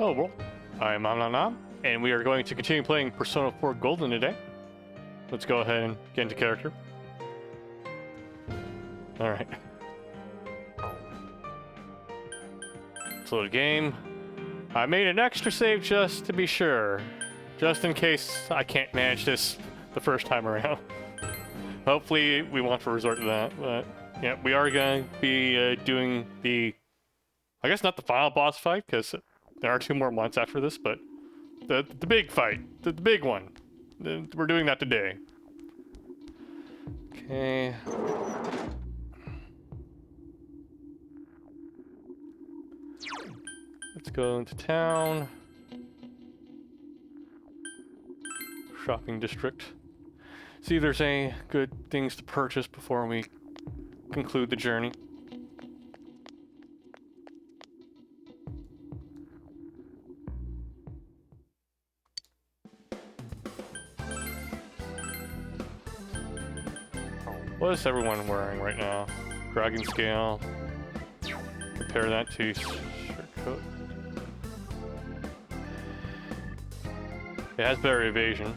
Hello world, I'm Nam, and we are going to continue playing Persona 4 Golden today. Let's go ahead and get into character. Alright. Let's load a game. I made an extra save just to be sure. Just in case I can't manage this the first time around. Hopefully we won't have to resort to that, but yeah, we are going to be doing the... I guess not the final boss fight, because there are 2 more months after this, but the big fight, the big one. We're doing that today. Okay. Let's go into town. Shopping district. See if there's any good things to purchase before we conclude the journey. What is everyone wearing right now? Dragon scale. Compare that to shirt coat. It has better evasion.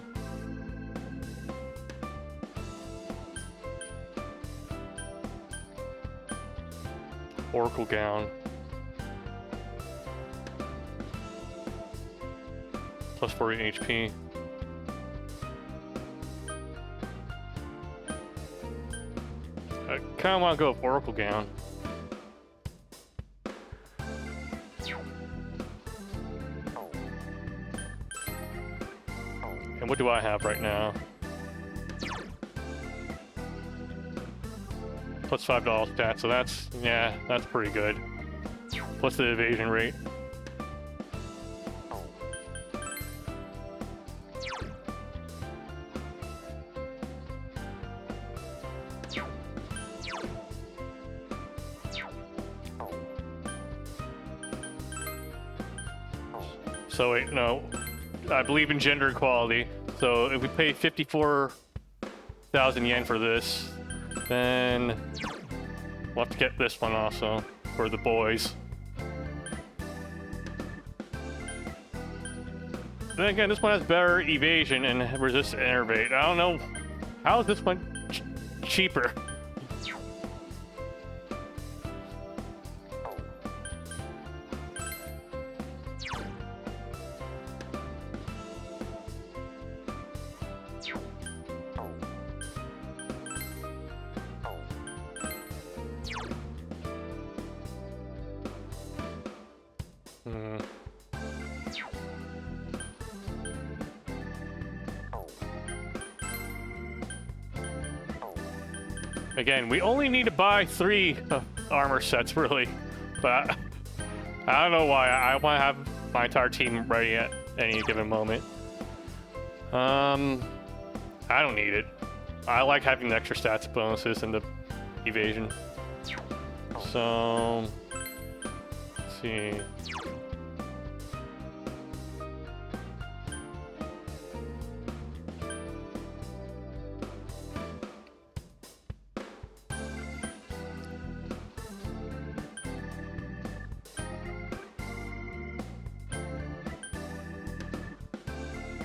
Oracle gown. Plus 40 HP. I kinda wanna go with Oracle gown. And what do I have right now? Plus $5 stat, so that's, yeah, that's pretty good. Plus the evasion rate. So wait, no, I believe in gender equality. So if we pay 54,000 yen for this, then we'll have to get this one also for the boys. Then again, this one has better evasion and resist enervate. I don't know, how is this one cheaper? Again, we only need to buy 3 armor sets, really. But I don't know why. I want to have my entire team ready at any given moment. I don't need it. I like having the extra stats bonuses and the evasion. So, let's see.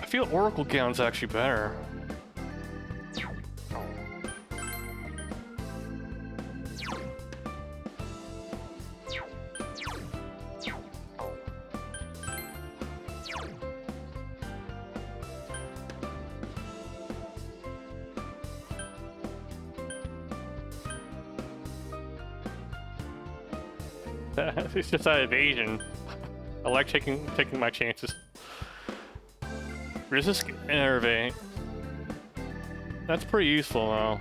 I feel Oracle gown's actually better. It's just that evasion. I like taking my chances. Resist enervate. That's pretty useful though.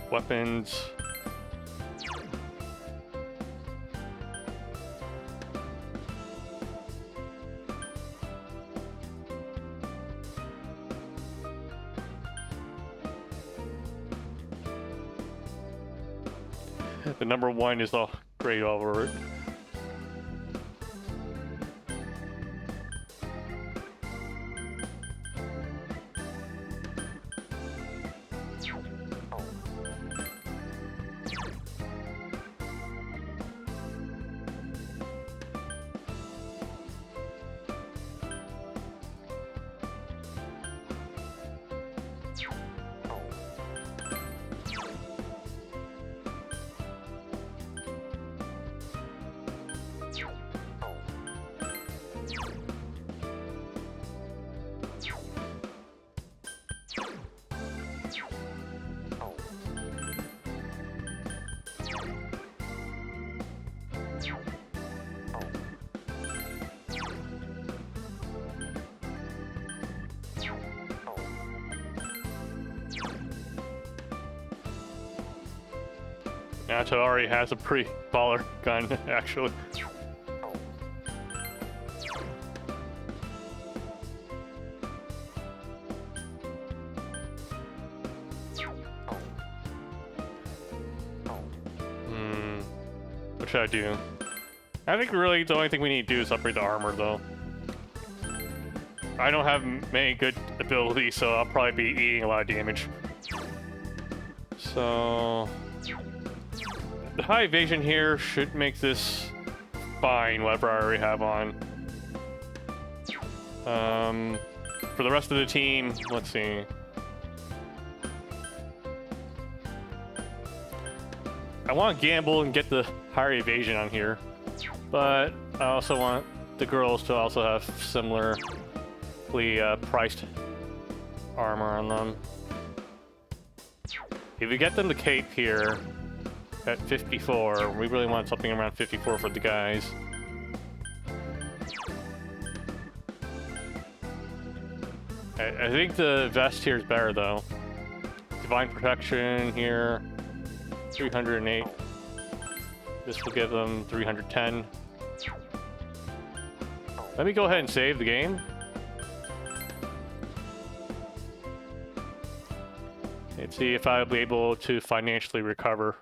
Weapons. The number 1 is all great over it. Nato already has a pretty baller gun, actually. What should I do? I think really the only thing we need to do is upgrade the armor, though. I don't have many good abilities, so I'll probably be eating a lot of damage. So... the high evasion here should make this fine, whatever I already have on. For the rest of the team, let's see. I want to gamble and get the higher evasion on here, but I also want the girls to also have similarly priced armor on them. If we get them the cape here at 54, we really want something around 54 for the guys. I think the vest here is better though. Divine protection here, 308. This will give them 310. Let me go ahead and save the game. And see if I'll be able to financially recover.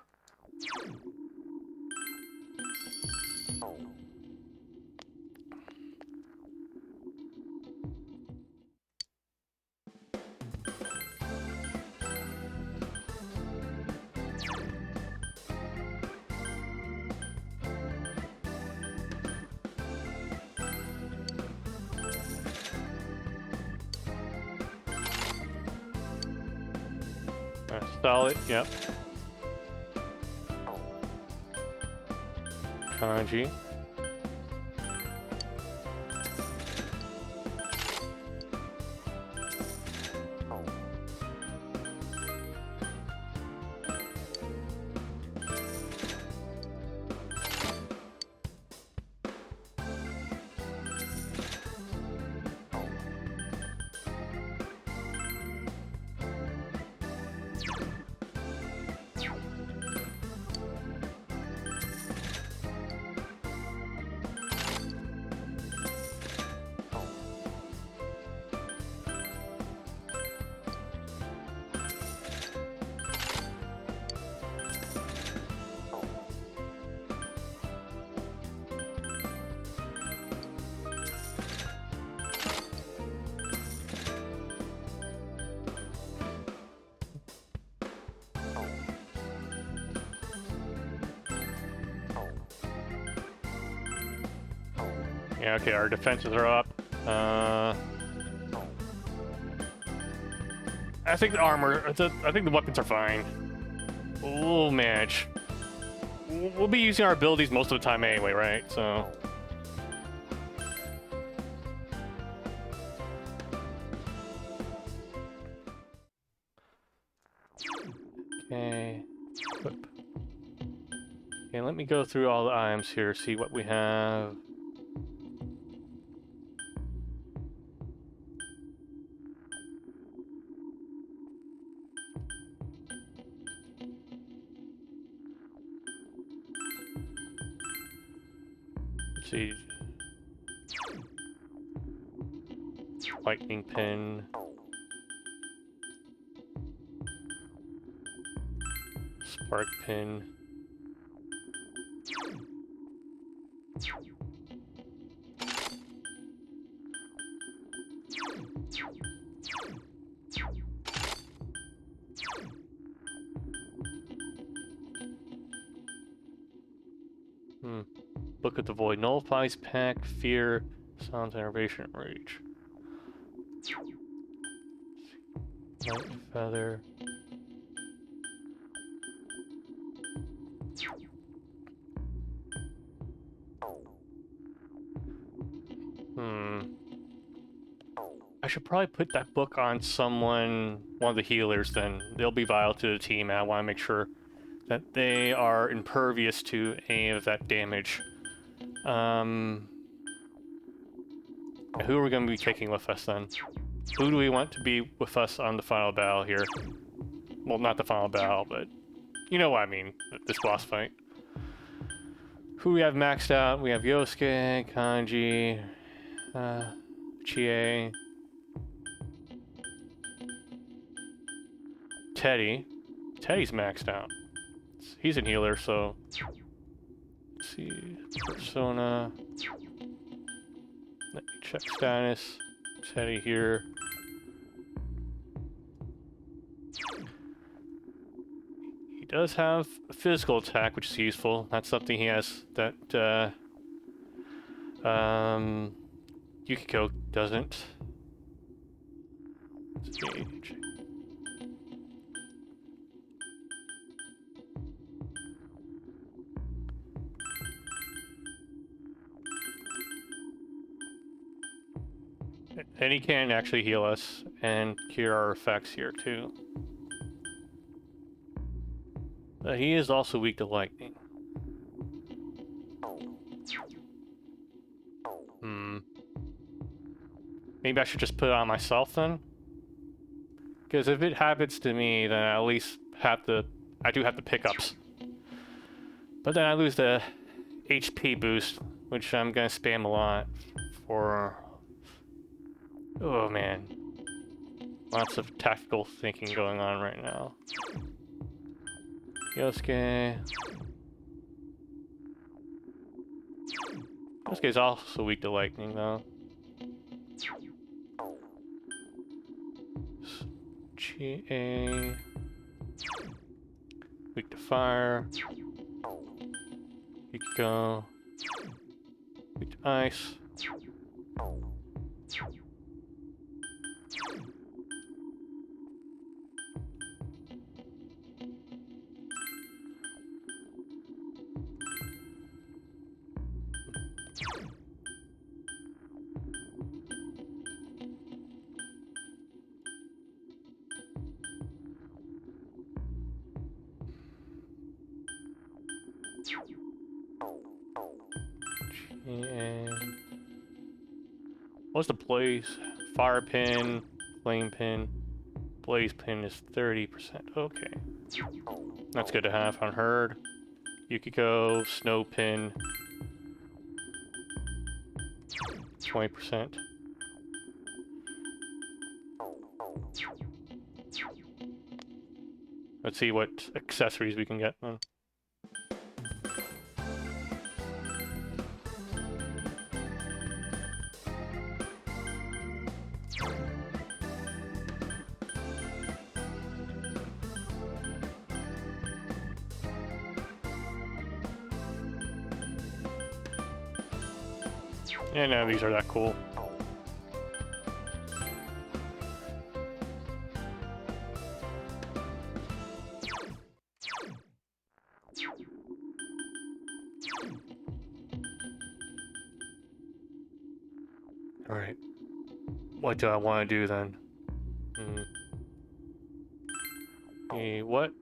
Solid, yep. Kanji. Yeah, okay, our defenses are up. I think the armor, I think the weapons are fine. We'll manage. We'll be using our abilities most of the time anyway, right? So... okay. Equip. Okay, let me go through all the items here, see what we have. See, lightning pin, spark pin, Book of the Void nullifies pack, fear, sounds, enervation, rage. Light feather. I should probably put that book on someone, one of the healers then. They'll be vital to the team, and I want to make sure that they are impervious to any of that damage. Who are we going to be taking with us then? Who do we want to be with us on the final battle here? Well, not the final battle, but You know what I mean, this boss fight. Who we have maxed out? We have Yosuke, Kanji, Chie, Teddy. Teddy's maxed out. He's a healer, so... Let's see... Persona... Let me check status. Teddy here. He does have a physical attack, which is useful. That's something he has that, Yukiko doesn't. Let's see. And he can actually heal us and cure our effects here too. But he is also weak to lightning. Maybe I should just put it on myself then? Because if it happens to me, then I at least have the... I do have the pickups. But then I lose the HP boost, which I'm gonna spam a lot for... Oh man. Lots of tactical thinking going on right now. Yosuke. Yosuke's also weak to lightning though. Chie. Weak to fire. Yukiko. Weak to ice. What's the blaze? Fire pin, flame pin, blaze pin is 30%. Okay. That's good to have on Herd. Yukiko, snow pin, 20%. Let's see what accessories we can get then. Yeah, none of these are that cool. Alright. What do I want to do then? Hey, what?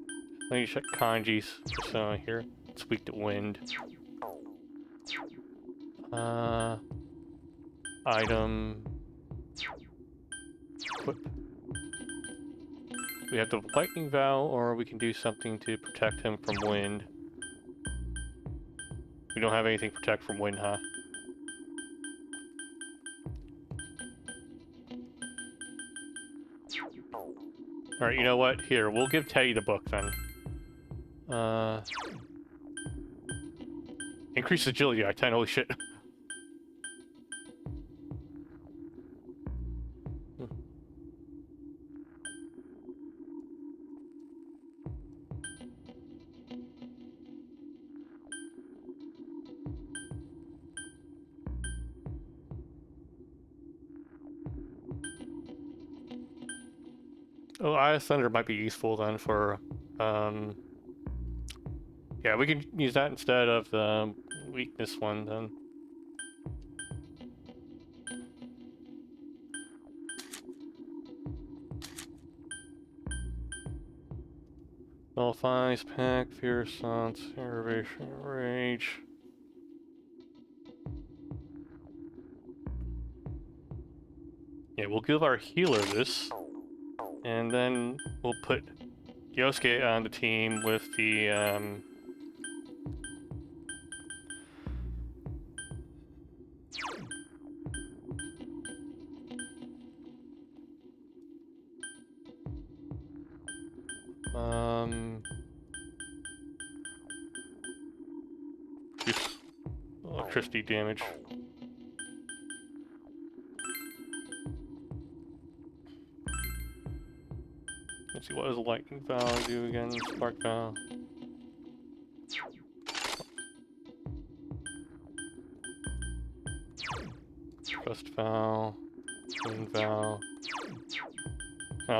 Let me check Kanji's persona here. It's weak to wind. Item. Equip. We have the lightning vow, or we can do something to protect him from wind. We don't have anything to protect from wind, huh? Alright, you know what? Here, we'll give Teddy the book then. Increase agility, I 10, holy shit. Oh, Eye of Thunder might be useful then for, yeah, we can use that instead of the weakness one then. Nullifies, Pack, Fear, Sense, Aggravation, Rage. Yeah, we'll give our healer this. And then we'll put Yosuke on the team with the just electricity damage. Let's see, what does lightning valve do again? Spark valve. Gust valve. Wind valve.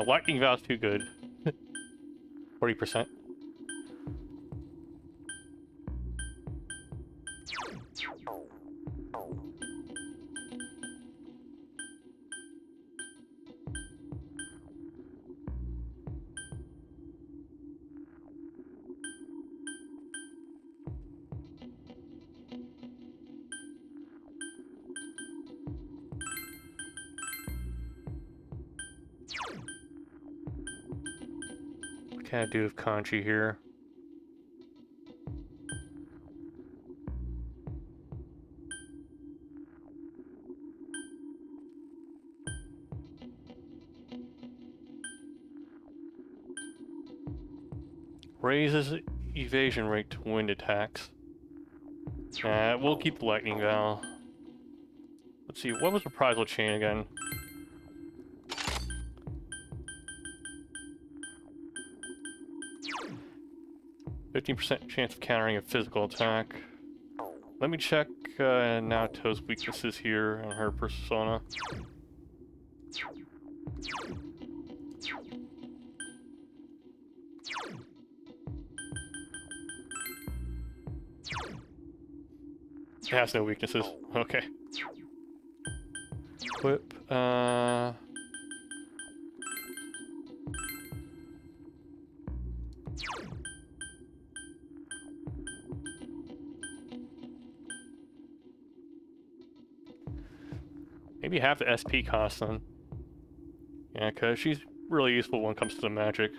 Lightning valve's too good. 40%. What can I do with Kanji here? Raises evasion rate to wind attacks. We'll keep the lightning valve. Let's see, what was reprisal chain again? %chance of countering a physical attack. Let me check Naoto's weaknesses here on her persona. It has no weaknesses. Okay. Equip. Maybe half the SP cost then. Yeah, because she's really useful when it comes to the magic.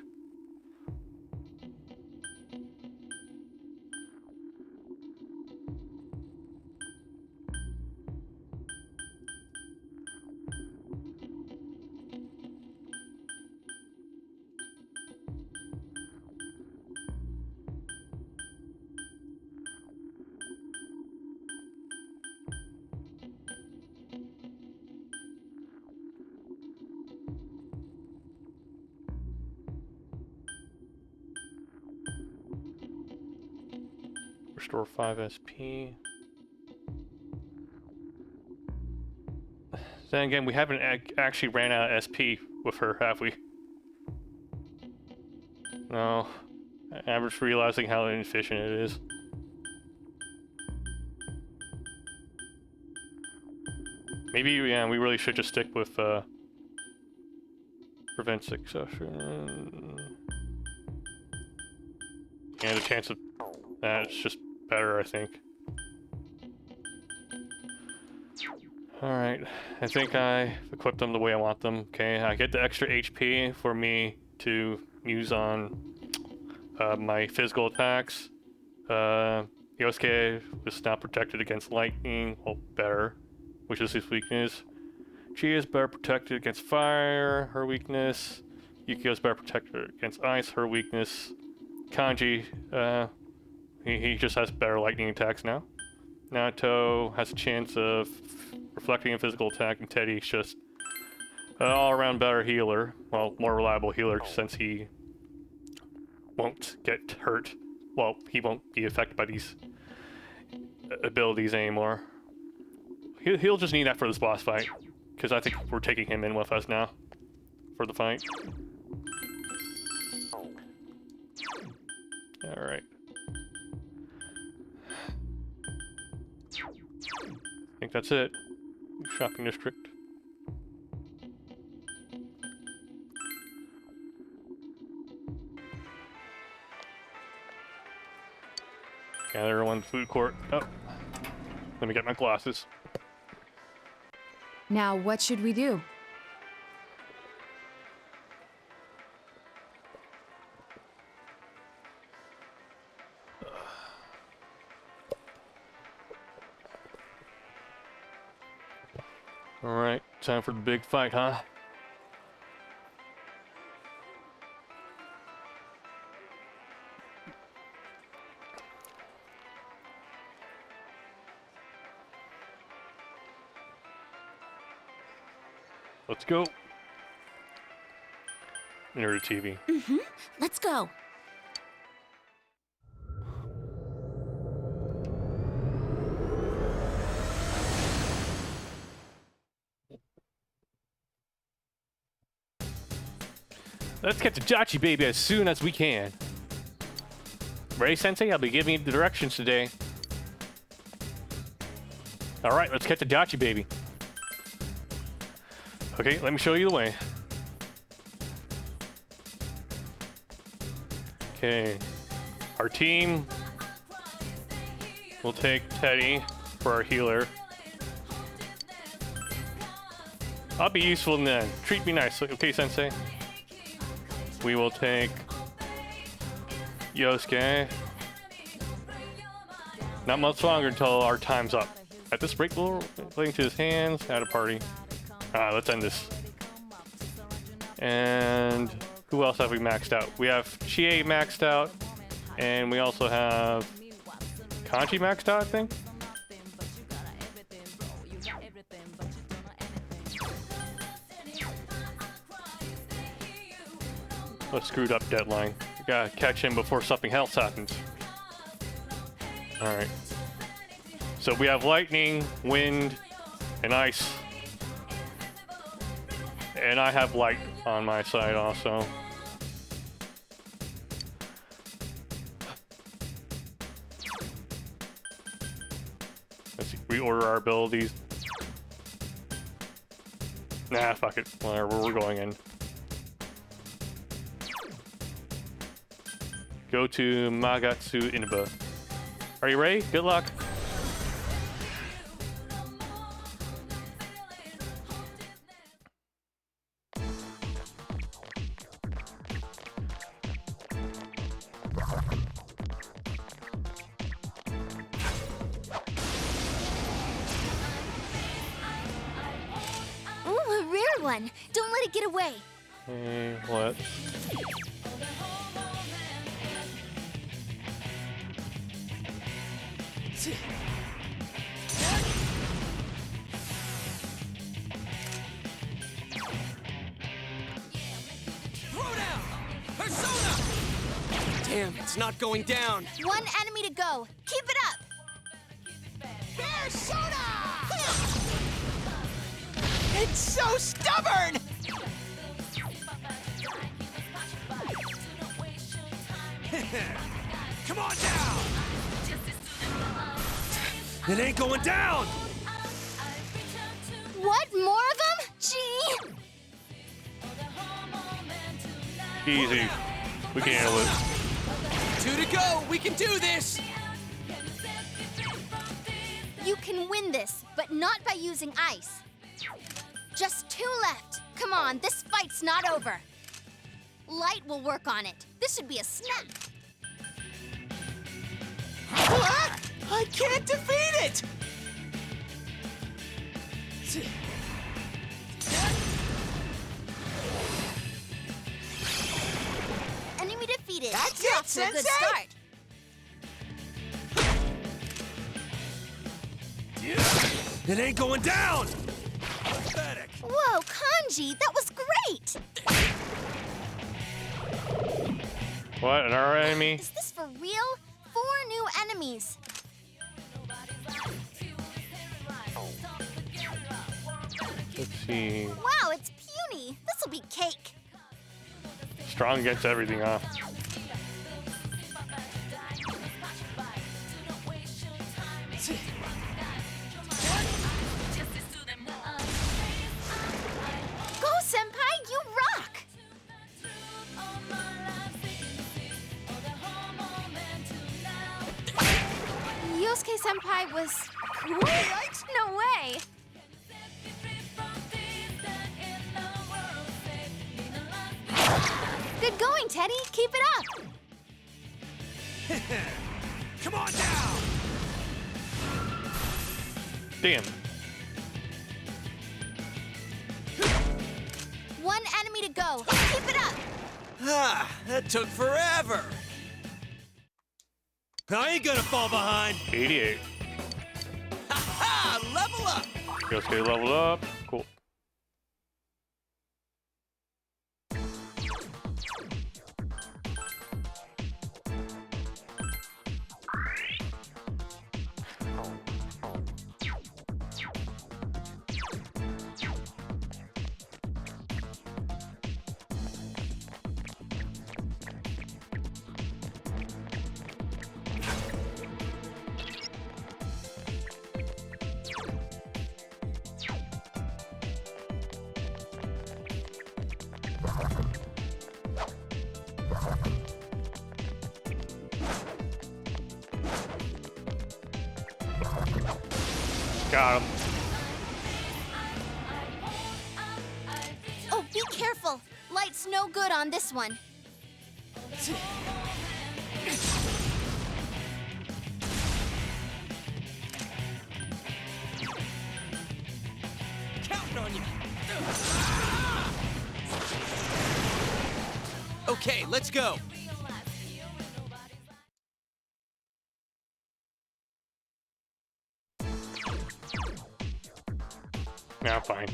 Restore 5 SP. Then again, we haven't actually ran out of SP with her, have we? No. I'm just realizing how inefficient it is. Maybe, yeah, we really should just stick with, prevent succession. And the chance of that's just better, I think. Alright, I think I equipped them the way I want them. Okay, I get the extra HP for me to use on my physical attacks. Yosuke is now protected against lightning, well, better, which is his weakness. Chi is better protected against fire, her weakness. Yukio is better protected against ice, her weakness. Kanji, he just has better lightning attacks now. Naoto has a chance of reflecting a physical attack, and Teddy's just an all-around better healer. Well, more reliable healer since he won't get hurt. Well, he won't be affected by these abilities anymore. He'll just need that for this boss fight, because I think we're taking him in with us now for the fight. Alright. I think that's it. Shopping district. Gather everyone in the food court. Oh. Let me get my glasses. Now, what should we do? Alright, time for the big fight, huh? Let's go. Near the TV. Let's go. Let's get to Jachi Baby as soon as we can. Ready, Sensei? I'll be giving you the directions today. Alright, let's get to Jachi Baby. Okay, let me show you the way. Okay. Our team will take Teddy for our healer. I'll be useful then. Treat me nice, okay, Sensei? We will take Yosuke. Not much longer until our time's up. At this rate, we'll link to his hands. Add a party. Let's end this. And who else have we maxed out? We have Chie maxed out, and we also have Kanji maxed out, I think. A screwed up deadline. We gotta catch him before something else happens. Alright. So we have lightning, wind, and ice. And I have light on my side also. Let's see, reorder our abilities. Nah, fuck it. Whatever, we're going in. Go to Magatsu Inaba. Are you ready? Good luck. Ooh, a rare one. Don't let it get away. Hey, what? Damn, it's not going down. One enemy to go. Keep it up. Persona! It's so stubborn! Come on down! It ain't going down! What? More of them? Gee! Easy. We can handle it. 2 to go! We can do this! You can win this, but not by using ice. Just 2 left. Come on, this fight's not over. Light will work on it. This should be a snap. What? I can't defeat it! Enemy defeated. That's You're it, off to a good Sensei! start. It ain't going down! Pathetic. Whoa, Kanji, that was great! What? Another enemy? Is this for real? 4 new enemies. Let's see. Wow, it's puny. This'll be cake. Strong against everything, huh? Go, Senpai, you rock! Yosuke Senpai was cool? No way! Good going, Teddy. Keep it up. Come on down! Damn. One enemy to go. Keep it up. Ah, that took forever. I ain't gonna fall behind. 88. Ha! Level up. Yosuke leveled up. Cool. Got him. Oh, be careful. Light's no good on this one. Counting on you. Okay, let's go. Yeah, fine.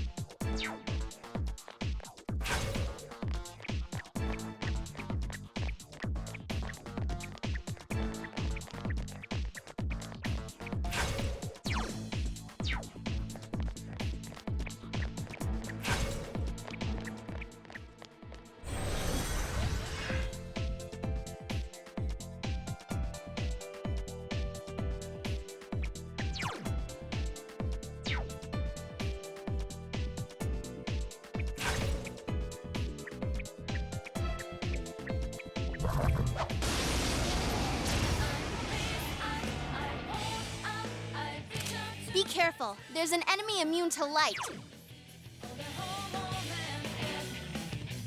Be careful. There's an enemy immune to light.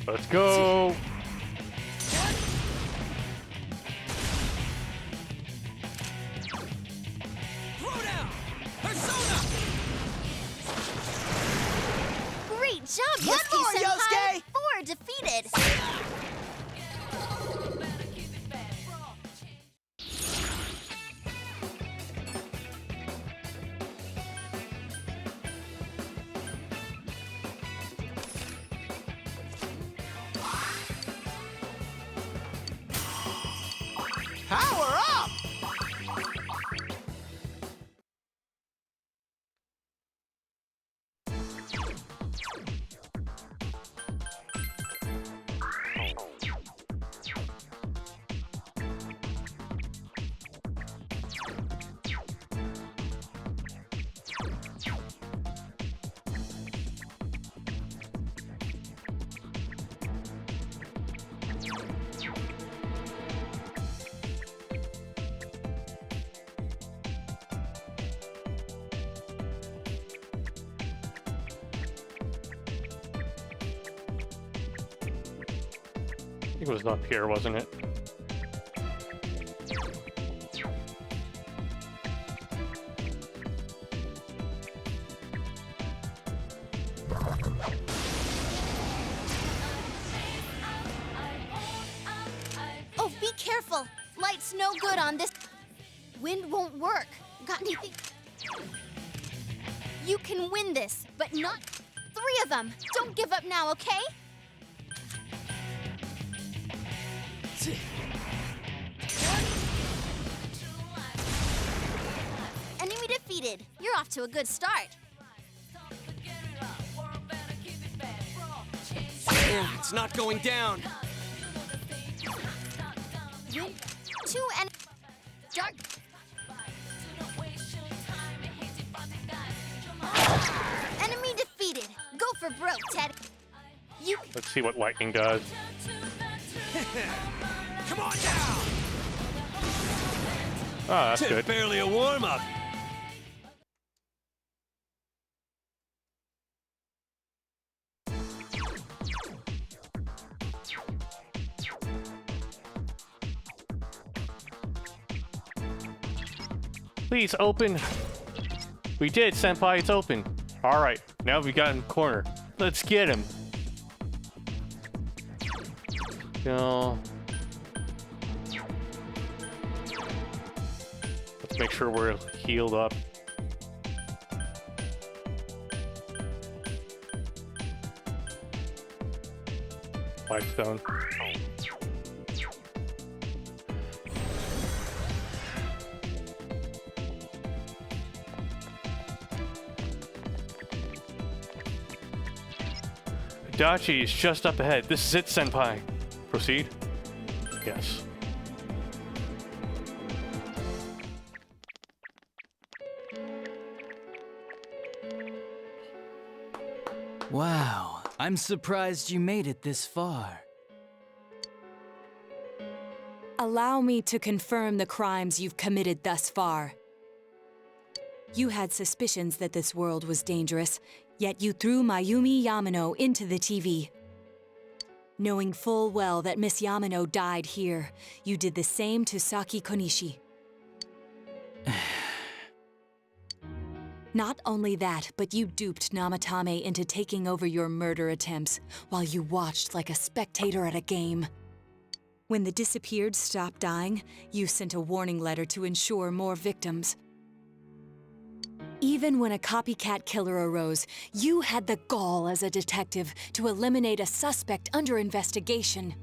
Let's go. Throw down. Persona. Great job, One more, Yosuke-senpai! Yosuke! 4 defeated. Power up. I think it was up here, wasn't it? Oh, be careful. Light's no good on this. Wind won't work. Got anything? You can win this, but not 3 of them. Don't give up now, okay? Enemy defeated. You're off to a good start. Yeah, it's not going down. Win 2 and start. Enemy defeated. Go for broke, Ted. You Let's see what lightning does. Come on down. Oh, that's It's good. barely a warm-up. Please open. We did, Senpai. It's open. All right. Now we got in the corner. Let's get him. Go. Let's make sure we're healed up. Whitestone. Dachi is just up ahead. This is it, Senpai. Proceed? Yes. Wow, I'm surprised you made it this far. Allow me to confirm the crimes you've committed thus far. You had suspicions that this world was dangerous, yet you threw Mayumi Yamano into the TV. Knowing full well that Miss Yamano died here, you did the same to Saki Konishi. Not only that, but you duped Namatame into taking over your murder attempts while you watched like a spectator at a game. When the disappeared stopped dying, you sent a warning letter to ensure more victims. Even when a copycat killer arose, you had the gall as a detective to eliminate a suspect under investigation.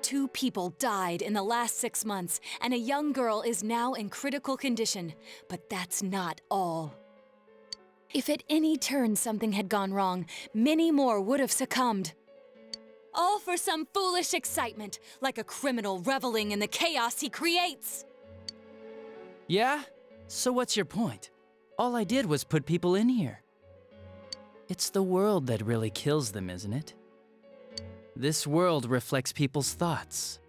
2 people died in the last 6 months, and a young girl is now in critical condition. But that's not all. If at any turn something had gone wrong, many more would have succumbed. All for some foolish excitement, like a criminal reveling in the chaos he creates. Yeah? So what's your point? All I did was put people in here. It's the world that really kills them, isn't it? This world reflects people's thoughts.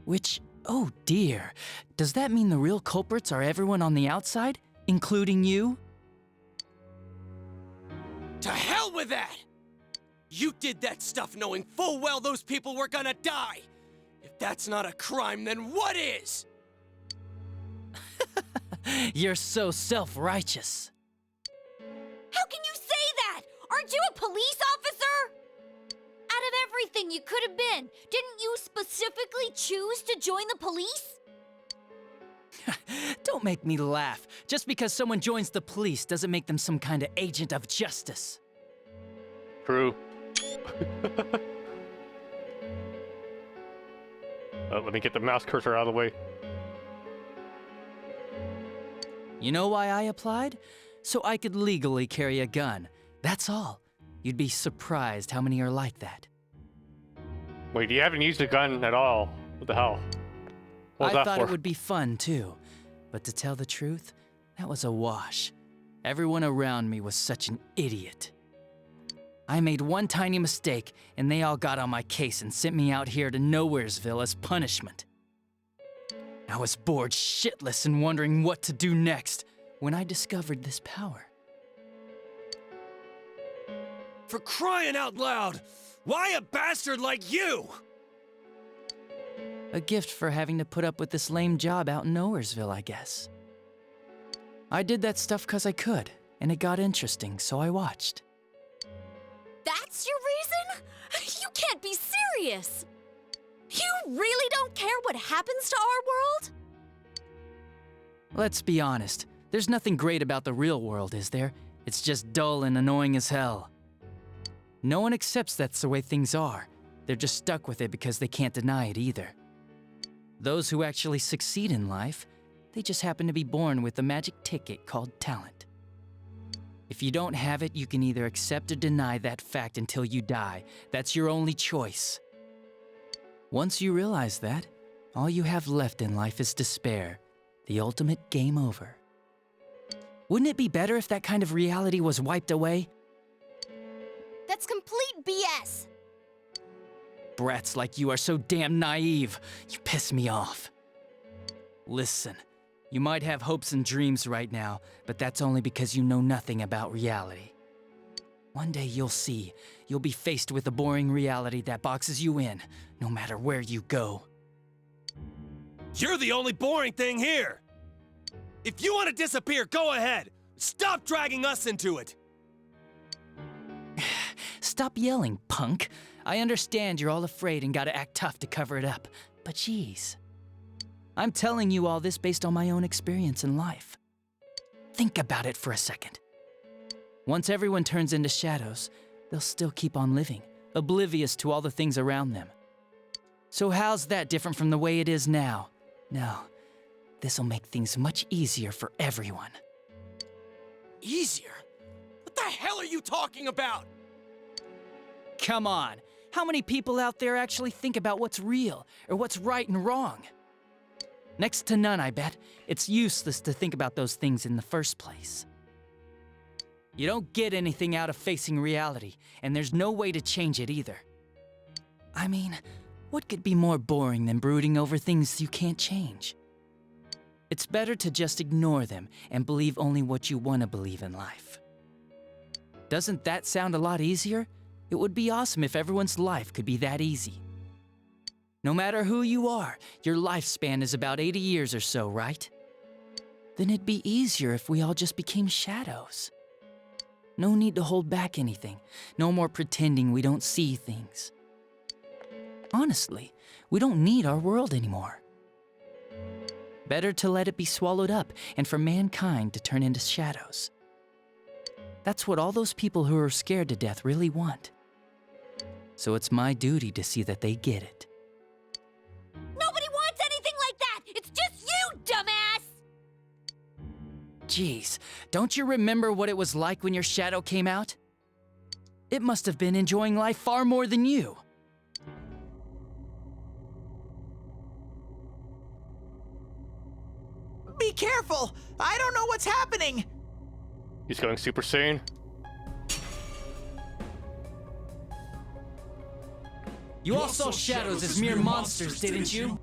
Which, oh dear, does that mean the real culprits are everyone on the outside, including you? To hell with that! You did that stuff knowing full well those people were gonna die! If that's not a crime, then what is? You're so self-righteous. How can you say that? Aren't you a police officer? Out of everything you could have been, didn't you specifically choose to join the police? Don't make me laugh. Just because someone joins the police doesn't make them some kind of agent of justice. True. Let me get the mouse cursor out of the way. You know why I applied? So I could legally carry a gun. That's all. You'd be surprised how many are like that. Wait, you haven't used a gun at all. What the hell? What was I that thought for? it would be fun too. But to tell the truth, that was a wash. Everyone around me was such an idiot. I made one tiny mistake, and they all got on my case and sent me out here to Nowheresville as punishment. I was bored shitless and wondering what to do next when I discovered this power. For crying out loud! Why a bastard like you? A gift for having to put up with this lame job out in Nowheresville, I guess. I did that stuff 'cause I could, and it got interesting, so I watched. That's your reason? You can't be serious! You really don't care what happens to our world? Let's be honest, there's nothing great about the real world, is there? It's just dull and annoying as hell. No one accepts that's the way things are. They're just stuck with it because they can't deny it either. Those who actually succeed in life, they just happen to be born with a magic ticket called talent. If you don't have it, you can either accept or deny that fact until you die. That's your only choice. Once you realize that, all you have left in life is despair, the ultimate game over. Wouldn't it be better if that kind of reality was wiped away? That's complete BS! Brats like you are so damn naive. You piss me off. Listen, you might have hopes and dreams right now, but that's only because you know nothing about reality. One day you'll see. You'll be faced with a boring reality that boxes you in, no matter where you go. You're the only boring thing here! If you want to disappear, go ahead! Stop dragging us into it! Stop yelling, punk. I understand you're all afraid and gotta act tough to cover it up, but geez. I'm telling you all this based on my own experience in life. Think about it for a second. Once everyone turns into shadows, they'll still keep on living, oblivious to all the things around them. So how's that different from the way it is now? No, this'll make things much easier for everyone. Easier? What the hell are you talking about? Come on, how many people out there actually think about what's real or what's right and wrong? Next to none, I bet. It's useless to think about those things in the first place. You don't get anything out of facing reality, and there's no way to change it either. I mean, what could be more boring than brooding over things you can't change? It's better to just ignore them and believe only what you want to believe in life. Doesn't that sound a lot easier? It would be awesome if everyone's life could be that easy. No matter who you are, your lifespan is about 80 years or so, right? Then it'd be easier if we all just became shadows. No need to hold back anything. No more pretending we don't see things. Honestly, we don't need our world anymore. Better to let it be swallowed up and for mankind to turn into shadows. That's what all those people who are scared to death really want. So it's my duty to see that they get it. Nobody wants anything like that! It's just you, dumbass! Jeez, don't you remember what it was like when your shadow came out? It must have been enjoying life far more than you. Be careful! I don't know what's happening! He's going Super Saiyan. You all saw shadows as mere monsters, didn't you?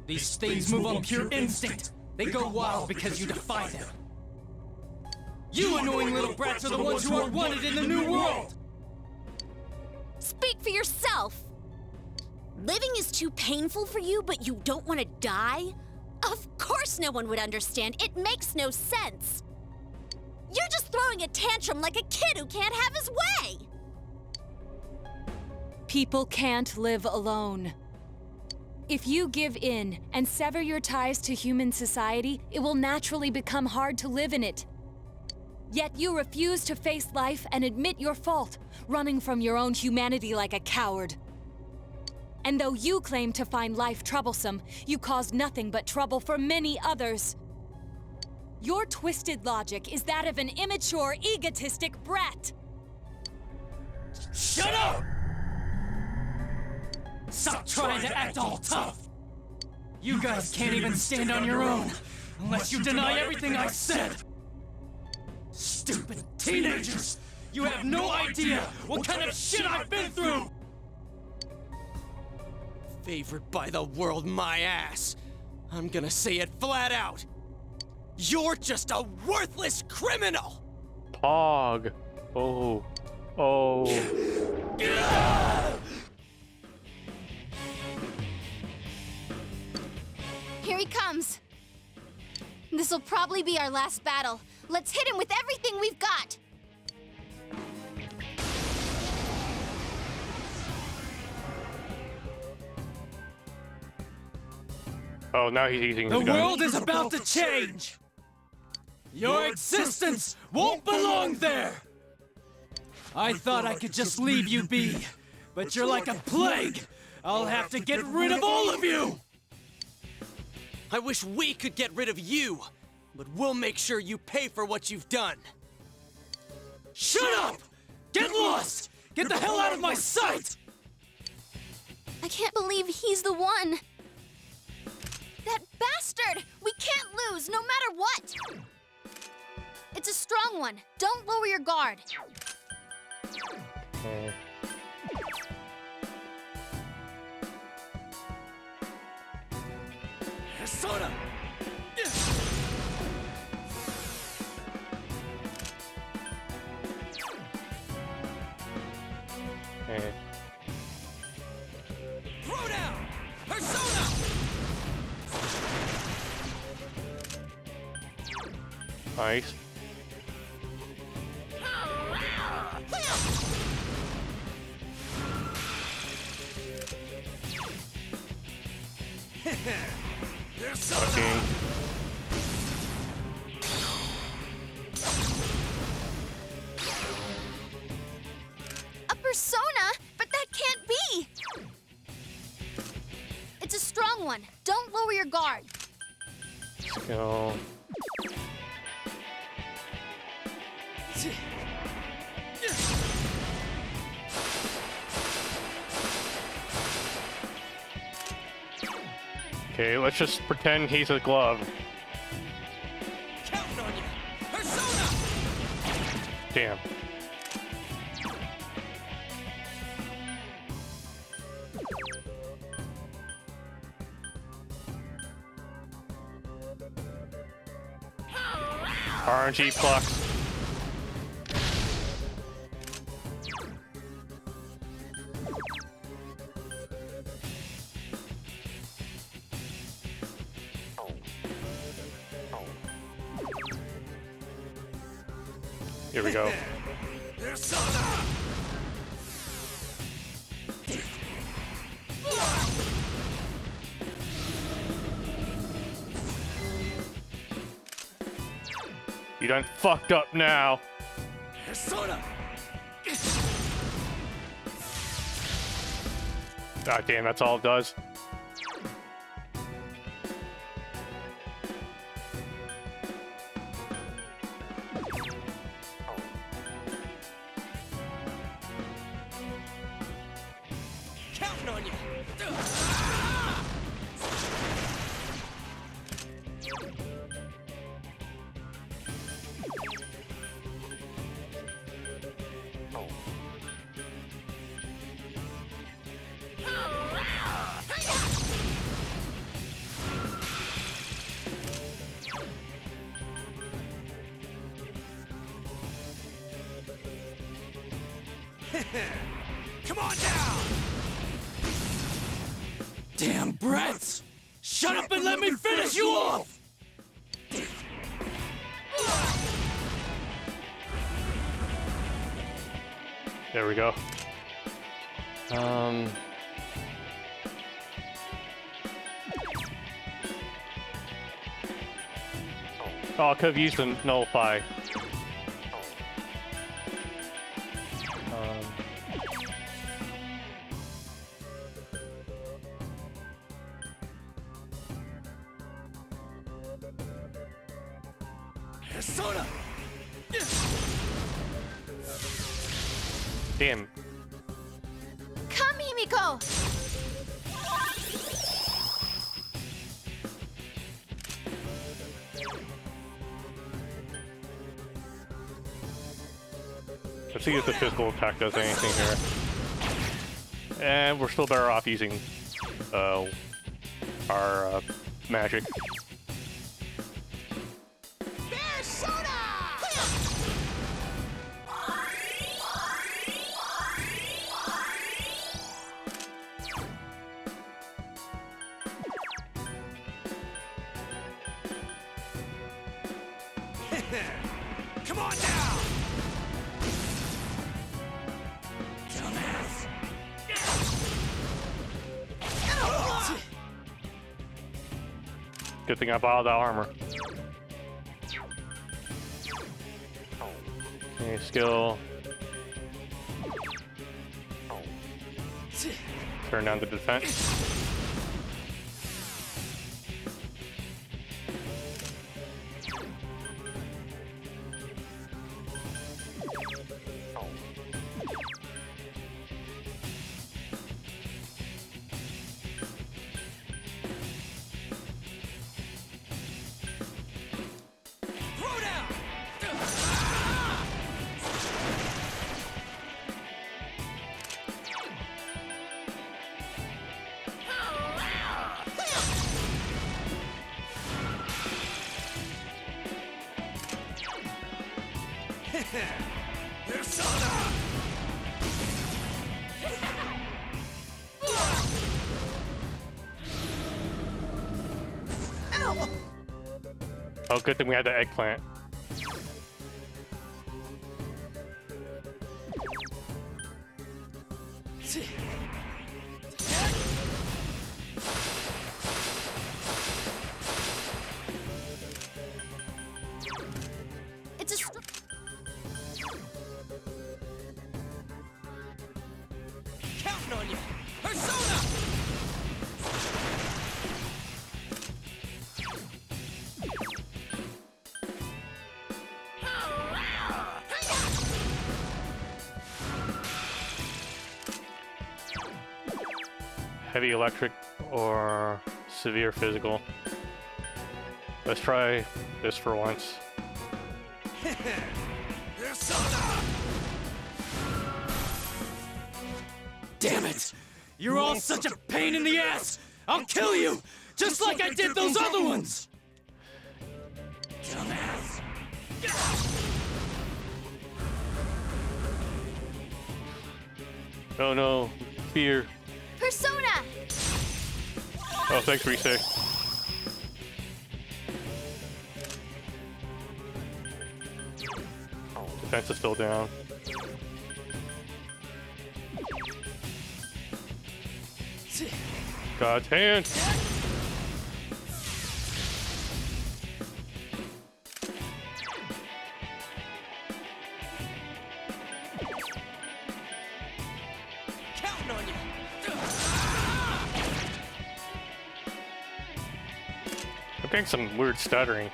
These things move on pure instinct. They go wild because you defy them. You annoying little brats are the ones who are wanted in the new world! Speak for yourself! Living is too painful for you, but you don't want to die? Of course no one would understand. It makes no sense. You're just throwing a tantrum like a kid who can't have his way! People can't live alone. If you give in and sever your ties to human society, it will naturally become hard to live in it. Yet you refuse to face life and admit your fault, running from your own humanity like a coward. And though you claim to find life troublesome, you cause nothing but trouble for many others. Your twisted logic is that of an immature, egotistic brat. Shut up! Stop trying to act all tough! You guys can't even stand on your own, unless you deny everything I said! Stupid teenagers! You have no idea what kind of shit I've been through! Favored by the world, my ass. I'm gonna say it flat out. You're just a worthless criminal! Pog. Oh. Oh. Here he comes. This'll probably be our last battle. Let's hit him with everything we've got. Oh, now he's using The his gun. world is about to change! Your existence won't belong there! I thought I could just leave you be, but you're like a plague! I'll have to get rid of all of you! I wish we could get rid of you, but we'll make sure you pay for what you've done. Shut up! Get lost! Get the hell out of my sight! I can't believe he's the one. That bastard! We can't lose, no matter what! It's a strong one. Don't lower your guard. Persona! Throw down! Persona! Nice. Fucking. A persona? But that can't be! It's a strong one. Don't lower your guard. Let's go. Okay, let's just pretend he's a glove. Counting on you! Persona! Damn. RNG flux. Here we go. Persona! You done fucked up now. Persona! God damn, that's all it does. Counting on you! Come on down! Damn brats! Shut up and let me finish you off! There we go. Oh, I could have used the nullify. Persona! Damn. Come, Himiko! Let's see if the physical attack does anything here. And we're still better off using our magic. Come on down! Dumbass! Good thing I bought that armor. Okay, skill. Turn down the defense. Throw down! Persona! Ow! Oh, good thing we had the eggplant. Counting on you! Persona! Heavy electric or severe physical. Let's try this for once. Persona! Damn it! You're all such a pain in the ass! I'll kill you! Just like I did those other ones! Dumbass! Oh no, fear. Persona! Oh, thanks, Rise. Defense is still down. God's hand! Counting on you! I'm getting some weird stuttering.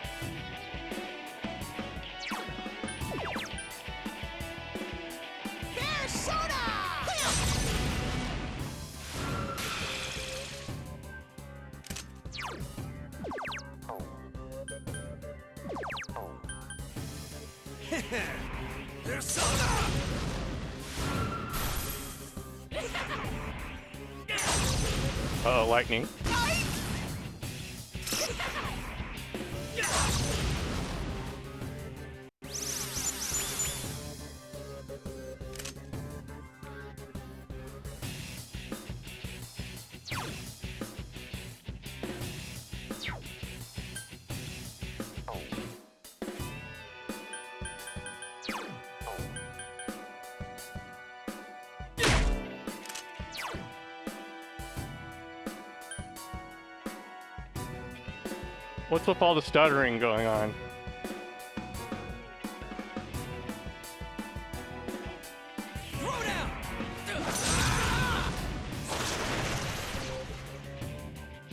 Persona! Uh-oh, lightning. What's with all the stuttering going on? Throw down!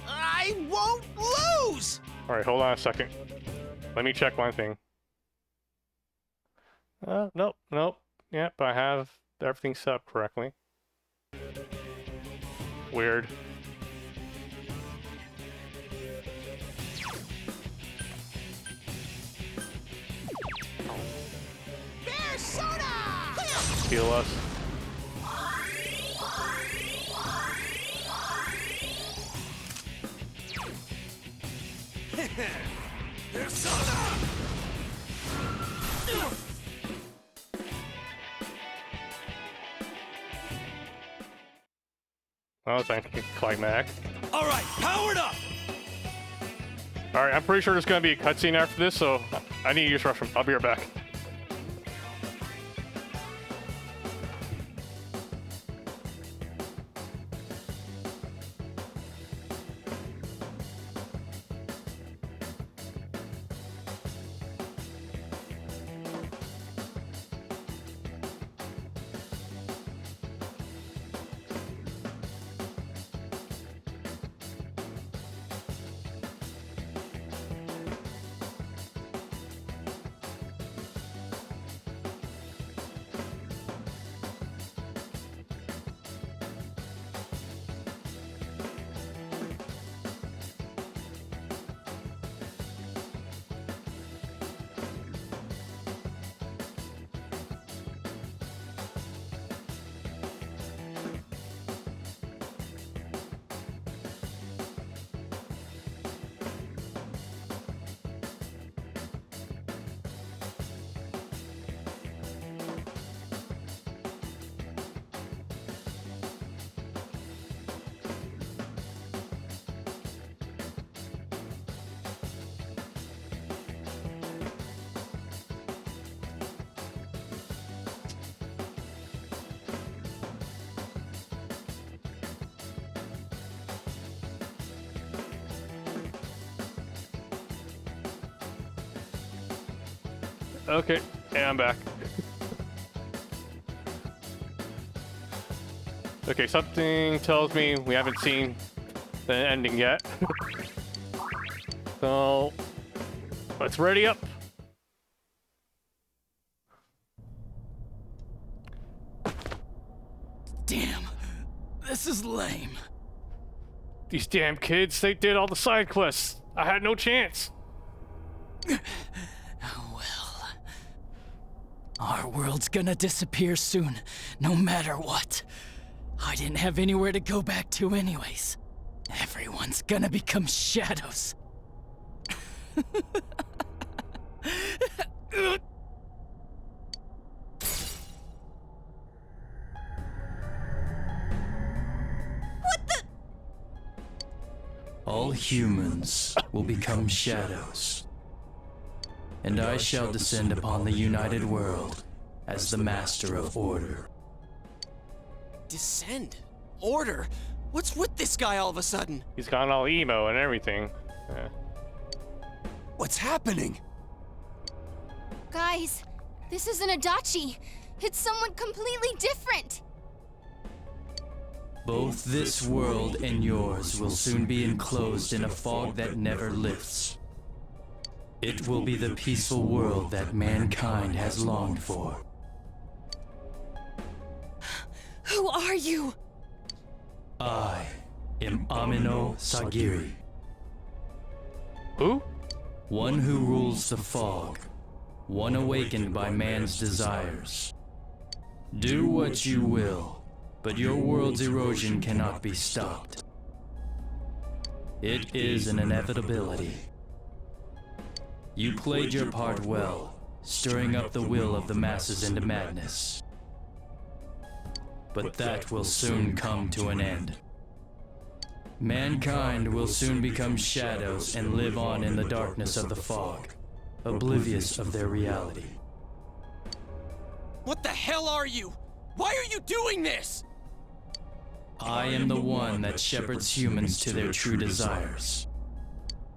I won't lose! Alright, hold on a second. Let me check one thing. Nope, nope. Yep, I have everything set up correctly. Weird. Heal us. Persona! Oh, it's anticlimactic. Alright, powered up! Alright, I'm pretty sure there's gonna be a cutscene after this, so I need to use restroom. I'll be right back. Okay, and I'm back. Okay, something tells me we haven't seen the ending yet. So, let's ready up. Damn, this is lame. These damn kids, they did all the side quests. I had no chance. Well, our world's gonna disappear soon, no matter what. I didn't have anywhere to go back to anyways. Everyone's gonna become shadows. All humans will become shadows, and I shall descend upon the united world as the master of order. Descend? Order? What's with this guy all of a sudden? He's gone all emo and everything. Yeah. What's happening? Guys, this isn't Adachi. It's someone completely different. Both this world and yours will soon be enclosed in a fog that never lifts. It will be the peaceful world that mankind has longed for. Who are you? I am Amino Sagiri, Who? one who rules the fog, one awakened by man's desires. Do what you will, but your world's erosion cannot be stopped. It is an inevitability. You played your part well, stirring up the will of the masses into madness. But that will soon come to an end. Mankind will soon become shadows and live on in the darkness of the fog, oblivious of their reality. What the hell are you? Why are you doing this? I am the one that shepherds humans to their true desires.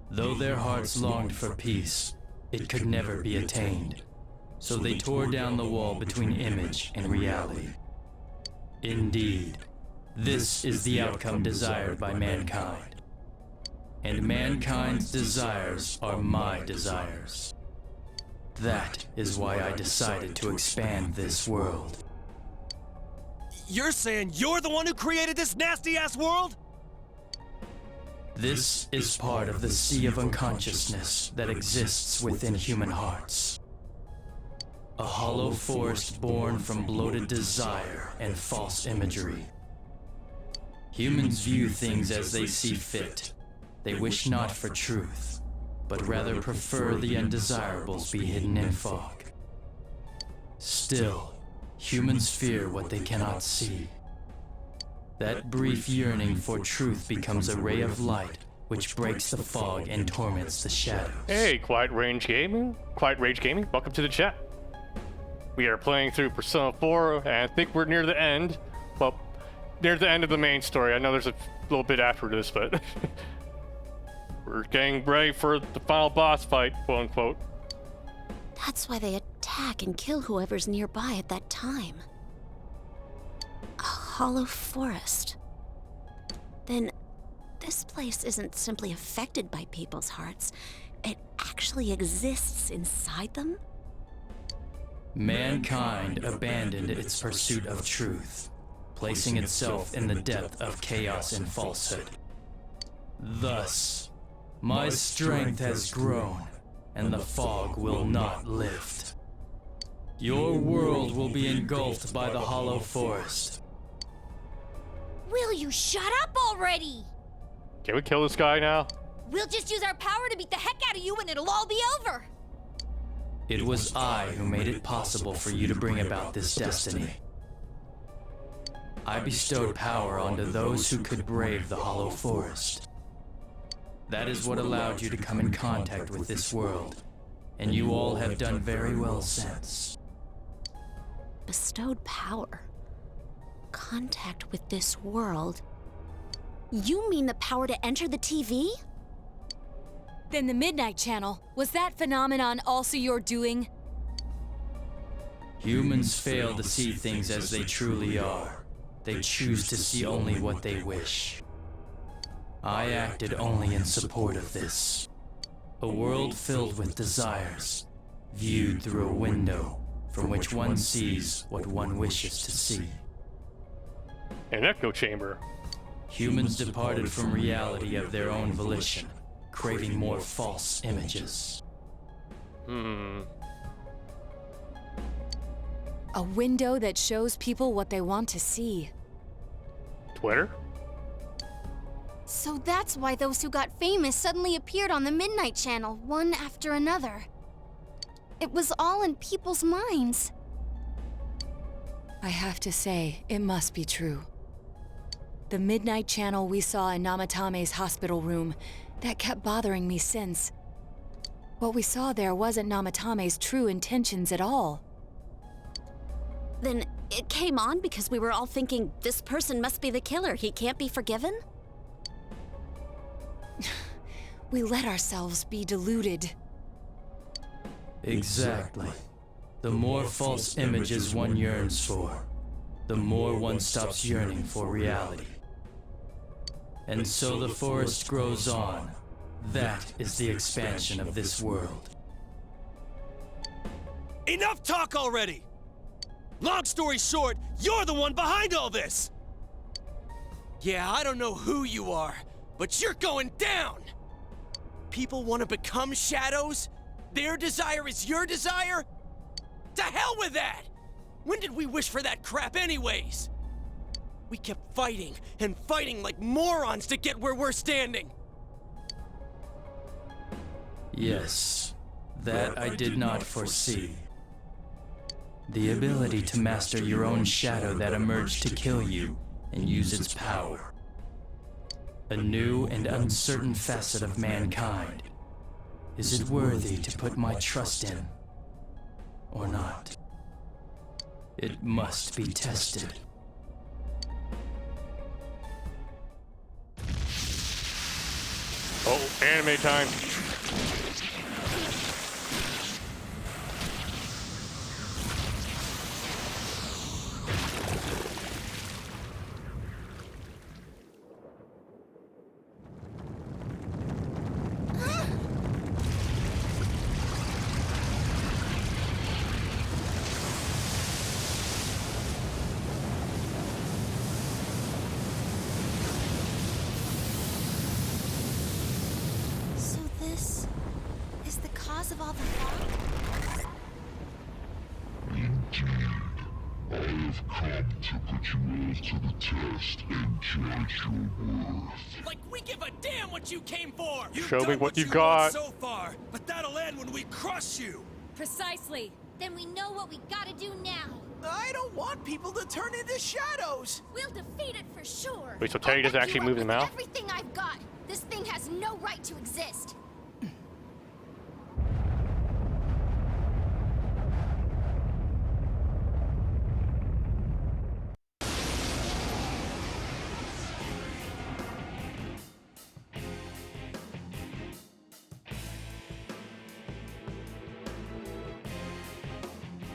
Though their hearts longed for peace, it could never be attained. So they tore down the wall between image and reality. Indeed, this is the outcome desired by mankind. And mankind's desires are my desires. That is why I decided to expand this world. You're saying you're the one who created this nasty-ass world? This is part of the sea of unconsciousness that exists within human hearts. A hollow forest born from bloated desire and false imagery. Humans view things as they see fit. They wish not for truth, but rather prefer the undesirables be hidden in fog. Still, humans fear what they cannot see. That brief yearning for truth becomes a ray of light which breaks the fog and torments the shadows. Hey, Quiet Rage Gaming, welcome to the chat. We are playing through Persona 4, and I think we're near the end. Well, near the end of the main story. I know there's a little bit after this, but we're getting ready for the final boss fight, quote unquote. That's why they attack and kill whoever's nearby at that time. A hollow forest. Then this place isn't simply affected by people's hearts. It actually exists inside them? Mankind abandoned its pursuit of truth, placing itself in the depth of chaos and falsehood. Thus, my strength has grown, and the fog will not lift. Your world will be engulfed by the hollow forest. Will you shut up already? Can we kill this guy now? We'll just use our power to beat the heck out of you and it'll all be over. It was I who made it possible for you to bring about this destiny. I bestowed power onto those who could brave the hollow forest. That is what allowed you to come in contact with this world, and you all have done very well since. Bestowed power. Contact with this world. You mean the power to enter the TV? Then the Midnight Channel, was that phenomenon also your doing? Humans fail to see things as they truly are. They choose to see only what they wish. I acted only in support of this. A world filled with desires, viewed through a window from which one sees what one wishes to see. An echo chamber. Humans departed from reality of their own volition, craving more false images. A window that shows people what they want to see. Twitter? So that's why those who got famous suddenly appeared on the Midnight Channel, one after another. It was all in people's minds. I have to say, it must be true. The Midnight Channel we saw in Namatame's hospital room, that kept bothering me since. What we saw there wasn't Namatame's true intentions at all. Then it came on because we were all thinking, this person must be the killer, he can't be forgiven? We let ourselves be deluded. Exactly. The more false images one yearns for, the more one stops yearning for reality. And so the forest grows on. That is the expansion of this world. Enough talk already! Long story short, you're the one behind all this! Yeah, I don't know who you are, but you're going down! People want to become shadows? Their desire is your desire? To hell with that! When did we wish for that crap anyways? We kept fighting and fighting like morons to get where we're standing. Yes, that I did not foresee. The ability to master your own shadow that emerged to kill you and use its power. A new and uncertain facet of mankind. Is it worthy to put my trust in, or not? It must be tested. Oh, anime time. So this is the cause of all the fog? I have come to put you all to the test and judge your worth. Like we give a damn what you came for! You've Show me done what you want got. so far, but that'll end when we crush you! Precisely. Then we know what we gotta do now. I don't want people to turn into shadows. We'll defeat it for sure. Wait, so Teddy doesn't actually move his mouth? Everything I've got. This thing has no right to exist.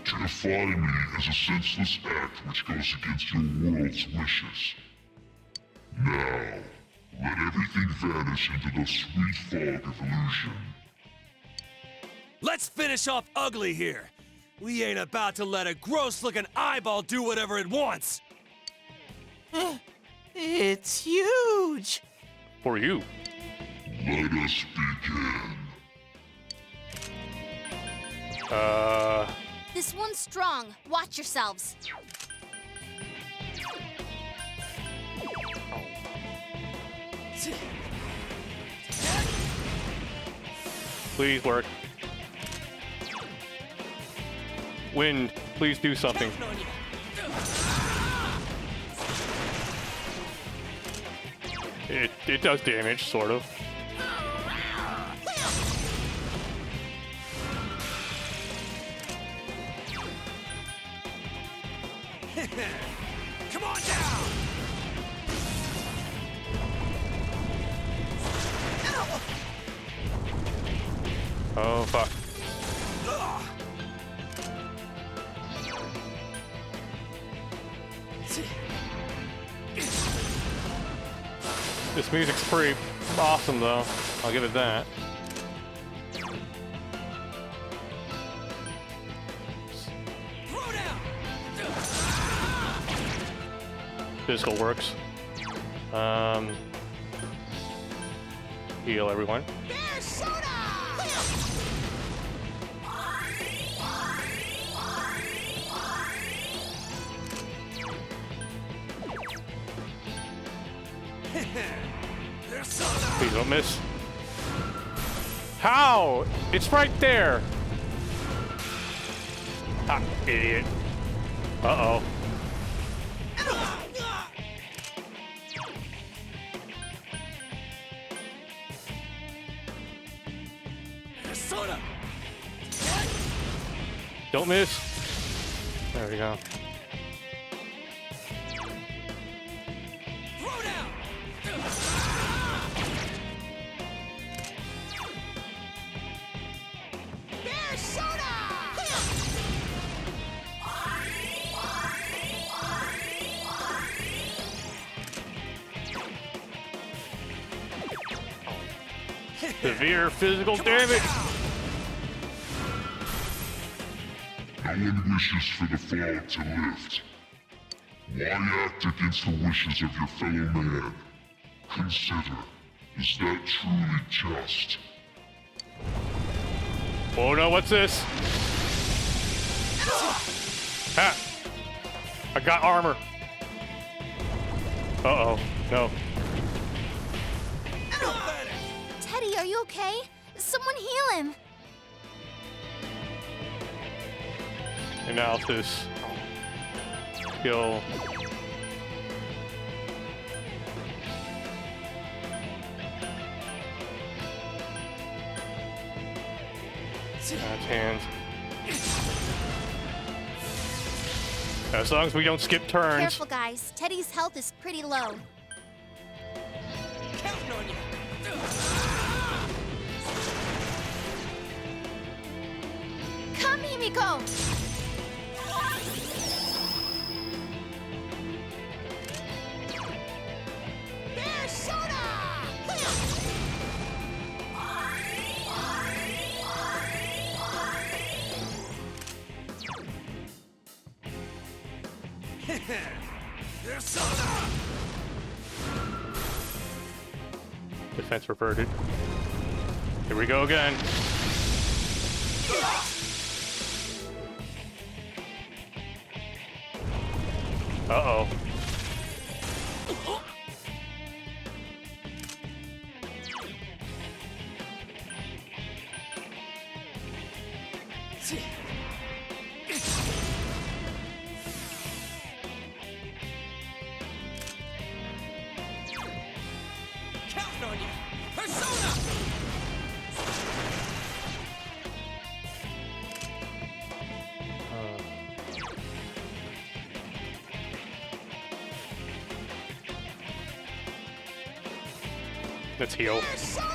To defy me is a senseless act which goes against your world's wishes. Now, let everything vanish into the sweet fog of illusion. Let's finish off ugly here! We ain't about to let a gross-looking eyeball do whatever it wants! It's huge. For you. Let us begin. This one's strong. Watch yourselves. Please work. Wind, please do something. It does damage, sort of. Come on down! Oh, fuck. This music's pretty awesome, though. I'll give it that. Throw down. Physical works. Heal everyone. There's soda! There's soda. Please don't miss. How? It's right there. Ah, idiot. Uh-oh. There's soda. Don't miss. There we go. Throw down. There's soda! Severe physical damage. No one wishes for the fog to lift. Why act against the wishes of your fellow man? Consider, is that truly just? Oh no, what's this? Ha! I got armor. Uh-oh. No. Teddy, are you okay? Someone heal him. Analysis. Skill. Hands. As long as we don't skip turns. Careful, guys. Teddy's health is pretty low. Counting on you. Come, Himiko! There's soda! There's soda. Defense reverted. Here we go again. Uh-oh. Counting on you. Persona. Let's heal. There's soda!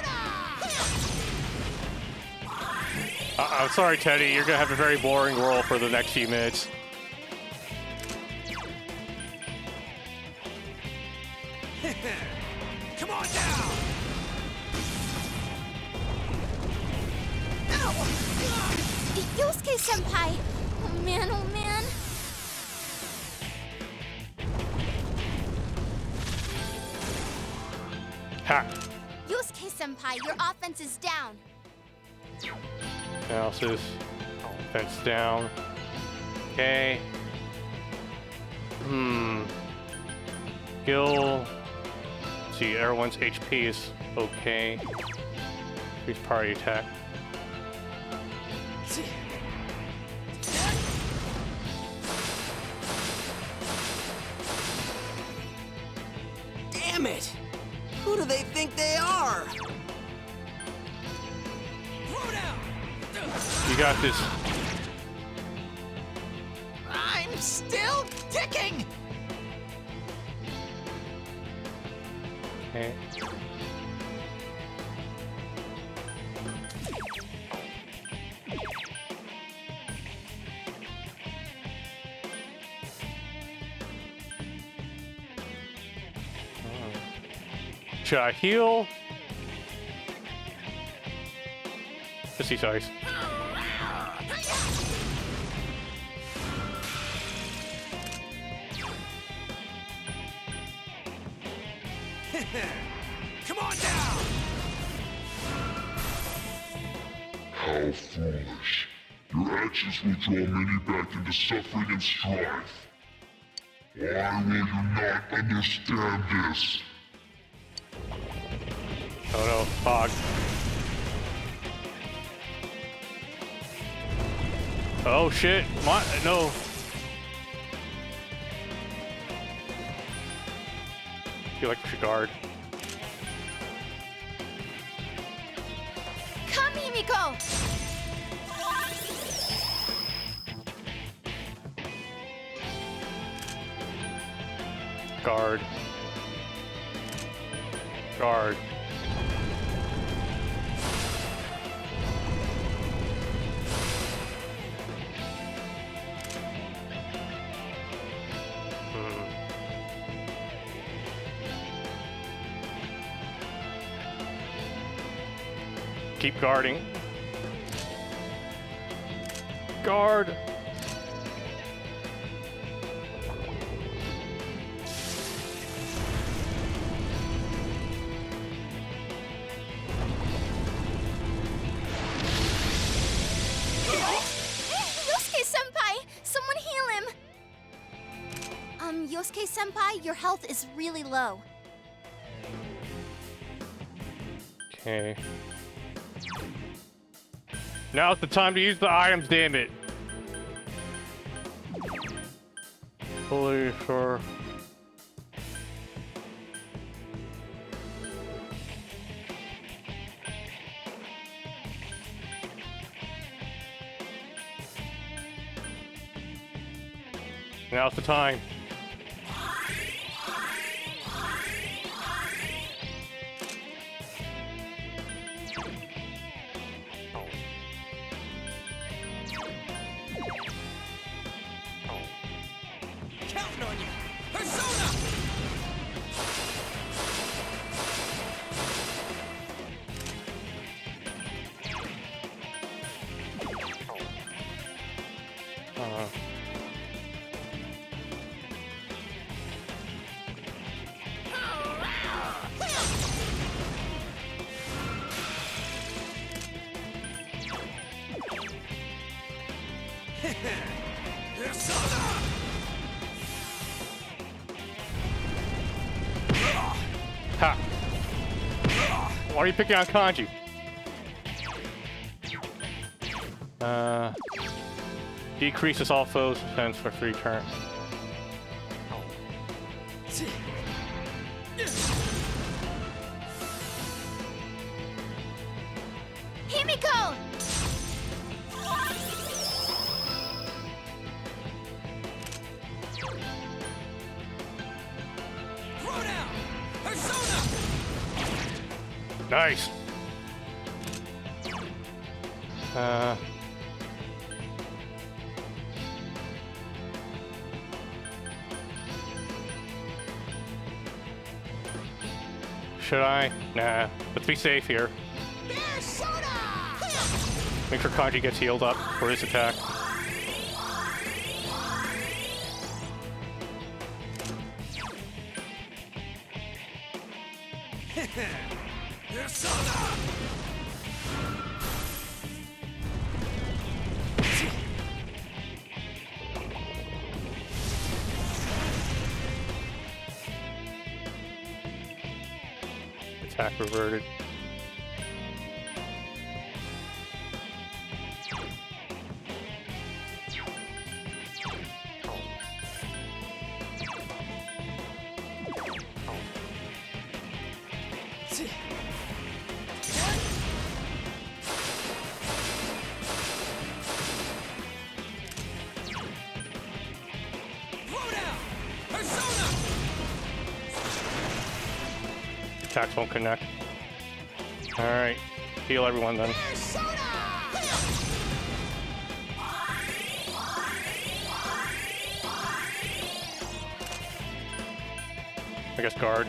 I'm sorry, Teddy. You're gonna have a very boring role for the next few minutes. Come on down. Yosuke-senpai! Oh man, oh man. Ha! Yosuke-senpai, your offense is down. Analysis. Defense down. Okay. Skill. See, everyone's HP is okay. Increase party attack. Damn it! Who do they think they are? Throw down. You got this. I'm still ticking! Okay. Should I heal? Just use ice. Come on down! How foolish. Your actions will draw many back into suffering and strife. Why will you not understand this? Oh no, fog. Oh shit, what? No. I feel like we should guard. Come, Himiko! Guard. Guard. Keep guarding. Guard. Yosuke-senpai! Someone heal him! Yosuke-senpai, your health is really low. Okay. Now's the time to use the items, damn it. Fully sure. Now's the time. Counting on you! Persona! Persona! Ha! Why are you picking on Kanji? Decreases all foes' defense for 3 turns. Himiko! Throw down! Persona! Nice! Should I? Nah. Let's be safe here. Persona! Make sure Kanji gets healed up for his attack. Persona! Attack reverted. Throw down! Persona! Attacks won't connect. Alright. Heal everyone then. Persona! I guess guard.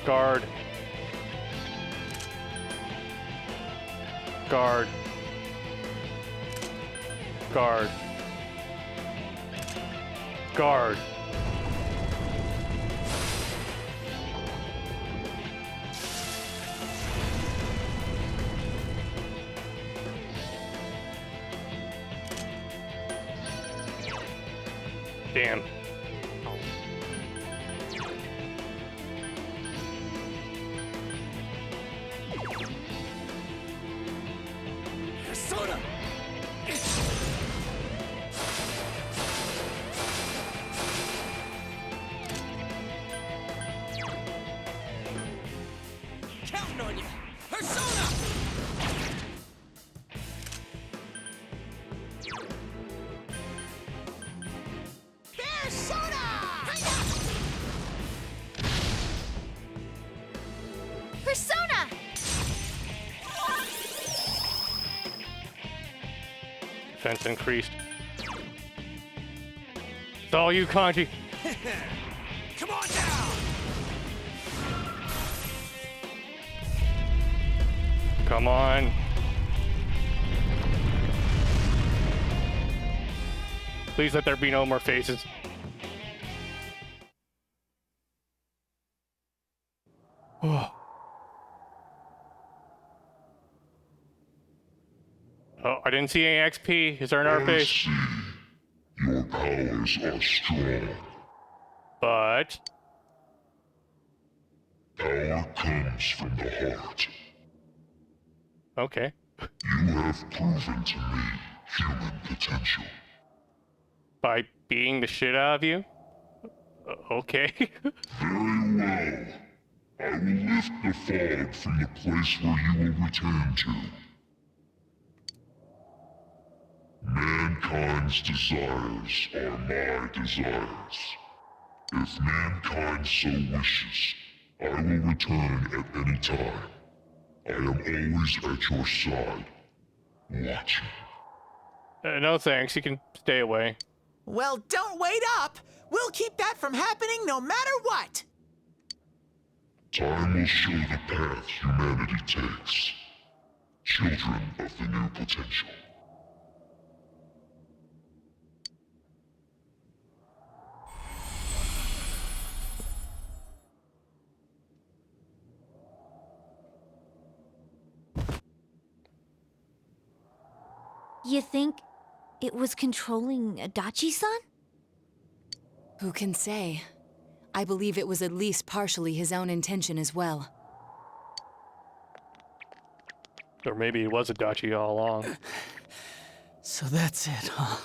Guard. Guard. Guard. Guard. Damn. Persona! Counting on you! Persona! Persona! Persona! Defense increased. It's all you, Kanji. Come on down! Come on. Please let there be no more faces. Oh. Oh, I didn't see any XP. Is there an I RP? see. Your powers are strong. But Power comes from the heart. okay. You have proven to me human potential. By beating the shit out of you? Okay. Very well. I will lift the fog from the place where you will return to. Mankind's desires are my desires. If mankind so wishes, I will return at any time. I am always at your side, watching. No thanks. You can stay away. Well, don't wait up! We'll keep that from happening no matter what! Time will show the path humanity takes. Children of the new potential. You think it was controlling Adachi-san? Who can say? I believe it was at least partially his own intention as well. Or maybe it was Adachi all along. So that's it, huh?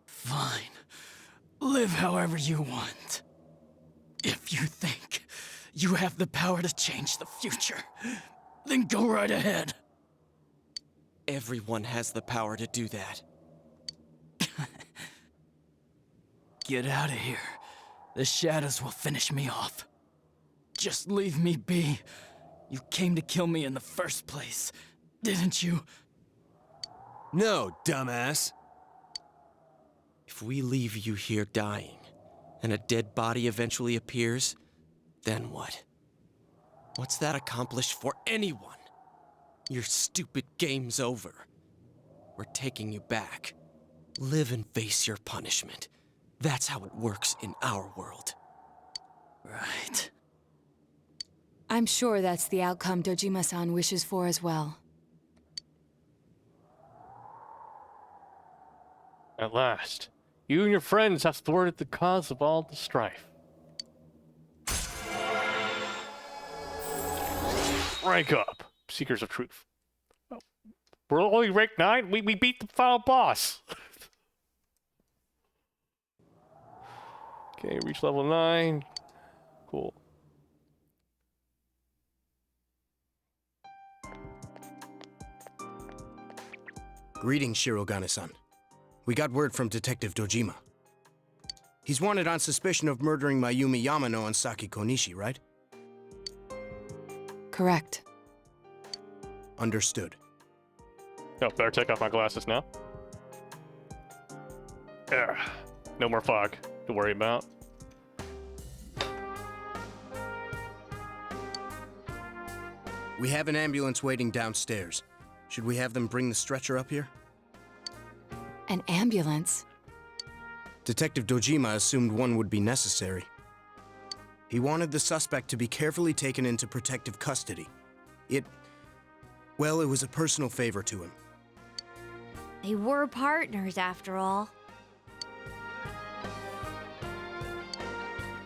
Fine. Live however you want. If you think you have the power to change the future, then go right ahead. Everyone has the power to do that. Get out of here. The shadows will finish me off. Just leave me be. You came to kill me in the first place, didn't you? No, dumbass. If we leave you here dying, and a dead body eventually appears, then what? What's that accomplish for anyone? Your stupid game's over. We're taking you back. Live and face your punishment. That's how it works in our world. Right. I'm sure that's the outcome Dojima-san wishes for as well. At last, you and your friends have thwarted the cause of all the strife. Rank up, Seekers of Truth. We're only rank 9? We beat the final boss. Okay, reach level 9. Cool. Greetings, Shirogane-san. We got word from Detective Dojima. He's wanted on suspicion of murdering Mayumi Yamano and Saki Konishi, right? Correct. Understood. Oh, better take off my glasses now. No more fog to worry about. We have an ambulance waiting downstairs. Should we have them bring the stretcher up here? An ambulance? Detective Dojima assumed one would be necessary. He wanted the suspect to be carefully taken into protective custody. Well, it was a personal favor to him. They were partners, after all.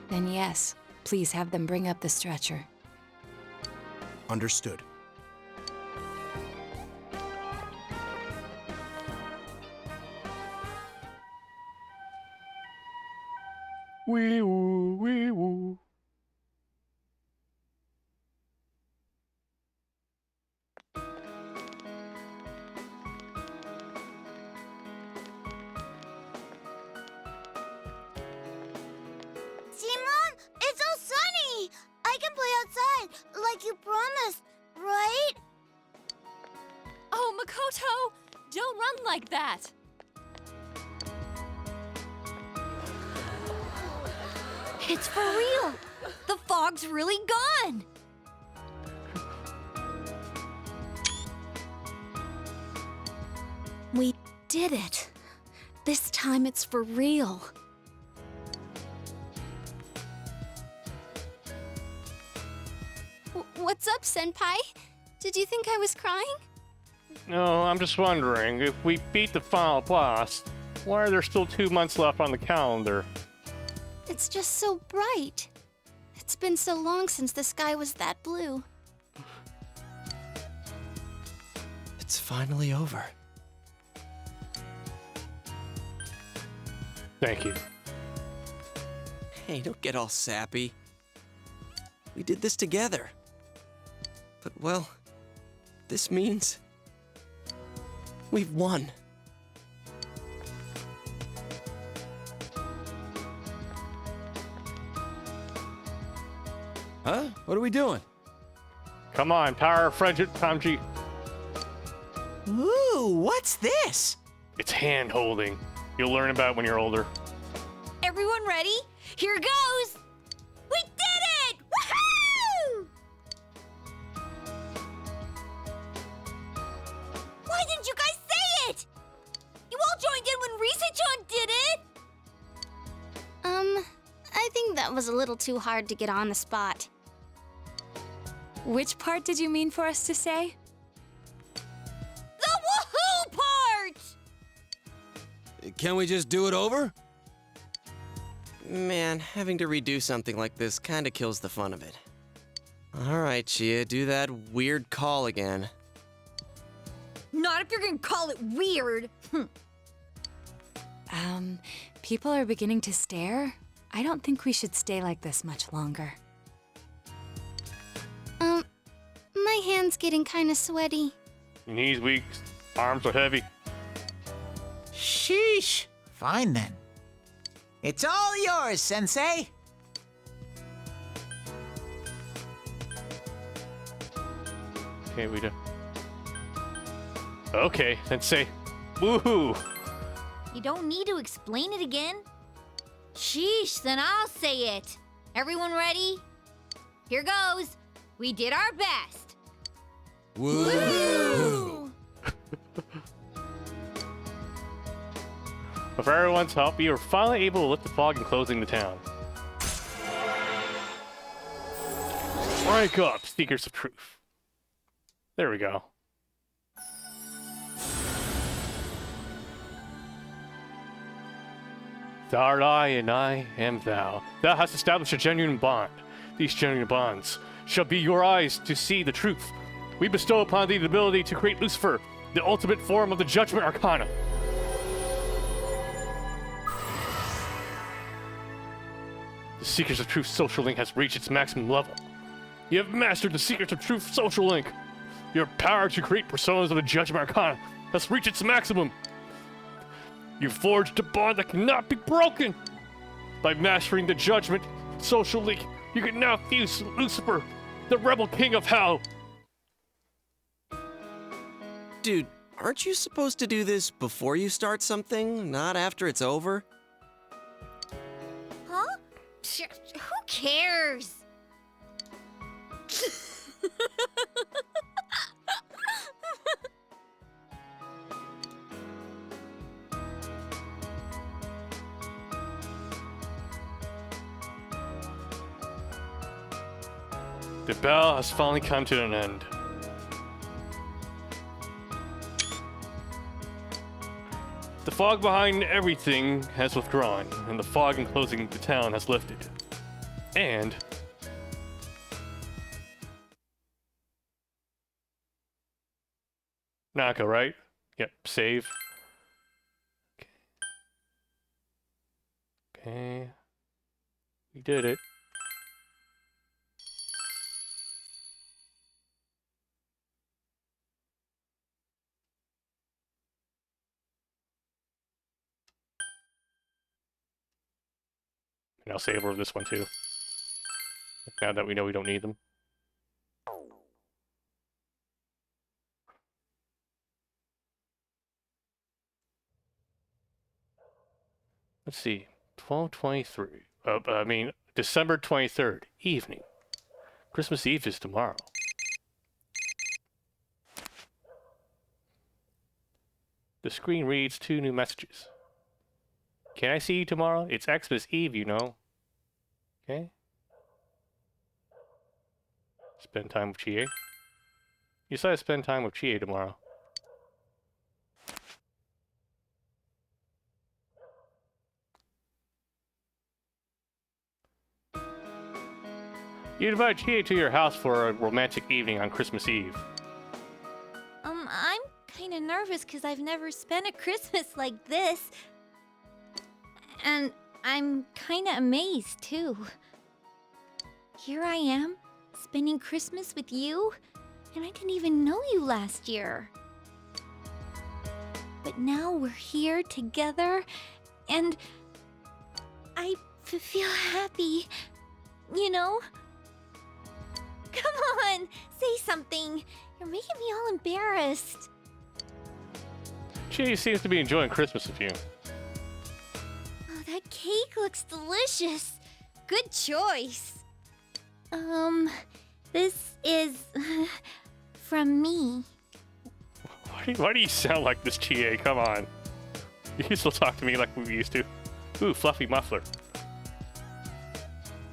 Then yes, please have them bring up the stretcher. Understood. Wee woo, wee woo. Simon, it's all sunny! I can play outside, like you promised, right? Oh, Makoto! Don't run like that! It's for real! The fog's really gone! We did it. This time it's for real. What's up, Senpai? Did you think I was crying? No, I'm just wondering, if we beat the final boss, why are there still 2 months left on the calendar? It's just so bright. It's been so long since the sky was that blue. It's finally over. Thank you. Hey, don't get all sappy. We did this together. But, well, this means we've won. Huh? What are we doing? Come on, power of friendship, Kanji. Ooh, what's this? It's hand holding. You'll learn about it when you're older. Everyone ready? Here goes! We did it! Woohoo! Why didn't you guys say it? You all joined in when Risa-chan did it! I think that was a little too hard to get on the spot. Which part did you mean for us to say? The woohoo part! Can we just do it over? Man, having to redo something like this kinda kills the fun of it. Alright, Chia, do that weird call again. Not if you're gonna call it weird. People are beginning to stare. I don't think we should stay like this much longer. My hand's getting kinda sweaty. Your knees weak, arms are heavy. Sheesh. Fine then. It's all yours, Sensei. Okay, we do. Okay, then say, woohoo! You don't need to explain it again. Sheesh, then I'll say it. Everyone ready? Here goes. We did our best. Woo! With everyone's help, you were finally able to lift the fog and closing the town. Break up, Seekers of Truth. There we go. Thou art I, and I am thou. Thou hast established a genuine bond. These genuine bonds shall be your eyes to see the truth. We bestow upon thee the ability to create Lucifer, the ultimate form of the Judgment Arcana. The Seekers of Truth social link has reached its maximum level. You have mastered the Secrets of Truth social link. Your power to create personas of the Judgment Arcana has reached its maximum. You forged a bond that cannot be broken. By mastering the Judgment social link, you can now fuse Lucifer, the rebel king of hell. Dude, aren't you supposed to do this before you start something, not after it's over? Who cares? The bell has finally come to an end. The fog behind everything has withdrawn, and the fog enclosing the town has lifted. And Naka, right? Yep, save. Okay. We did it. And I'll save over this one too. Now that we know we don't need them. Let's see. 12/23. December 23rd, evening. Christmas Eve is tomorrow. The screen reads 2 new messages. Can I see you tomorrow? It's Xmas Eve, you know. Okay. Spend time with Chie. You said I spend time with Chie tomorrow. You invite Chie to your house for a romantic evening on Christmas Eve. I'm kind of nervous because I've never spent a Christmas like this. And I'm kind of amazed, too. Here I am, spending Christmas with you, and I didn't even know you last year. But now we're here together, and I feel happy, you know? Come on, say something. You're making me all embarrassed. Chie seems to be enjoying Christmas with you. Oh, that cake looks delicious. Good choice. This is from me. Why do you sound like this, Chie? Come on. You can still talk to me like we used to. Ooh, fluffy muffler.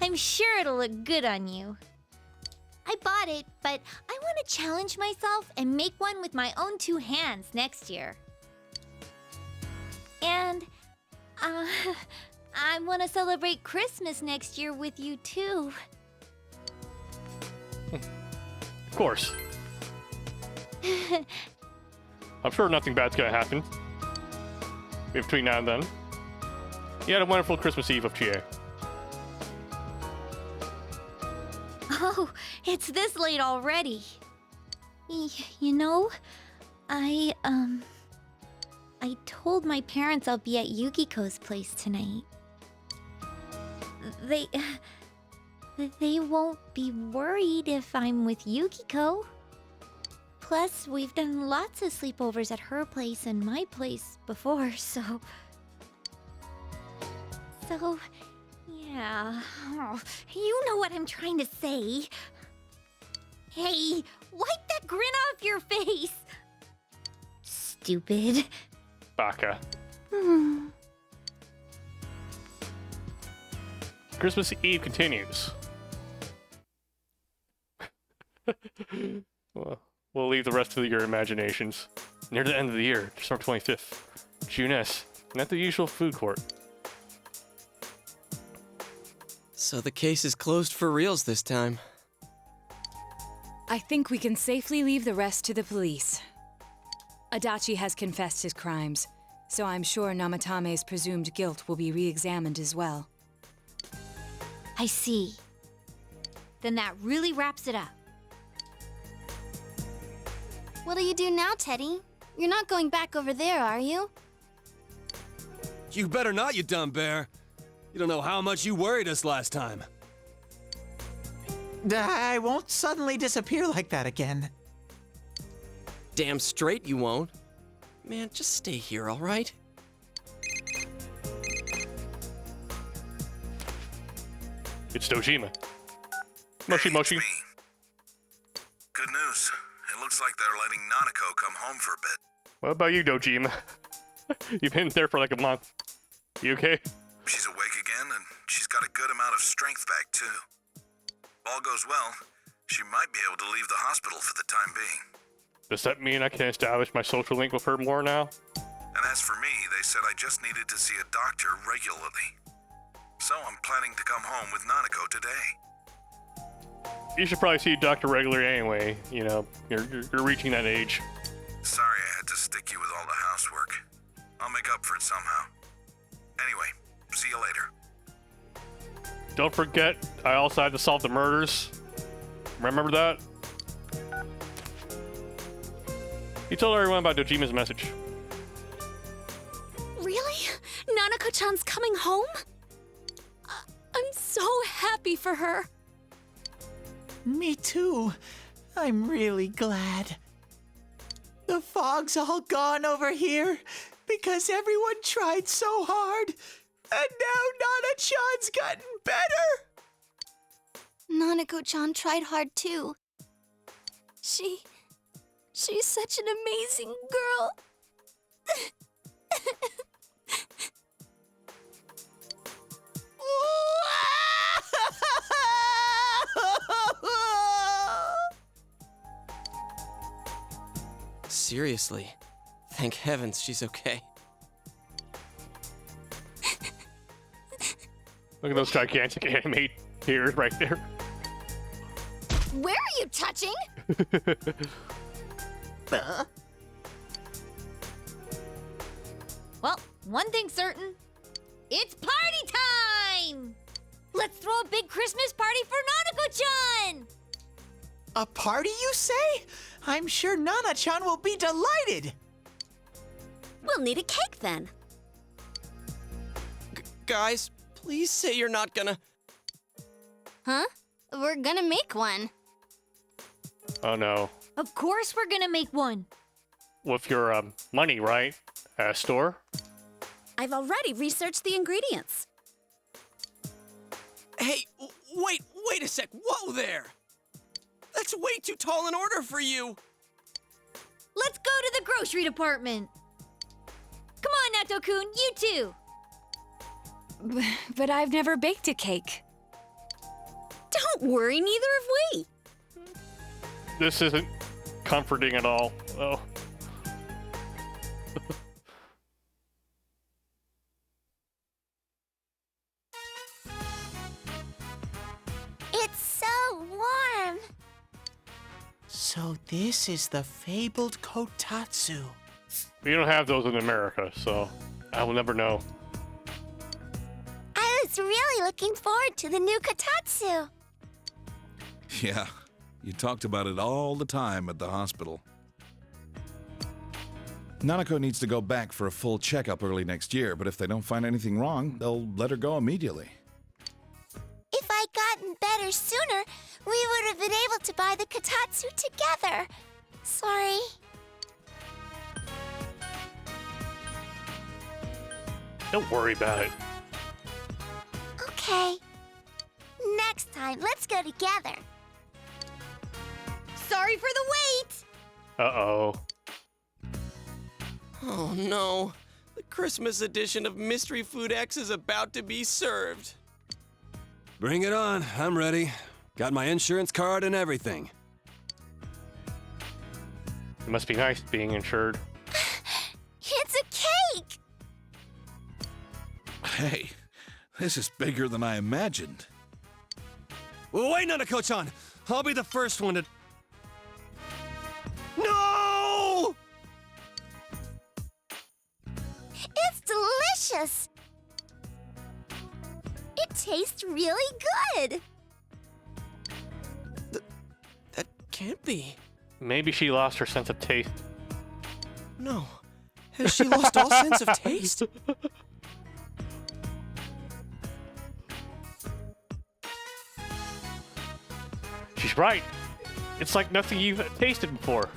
I'm sure it'll look good on you. I bought it, but I want to challenge myself and make one with my own 2 hands next year. And, I want to celebrate Christmas next year with you, too. Of course. I'm sure nothing bad's gonna happen between now and then. You had a wonderful Christmas Eve of Chie. Oh, it's this late already. You know, I told my parents I'll be at Yukiko's place tonight. They won't be worried if I'm with Yukiko. Plus, we've done lots of sleepovers at her place and my place before, so... Yeah, you know what I'm trying to say. Hey, wipe that grin off your face! Stupid. Baka. Christmas Eve continues. Well, we'll leave the rest to your imaginations. Near the end of the year, December 25th, Juness, and at the usual food court. So the case is closed for reals this time. I think we can safely leave the rest to the police. Adachi has confessed his crimes, so I'm sure Namatame's presumed guilt will be re-examined as well. I see. Then that really wraps it up. What do you do now, Teddy? You're not going back over there, are you? You better not, you dumb bear. You don't know how much you worried us last time. I won't suddenly disappear like that again. Damn straight you won't. Man, just stay here, all right? It's Dojima. Moshi Moshi. Me. Good news. It looks like they're letting Nanako come home for a bit. What about you, Dojima? You've been there for like a month. You okay? She's awake again, and she's got a good amount of strength back, too. If all goes well, she might be able to leave the hospital for the time being. Does that mean I can establish my social link with her more now? And as for me, they said I just needed to see a doctor regularly. So I'm planning to come home with Nanako today. You should probably see a doctor regularly anyway. You know, you're reaching that age. Sorry I had to stick you with all the housework. I'll make up for it somehow. Anyway, see you later. Don't forget, I also had to solve the murders. Remember that? You told everyone about Dojima's message. Really? Nanako-chan's coming home? I'm so happy for her. Me too. I'm really glad. The fog's all gone over here because everyone tried so hard. And now Nana-chan's gotten better. Nanako-chan tried hard too. She's such an amazing girl. Seriously. Thank heavens she's okay. Look at those gigantic anime ears right there. Where are you touching? Well, one thing's certain. It's party time! Let's throw a big Christmas party for Nanako-chan! A party, you say? I'm sure Nana-chan will be delighted. We'll need a cake then. Guys, please say you're not gonna... Huh? We're gonna make one. Oh no. Of course we're gonna make one. With your money, right? Store? I've already researched the ingredients. Hey, wait a sec. Whoa there! That's way too tall an order for you! Let's go to the grocery department. Come on, Nato-kun, you too. But I've never baked a cake. Don't worry, neither have we. This isn't comforting at all. Oh. It's so warm. So this is the fabled kotatsu. We don't have those in America, so I will never know. I was really looking forward to the new kotatsu. Yeah, you talked about it all the time at the hospital. Nanako needs to go back for a full checkup early next year, but if they don't find anything wrong, they'll let her go immediately. If I'd gotten better sooner, we would have been able to buy the kotatsu together. Sorry. Don't worry about it. Okay. Next time, let's go together. Sorry for the wait. Uh-oh. Oh no. The Christmas edition of Mystery Food X is about to be served. Bring it on. I'm ready. Got my insurance card and everything. It must be nice being insured. It's a cake! Hey, this is bigger than I imagined. Wait, Nanako-chan! I'll be the first one to... No! It's delicious! It tastes really good! That can't be. Maybe she lost her sense of taste. No. Has she lost all sense of taste? She's right. It's like nothing you've tasted before.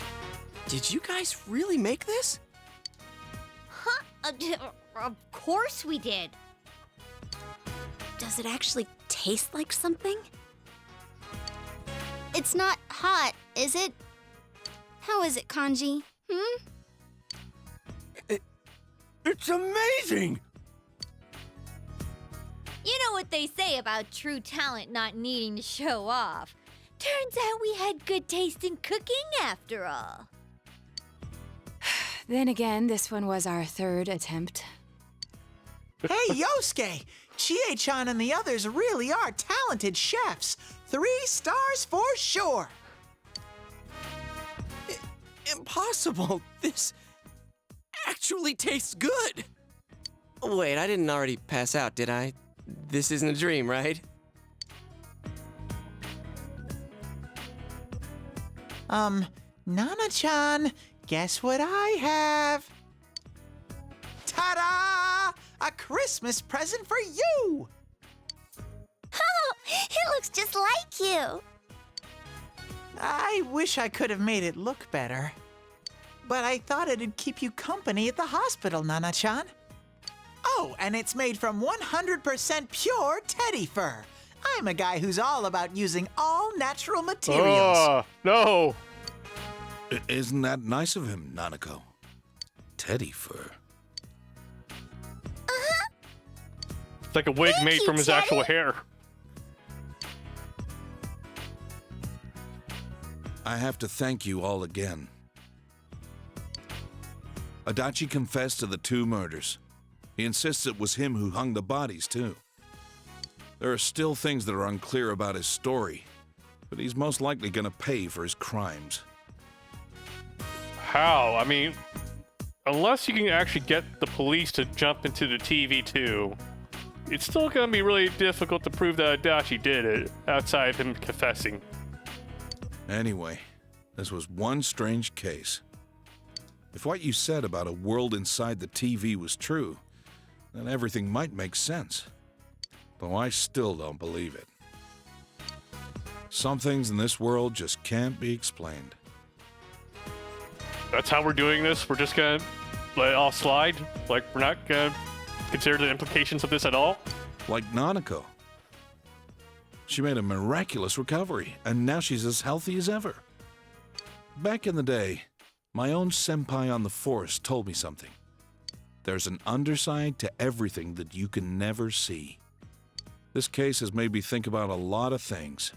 Did you guys really make this? Huh? Of course we did. Does it actually taste taste like something? It's not hot, is it? How is it, Kanji? It's amazing! You know what they say about true talent not needing to show off. Turns out we had good taste in cooking after all. Then again, this one was our third attempt. Hey, Yosuke! Chie-chan and the others really are talented chefs. 3 stars for sure. Impossible! This actually tastes good! Wait, I didn't already pass out, did I? This isn't a dream, right? Nana-chan, guess what I have? Ta-da! A Christmas present for you! Oh, it looks just like you. I wish I could have made it look better. But I thought it'd keep you company at the hospital, Nana-chan. Oh, and it's made from 100% pure teddy fur. I'm a guy who's all about using all natural materials. No! Isn't that nice of him, Nanako? Teddy fur. It's like a wig made from his actual hair. I have to thank you all again. Adachi confessed to the 2 murders. He insists it was him who hung the bodies, too. There are still things that are unclear about his story, but he's most likely gonna pay for his crimes. How? I mean, unless you can actually get the police to jump into the TV too, it's still gonna be really difficult to prove that Adachi did it, outside of him confessing. Anyway, this was one strange case. If what you said about a world inside the TV was true, then everything might make sense. Though I still don't believe it. Some things in this world just can't be explained. That's how we're doing this? We're just gonna let it all slide? Like, we're not gonna consider the implications of this at all? Like Nanako. She made a miraculous recovery, and now she's as healthy as ever. Back in the day, my own senpai on the force told me something. There's an underside to everything that you can never see. This case has made me think about a lot of things.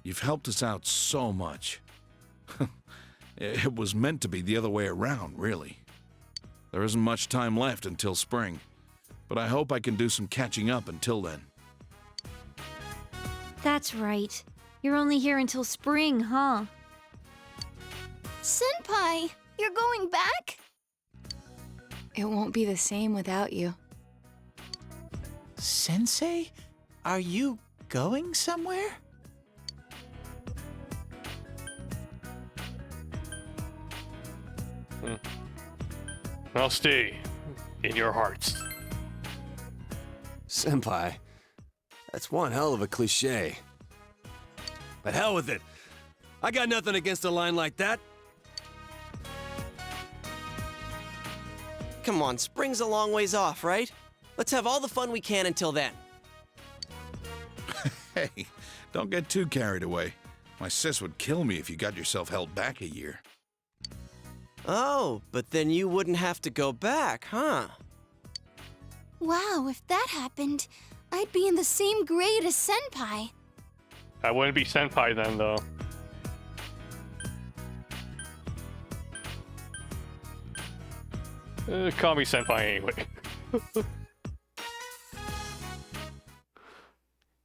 You've helped us out so much. It was meant to be the other way around, really. There isn't much time left until spring, but I hope I can do some catching up until then. That's right. You're only here until spring, huh? Senpai, you're going back? It won't be the same without you. Sensei, are you going somewhere? I'll stay in your hearts. Senpai, that's one hell of a cliche. But hell with it. I got nothing against a line like that. Come on, spring's a long ways off, right? Let's have all the fun we can until then. Hey, don't get too carried away. My sis would kill me if you got yourself held back a year. Oh, but then you wouldn't have to go back, huh? Wow, if that happened, I'd be in the same grade as Senpai. I wouldn't be senpai then, though. Call me senpai anyway.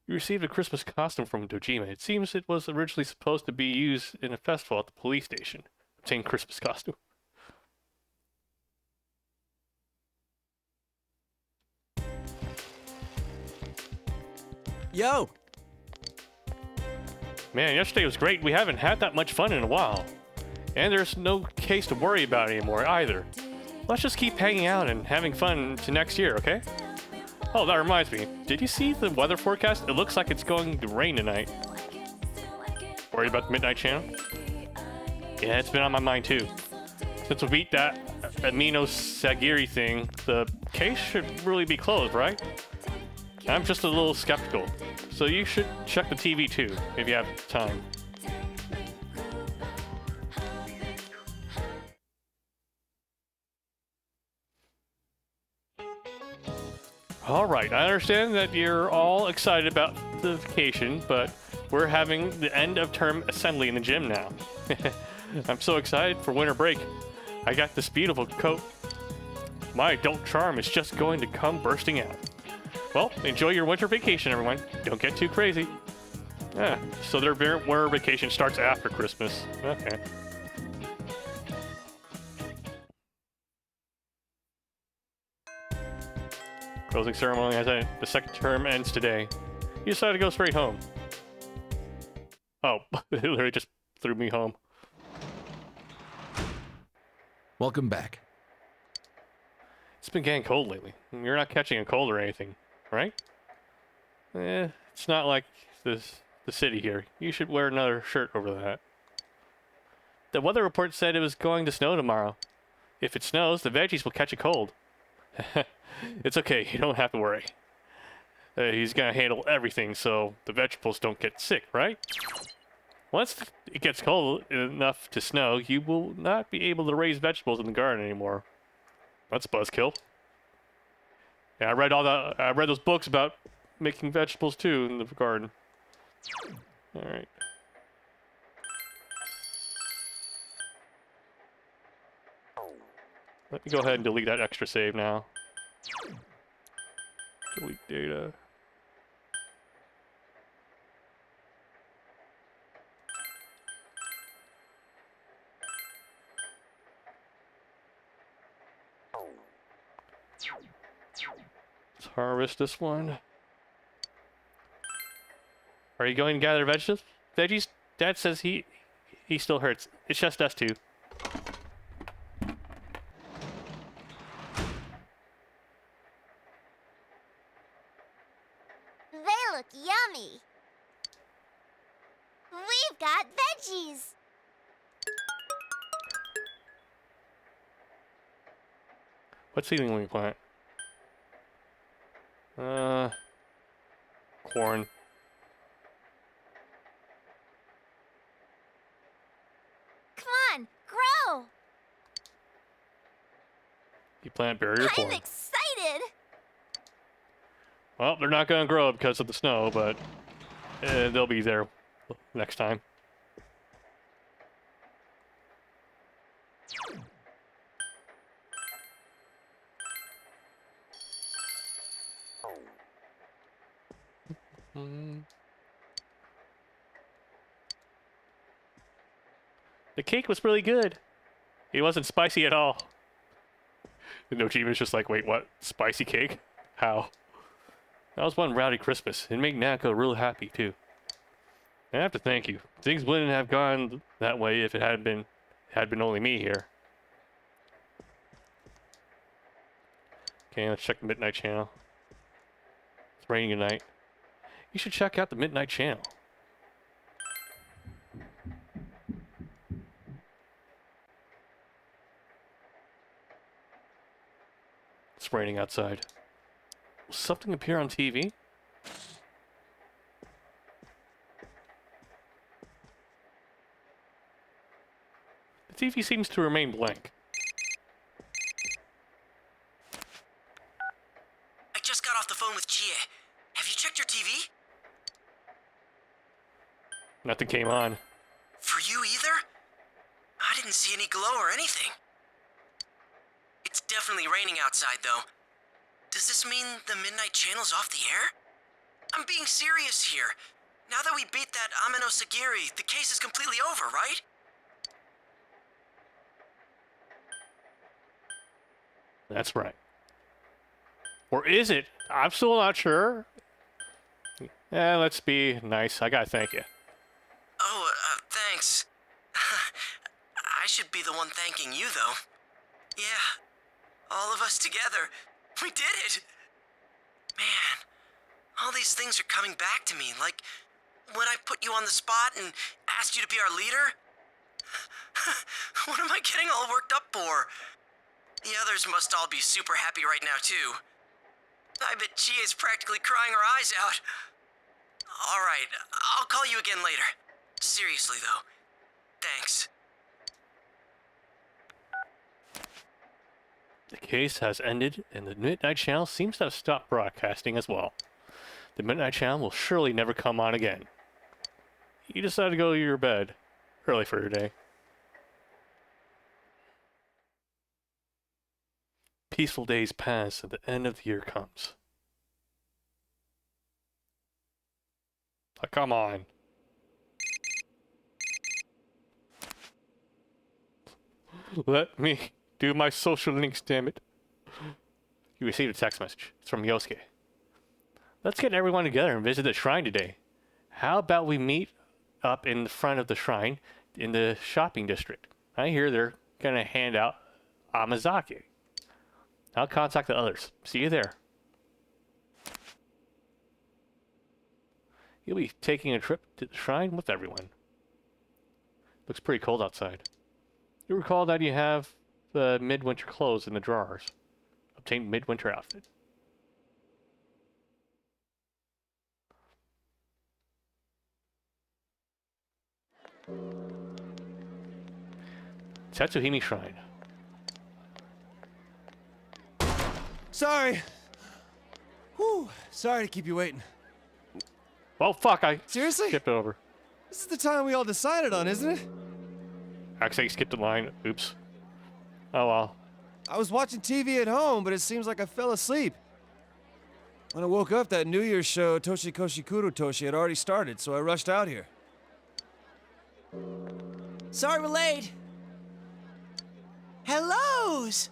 You received a Christmas costume from Dojima. It seems it was originally supposed to be used in a festival at the police station. Obtain Christmas costume. Yo! Man, yesterday was great. We haven't had that much fun in a while. And there's no case to worry about anymore either. Let's just keep hanging out and having fun to next year, okay? Oh, that reminds me. Did you see the weather forecast? It looks like it's going to rain tonight. Worried about the Midnight Channel? Yeah, it's been on my mind too. Since we beat that Amino Sagiri thing, the case should really be closed, right? I'm just a little skeptical. so you should check the TV too, if you have time. Alright, I understand that you're all excited about the vacation, but we're having the end of term assembly in the gym now. I'm so excited for winter break. I got this beautiful coat. My adult charm is just going to come bursting out. Well, enjoy your winter vacation, everyone. Don't get too crazy. Yeah, so their winter vacation starts after Christmas. Okay. Closing ceremony, as the second term ends today. You decided to go straight home. Oh, it literally just threw me home. Welcome back. It's been getting cold lately. You're not catching a cold or anything, right? It's not like the city here. You should wear another shirt over that. The weather report said it was going to snow tomorrow. If it snows, the veggies will catch a cold. It's okay, you don't have to worry. He's gonna handle everything so the vegetables don't get sick, right? Once it gets cold enough to snow, you will not be able to raise vegetables in the garden anymore. That's a buzzkill. Yeah, I read those books about making vegetables too in the garden. Alright. Let me go ahead and delete that extra save now. Delete data. Let's harvest this one. Are you going to gather veggies? Dad says he still hurts. It's just us two. They look yummy. We've got veggies. What seedling will we plant? Corn. Come on, grow. You plant berry or corn? I'm excited. Well, they're not going to grow because of the snow, but they'll be there next time. The cake was really good. It wasn't spicy at all. And Nojima's just like, wait, what? Spicy cake? How? That was one rowdy Christmas. It made Nako real happy, too. I have to thank you. Things wouldn't have gone that way if it had been only me here. Okay, let's check the Midnight Channel. It's raining tonight. You should check out the Midnight Channel. It's raining outside. Will something appear on TV? The TV seems to remain blank. I just got off the phone with Chie. Have you checked your TV? Nothing came on. For you either? I didn't see any glow or anything. It's definitely raining outside, though. Does this mean the Midnight Channel's off the air? I'm being serious here. Now that we beat that Amino Sagiri, the case is completely over, right? That's right. Or is it? I'm still not sure. Yeah, let's be nice. I gotta thank you. Oh, thanks. I should be the one thanking you, though. Yeah, all of us together. We did it! Man, all these things are coming back to me, like when I put you on the spot and asked you to be our leader. What am I getting all worked up for? The others must all be super happy right now, too. I bet Chie's practically crying her eyes out. Alright, I'll call you again later. Seriously, though. Thanks. The case has ended, and the Midnight Channel seems to have stopped broadcasting as well. The Midnight Channel will surely never come on again. You decided to go to your bed early for your day. Peaceful days pass, and the end of the year comes. Come on. Let me do my social links, damn it. You received a text message. It's from Yosuke. Let's get everyone together and visit the shrine today. How about we meet up in the front of the shrine in the shopping district? I hear they're gonna hand out Amazake. I'll contact the others. See you there. You'll be taking a trip to the shrine with everyone. Looks pretty cold outside. You recall that you have the midwinter clothes in the drawers. Obtain midwinter outfit. Tatsuhime Shrine. Sorry. Whew. Sorry to keep you waiting. Oh fuck, I Seriously? skipped it over. This is the time we all decided on, isn't it? Actually, I skipped the line. Oops. Oh well. I was watching TV at home, but it seems like I fell asleep. When I woke up, that New Year's show, Toshikoshi Kurotoshi, had already started, so I rushed out here. Sorry we're late. Hellos!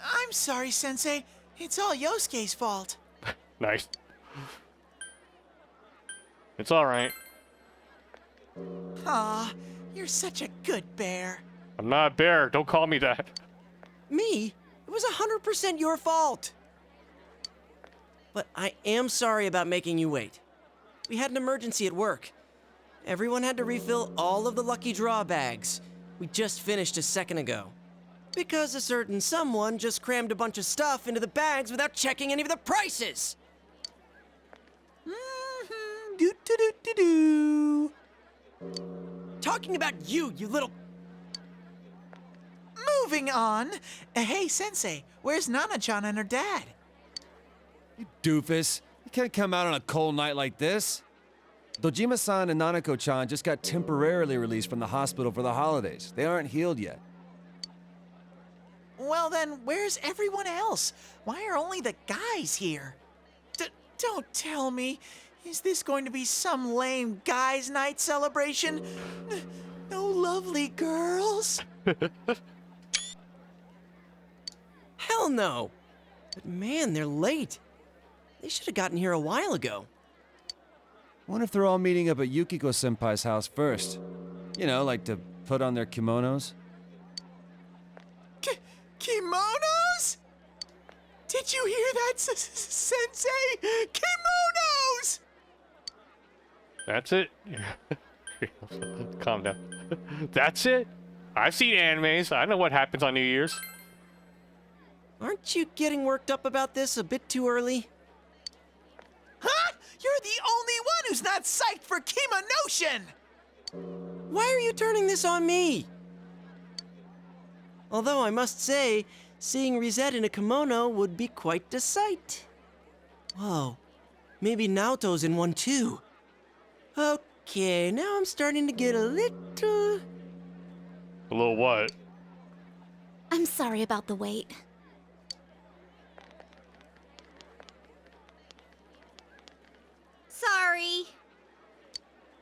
I'm sorry, Sensei. It's all Yosuke's fault. Nice. It's alright. Aw, you're such a good bear. I'm not a bear. Don't call me that. Me? It was 100% your fault. But I am sorry about making you wait. We had an emergency at work. Everyone had to refill all of the lucky draw bags. We just finished a second ago. Because a certain someone just crammed a bunch of stuff into the bags without checking any of the prices. Do-do-do-do-do. Talking about you little... Moving on. Hey, Sensei, where's Nana-chan and her dad? You doofus. You can't come out on a cold night like this. Dojima-san and Nanako-chan just got temporarily released from the hospital for the holidays. They aren't healed yet. Well then, where's everyone else? Why are only the guys here? Don't tell me. Is this going to be some lame guys' night celebration? No lovely girls? Hell no. But man, they're late. They should have gotten here a while ago. Wonder if they're all meeting up at Yukiko-senpai's house first. You know, like to put on their kimonos. Kimonos? Did you hear that, Sensei? Kimonos! That's it? Calm down. That's it? I've seen animes. I know what happens on New Year's. Aren't you getting worked up about this a bit too early? Huh? You're the only one who's not psyched for Kimonotion! Why are you turning this on me? Although I must say, seeing Rizette in a kimono would be quite the sight. Whoa, maybe Naoto's in one too. Okay, now I'm starting to get a little... A little what? I'm sorry about the wait. Sorry.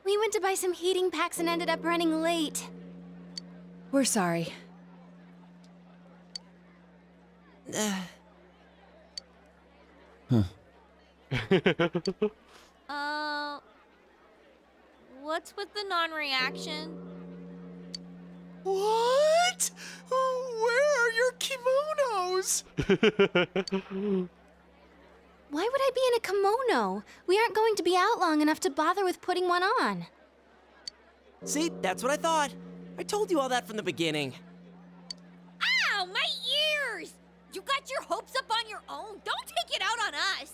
We went to buy some heating packs and ended up running late. We're sorry. What's with the non-reaction? What? Where are your kimonos? Why would I be in a kimono? We aren't going to be out long enough to bother with putting one on. See, that's what I thought. I told you all that from the beginning. Ow, my ears! You got your hopes up on your own. Don't take it out on us.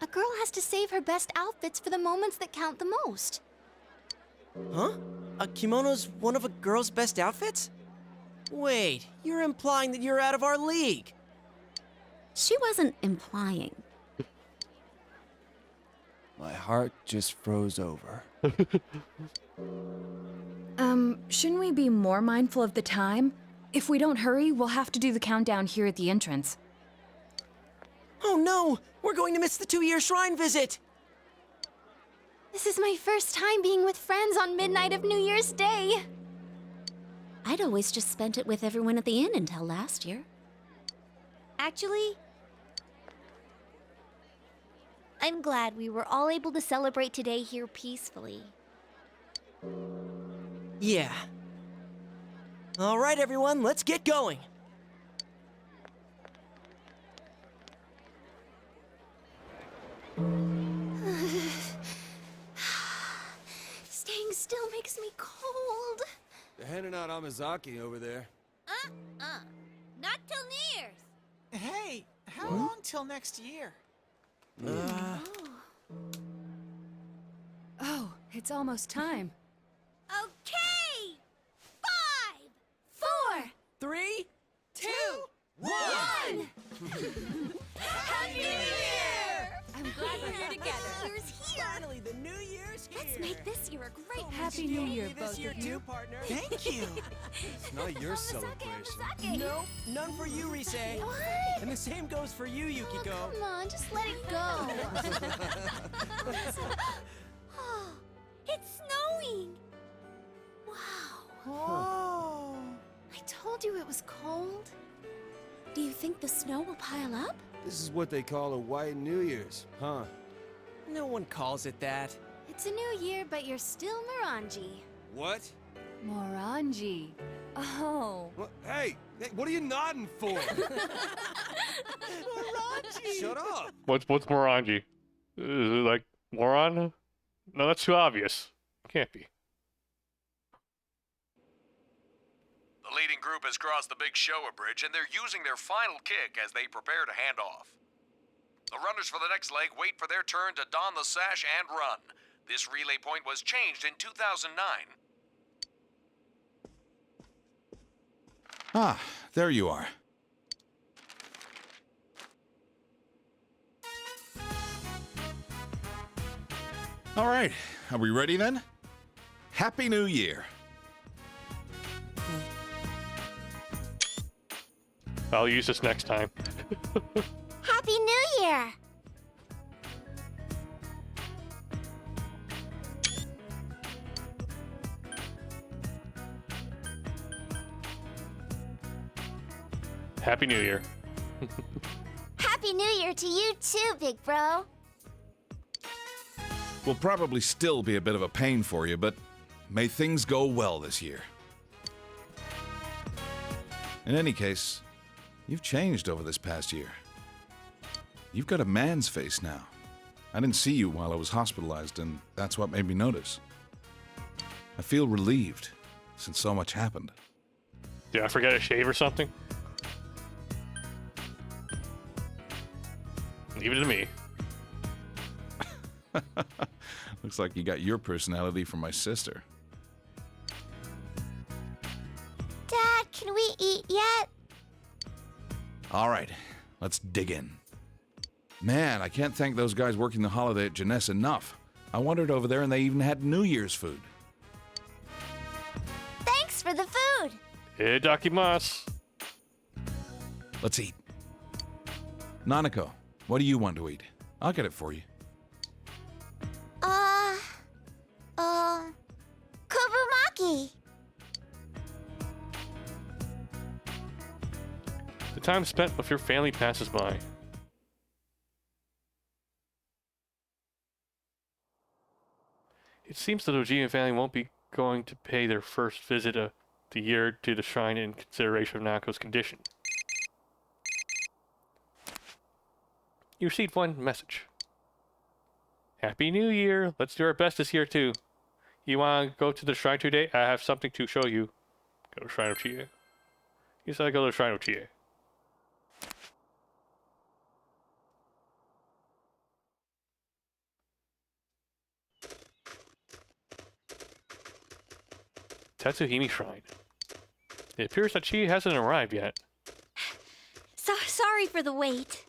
A girl has to save her best outfits for the moments that count the most. Huh? A kimono's one of a girl's best outfits? Wait, you're implying that you're out of our league. She wasn't implying. My heart just froze over. Shouldn't we be more mindful of the time? If we don't hurry, we'll have to do the countdown here at the entrance. Oh no! We're going to miss the 2-year shrine visit! This is my first time being with friends on midnight of New Year's Day. I'd always just spent it with everyone at the inn until last year. Actually, I'm glad we were all able to celebrate today here peacefully. Yeah. All right, everyone, let's get going. Staying still makes me cold. They're handing out Amazaki over there. Not till New Year's. Hey, how long till next year? Oh, it's almost time. Okay! 5, 4, 3, 2, 1! Happy New Year! I'm glad we're here together. Year's here. Finally, the New Year's here! Let's make this year a great Happy New Year, this both year of you. too, partner. Thank you. It's not your celebration. Nope, none for you, Rise. What? And the same goes for you, Yukiko. Oh, come on, just let it go. Oh, it's snowing! Wow. Oh. I told you it was cold. Do you think the snow will pile up? This is what they call a white New Year's, huh? No one calls it that. It's a new year, but you're still Morangi. What? Morangi. Oh. Hey, what are you nodding for? Shut up! What's Morangi? Is it like moron? No, that's too obvious. Can't be. The leading group has crossed the Big Showa Bridge, and they're using their final kick as they prepare to hand off. The runners for the next leg wait for their turn to don the sash and run. This relay point was changed in 2009. Ah, there you are. All right, are we ready then? Happy New Year. I'll use this next time. Happy New Year! Happy New Year. Happy New Year to you too, big bro. Will probably still be a bit of a pain for you, but may things go well this year. In any case, you've changed over this past year. You've got a man's face now. I didn't see you while I was hospitalized, and that's what made me notice. I feel relieved, since so much happened. Did I forget a shave or something? Leave it to me. Looks like you got your personality from my sister. Dad, can we eat yet? All right, let's dig in. Man, I can't thank those guys working the holiday at Jeunesse enough. I wandered over there and they even had New Year's food. Thanks for the food. Itadakimasu. Let's eat. Nanako, what do you want to eat? I'll get it for you. Kobumaki. The time spent with your family passes by. It seems the Dojima family won't be going to pay their first visit of the year to the shrine in consideration of Nako's condition. You received one message. Happy New Year! Let's do our best this year too. You want to go to the shrine today? I have something to show you. Go to Shrine of Chie. You said go to Shrine of Chie. Tatsuhime Shrine. It appears that she hasn't arrived yet. Sorry for the wait.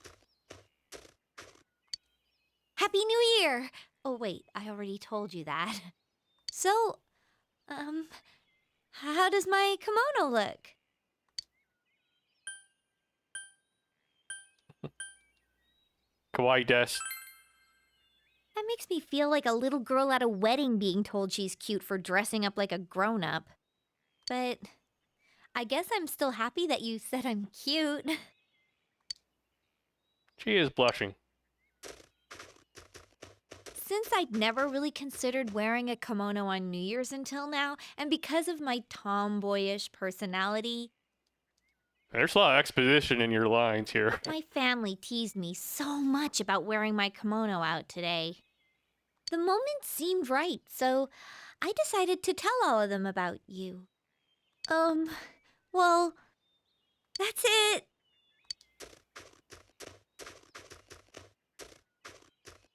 Happy New Year! Oh wait, I already told you that. So, how does my kimono look? Kawaii des. That makes me feel like a little girl at a wedding being told she's cute for dressing up like a grown-up. But I guess I'm still happy that you said I'm cute. She is blushing. Since I'd never really considered wearing a kimono on New Year's until now, and because of my tomboyish personality, There's a lot of exposition in your lines here. my family teased me so much about wearing my kimono out today. The moment seemed right, so I decided to tell all of them about you. Well, that's it.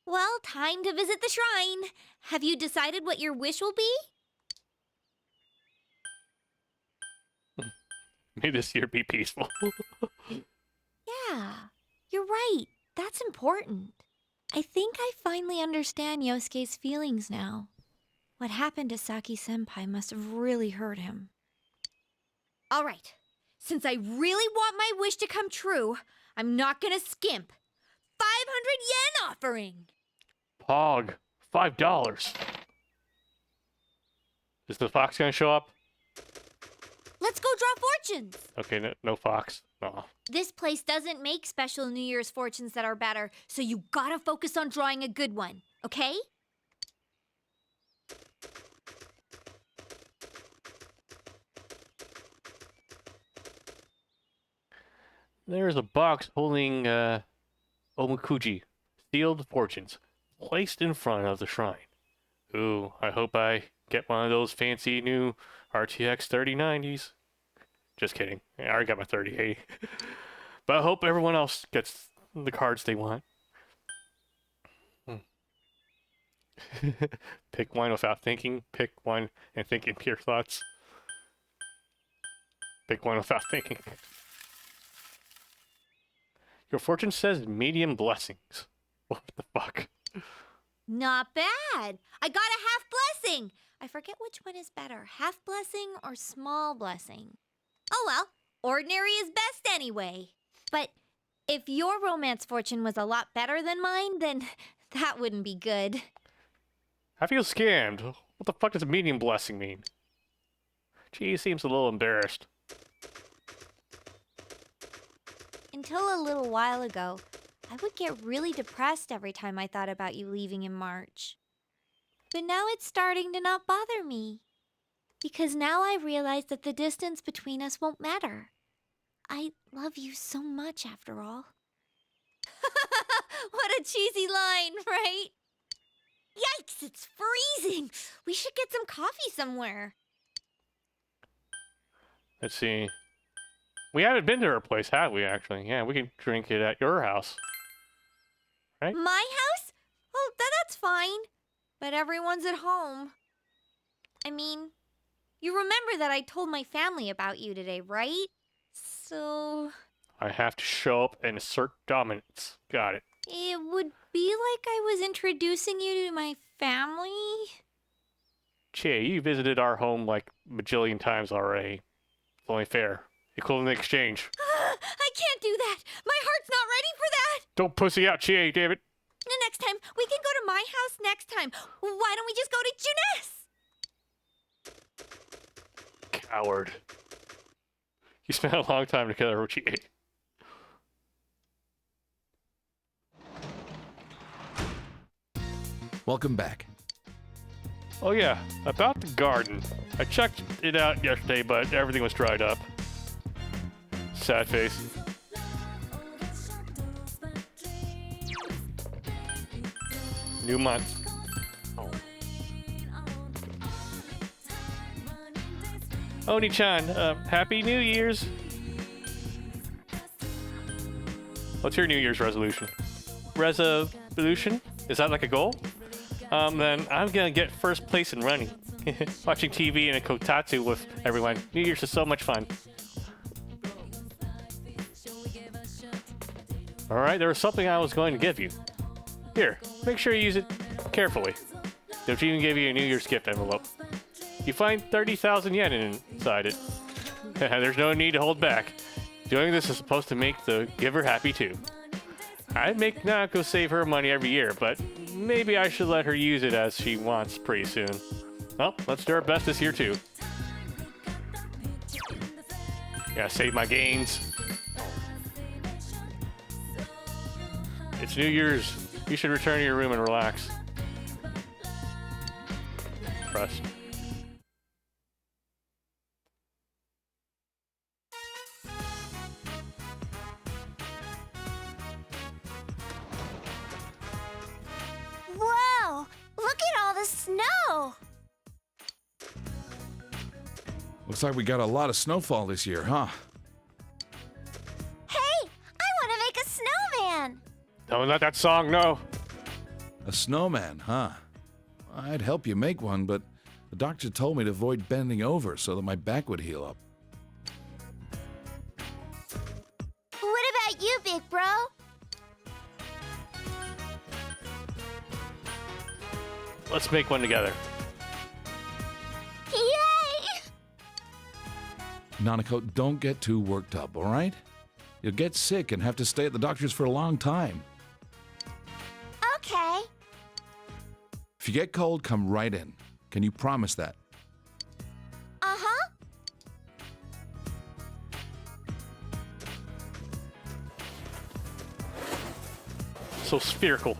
Well, time to visit the shrine. Have you decided what your wish will be? May this year be peaceful. Yeah, you're right. That's important. I think I finally understand Yosuke's feelings now. What happened to Saki-senpai must have really hurt him. All right, since I really want my wish to come true, I'm not gonna skimp. 500 yen offering! Pog. $5. Is the fox gonna show up? Let's go draw fortunes! Okay, no fox. Aw. This place doesn't make special New Year's fortunes that are better, so you gotta focus on drawing a good one, okay? There's a box holding Omukuji, sealed fortunes, placed in front of the shrine. Ooh, I hope I get one of those fancy new RTX 3090s. Just kidding. I already got my 3080. But I hope everyone else gets the cards they want. Pick one without thinking. Pick one and think in pure thoughts. Pick one without thinking. Your fortune says medium blessings. What the fuck? Not bad. I got a half blessing. I forget which one is better, half blessing or small blessing. Oh well, ordinary is best anyway. But if your romance fortune was a lot better than mine, then that wouldn't be good. I feel scammed. What the fuck does medium blessing mean? She seems a little embarrassed. Until a little while ago, I would get really depressed every time I thought about you leaving in March. But now it's starting to not bother me. Because now I realize that the distance between us won't matter. I love you so much, after all. What a cheesy line, right? Yikes, it's freezing! We should get some coffee somewhere. Let's see. We haven't been to her place, have we, actually? Yeah, we can drink it at your house. Right? My house? Oh, that's fine. But everyone's at home. I mean, you remember that I told my family about you today, right? So... I have to show up and assert dominance. Got it. It would be like I was introducing you to my family? Che, you visited our home like a bajillion times already. It's only fair. Equivalent exchange. I can't do that! My heart's not ready for that! Don't pussy out, Che, David. Next time, we can go to my house next time. Why don't we just go to Juness? Coward. You spent a long time together with Che. Welcome back. Oh yeah, about the garden. I checked it out yesterday, but everything was dried up. Sad face. New month. Oni-chan, Happy New Year's. What's your New Year's resolution? Resolution? Is that like a goal? Then I'm gonna get first place in running. Watching TV in a kotatsu with everyone. New Year's is so much fun. Alright, there was something I was going to give you. Here, make sure you use it carefully. They'll even give you a New Year's gift envelope. You find 30,000 yen inside it. There's no need to hold back. Doing this is supposed to make the giver happy too. I'd make Nanako save her money every year, but maybe I should let her use it as she wants pretty soon. Well, let's do our best this year too. Gotta save my gains. It's New Year's. You should return to your room and relax. Rest. Whoa! Look at all the snow! Looks like we got a lot of snowfall this year, huh? Hey! I want to make a snowman! No, not that song, no. A snowman, huh? I'd help you make one, but the doctor told me to avoid bending over so that my back would heal up. What about you, big bro? Let's make one together. Yay! Nanako, don't get too worked up, all right? You'll get sick and have to stay at the doctor's for a long time. Okay. If you get cold, come right in. Can you promise that? Uh-huh. So spherical.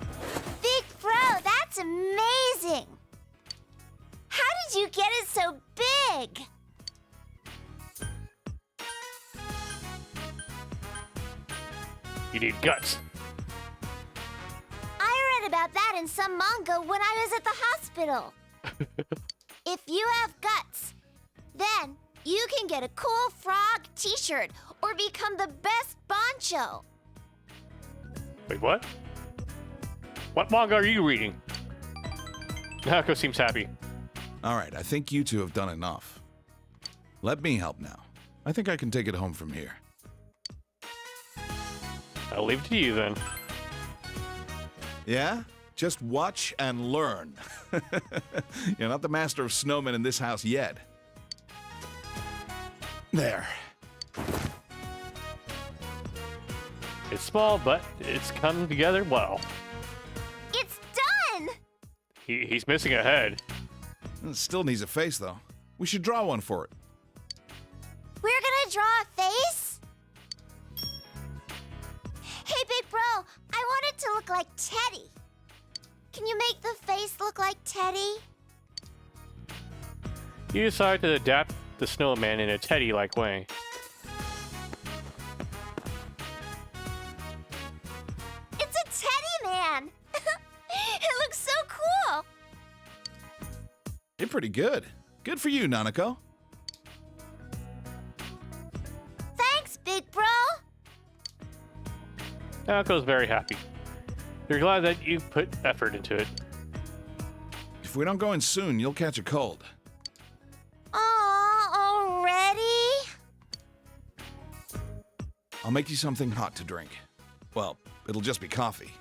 Big bro, that's amazing! How did you get it so big? You need guts. I read about that in some manga when I was at the hospital. If you have guts, then you can get a cool frog t-shirt or become the best bancho. Wait, what? What manga are you reading? Nanako seems happy. All right, I think you two have done enough. Let me help now. I think I can take it home from here. I'll leave it to you then. Yeah? Just watch and learn. You're not the master of snowmen in this house yet. There. It's small, but it's come together well. It's done! He's missing a head. It still needs a face, though. We should draw one for it. We're gonna draw a face? Hey, big bro, I want it to look like Teddy. Can you make the face look like Teddy? You decide to adapt the snowman in a Teddy-like way. It's a Teddy man! It looks so cool! You're pretty good. Good for you, Nanako. Thanks, big bro! Nanako's very happy. You're glad that you put effort into it. If we don't go in soon, you'll catch a cold. Aw, already? I'll make you something hot to drink. Well, it'll just be coffee.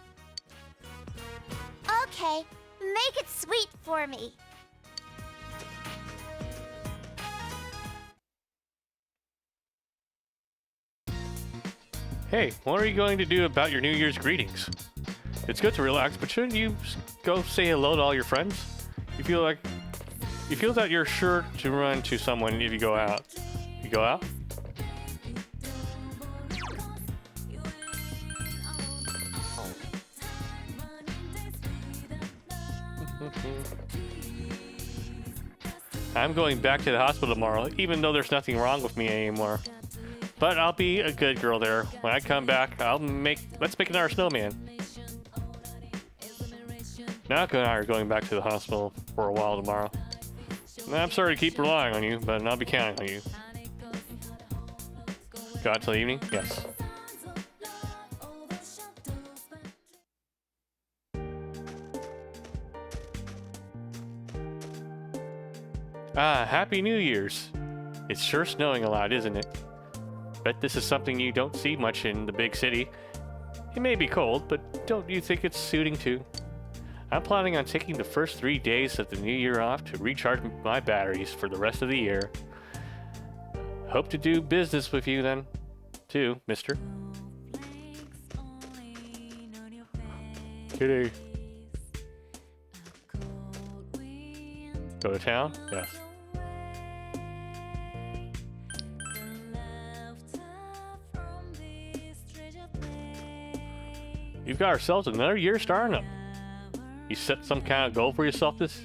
Okay, make it sweet for me. Hey, what are you going to do about your New Year's greetings? It's good to relax, but shouldn't you go say hello to all your friends? You feel that you're sure to run into someone if you go out. You go out? I'm going back to the hospital tomorrow, even though there's nothing wrong with me anymore. But I'll be a good girl there. When I come back, let's make another snowman. Nanako and I are going back to the hospital for a while tomorrow. I'm sorry to keep relying on you, but I'll be counting on you. Go out till evening? Yes. Ah, Happy New Year's. It's sure snowing a lot, isn't it? Bet this is something you don't see much in the big city. It may be cold, but don't you think it's suiting too? I'm planning on taking the first 3 days of the new year off to recharge my batteries for the rest of the year. Hope to do business with you then, too, mister. Kitty. Go to town? Yes. You've got ourselves another year starting up. You set some kind of goal for yourself this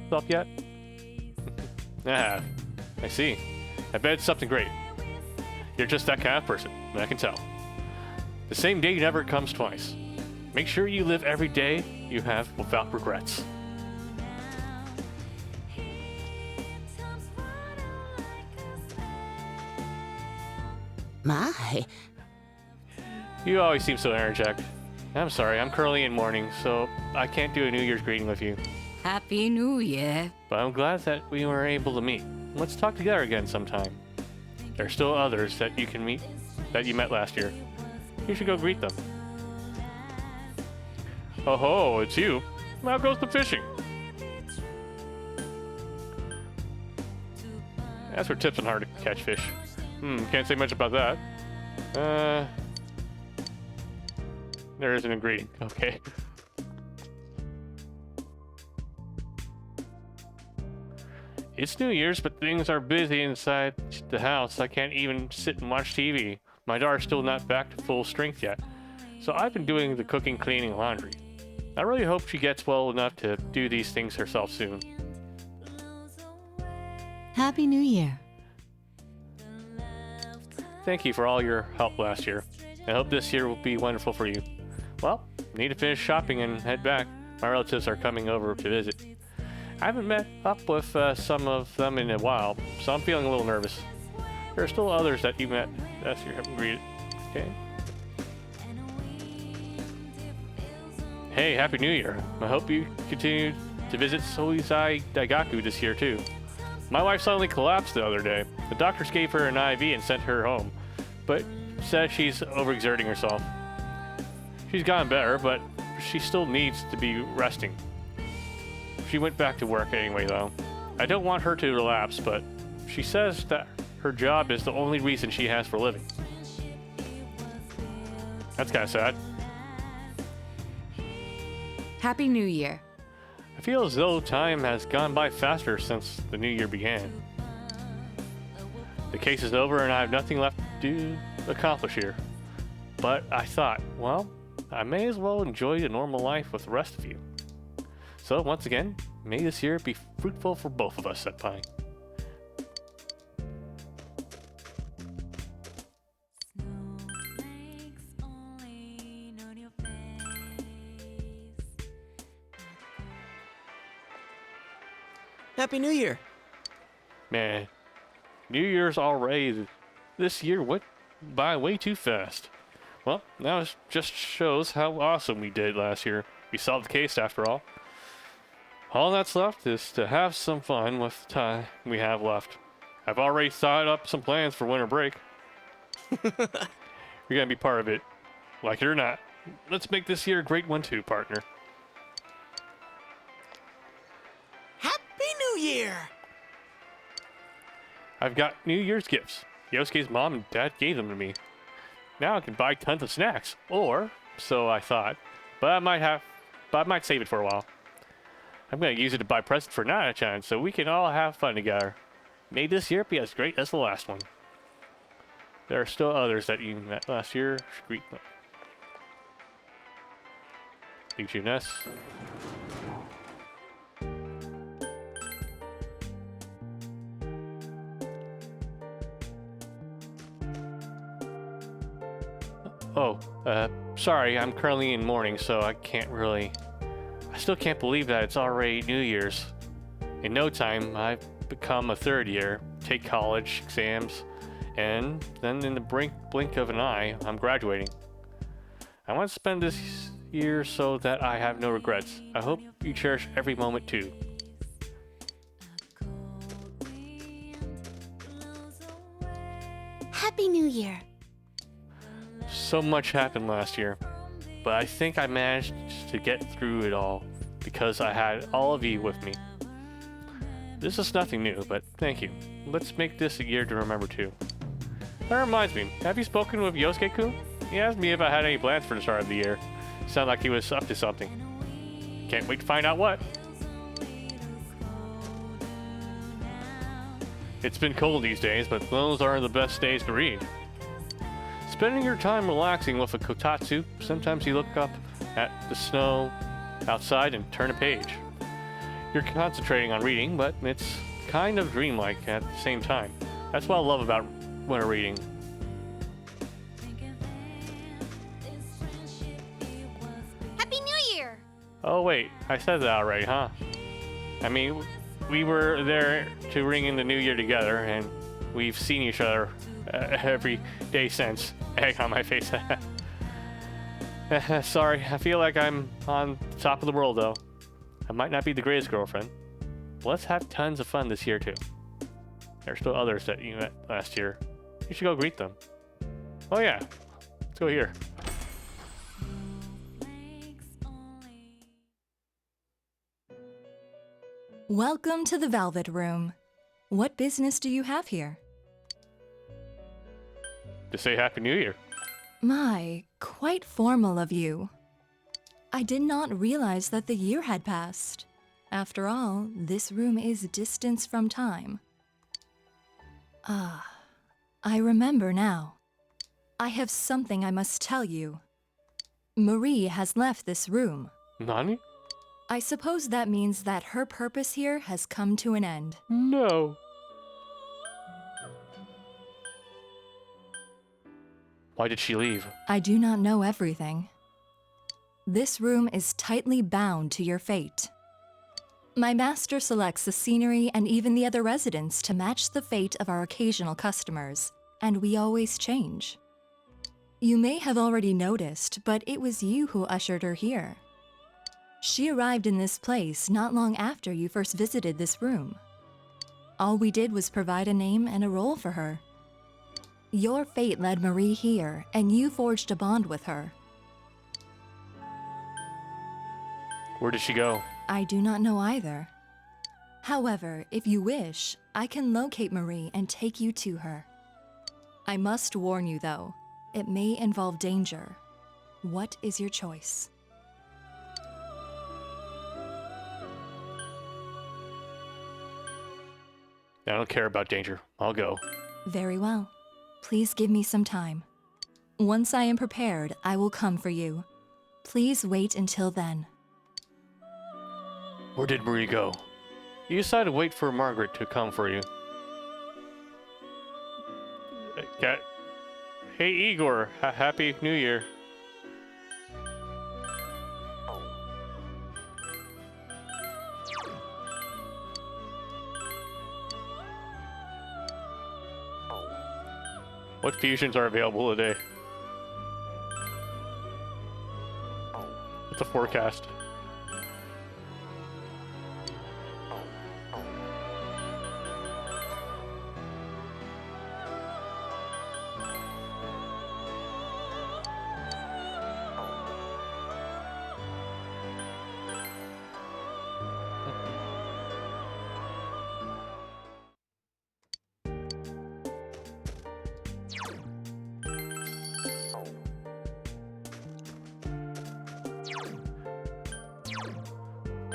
stuff yet? Ah, I see. I bet it's something great. You're just that kind of person, I can tell. The same day never comes twice. Make sure you live every day you have without regrets. My. You always seem so energetic. I'm sorry, I'm currently in mourning, so I can't do a New Year's greeting with you. Happy New Year. But I'm glad that we were able to meet. Let's talk together again sometime. There are still others that you can meet, that you met last year. You should go greet them. Oh ho, it's you. Now goes the fishing. That's for tips on how to catch fish. Can't say much about that. There isn't a greeting. Okay. It's New Year's, but things are busy inside the house. I can't even sit and watch TV. My daughter's still not back to full strength yet. So I've been doing the cooking, cleaning, laundry. I really hope she gets well enough to do these things herself soon. Happy New Year. Thank you for all your help last year. I hope this year will be wonderful for you. Well, need to finish shopping and head back. My relatives are coming over to visit. I haven't met up with some of them in a while, so I'm feeling a little nervous. There are still others that you met last year haven't greeted. Okay. Hey, Happy New Year. I hope you continue to visit Soizai Daigaku this year too. My wife suddenly collapsed the other day. The doctors gave her an IV and sent her home, but said she's overexerting herself. She's gotten better, but she still needs to be resting. She went back to work anyway, though. I don't want her to relapse, but she says that her job is the only reason she has for living. That's kind of sad. Happy New Year. I feel as though time has gone by faster since the new year began. The case is over and I have nothing left to accomplish here. But I thought, well, I may as well enjoy a normal life with the rest of you. So once again, may this year be fruitful for both of us, Senpai. Happy New Year. Man, New Year's already. This year went by way too fast. Well, now it just shows how awesome we did last year. We solved the case after all. All that's left is to have some fun with the time we have left. I've already thought up some plans for winter break. You're gonna be part of it, like it or not. Let's make this year a great one too, partner. Happy New Year! I've got New Year's gifts. Yosuke's mom and dad gave them to me. Now I can buy tons of snacks, or so I thought. But I might save it for a while. I'm gonna use it to buy presents for Nana-chan so we can all have fun together. May this year be as great as the last one. There are still others that you met last year. Greet them. Liu Ness. Oh, sorry, I'm currently in mourning, so I can't really... I still can't believe that it's already New Year's. In no time, I've become a third year, take college, exams, and then in the blink of an eye, I'm graduating. I want to spend this year so that I have no regrets. I hope you cherish every moment too. Happy New Year. So much happened last year, but I think I managed to get through it all because I had all of you with me. This is nothing new, but thank you. Let's make this a year to remember too. That reminds me, have you spoken with Yosuke-kun? He asked me if I had any plans for the start of the year. Sounded like he was up to something. Can't wait to find out what. It's been cold these days, but those are the best days to read. Spending your time relaxing with a kotatsu, sometimes you look up at the snow outside and turn a page. You're concentrating on reading, but it's kind of dreamlike at the same time. That's what I love about winter reading. Happy New Year! Oh wait, I said that already, huh? I mean, we were there to ring in the new year together, and we've seen each other every day since. Egg on my face. Sorry, I feel like I'm on top of the world though. I might not be the greatest girlfriend. Let's have tons of fun this year too. There's still others that you met last year. You should go greet them. Oh yeah, let's go here. Welcome to the Velvet Room. What business do you have here? To say Happy New Year. My, quite formal of you. I did not realize that the year had passed. After all, this room is distance from time. Ah, I remember now. I have something I must tell you. Marie has left this room. Nani? I suppose that means that her purpose here has come to an end. No. Why did she leave? I do not know everything. This room is tightly bound to your fate. My master selects the scenery and even the other residents to match the fate of our occasional customers, and we always change. You may have already noticed, but it was you who ushered her here. She arrived in this place not long after you first visited this room. All we did was provide a name and a role for her. Your fate led Marie here, and you forged a bond with her. Where did she go? I do not know either. However, if you wish, I can locate Marie and take you to her. I must warn you, though, it may involve danger. What is your choice? I don't care about danger. I'll go. Very well. Please give me some time. Once I am prepared, I will come for you. Please wait until then. Where did Marie go? You decided to wait for Margaret to come for you. Hey Igor, Happy New Year. What fusions are available today? What's the forecast?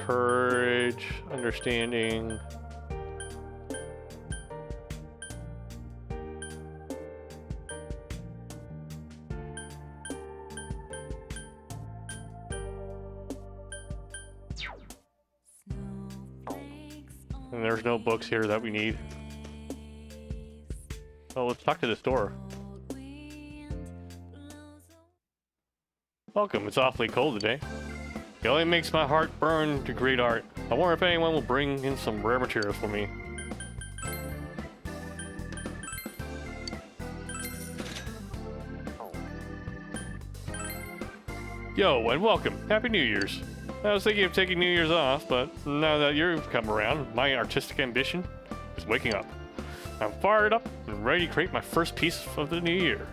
Courage, understanding. And there's no books here that we need. Oh, let's talk to this door. Welcome, it's awfully cold today. It only makes my heart burn to great art. I wonder if anyone will bring in some rare materials for me. Yo, and welcome. Happy New Year's. I was thinking of taking New Year's off, but now that you've come around, my artistic ambition is waking up. I'm fired up and ready to create my first piece of the new year.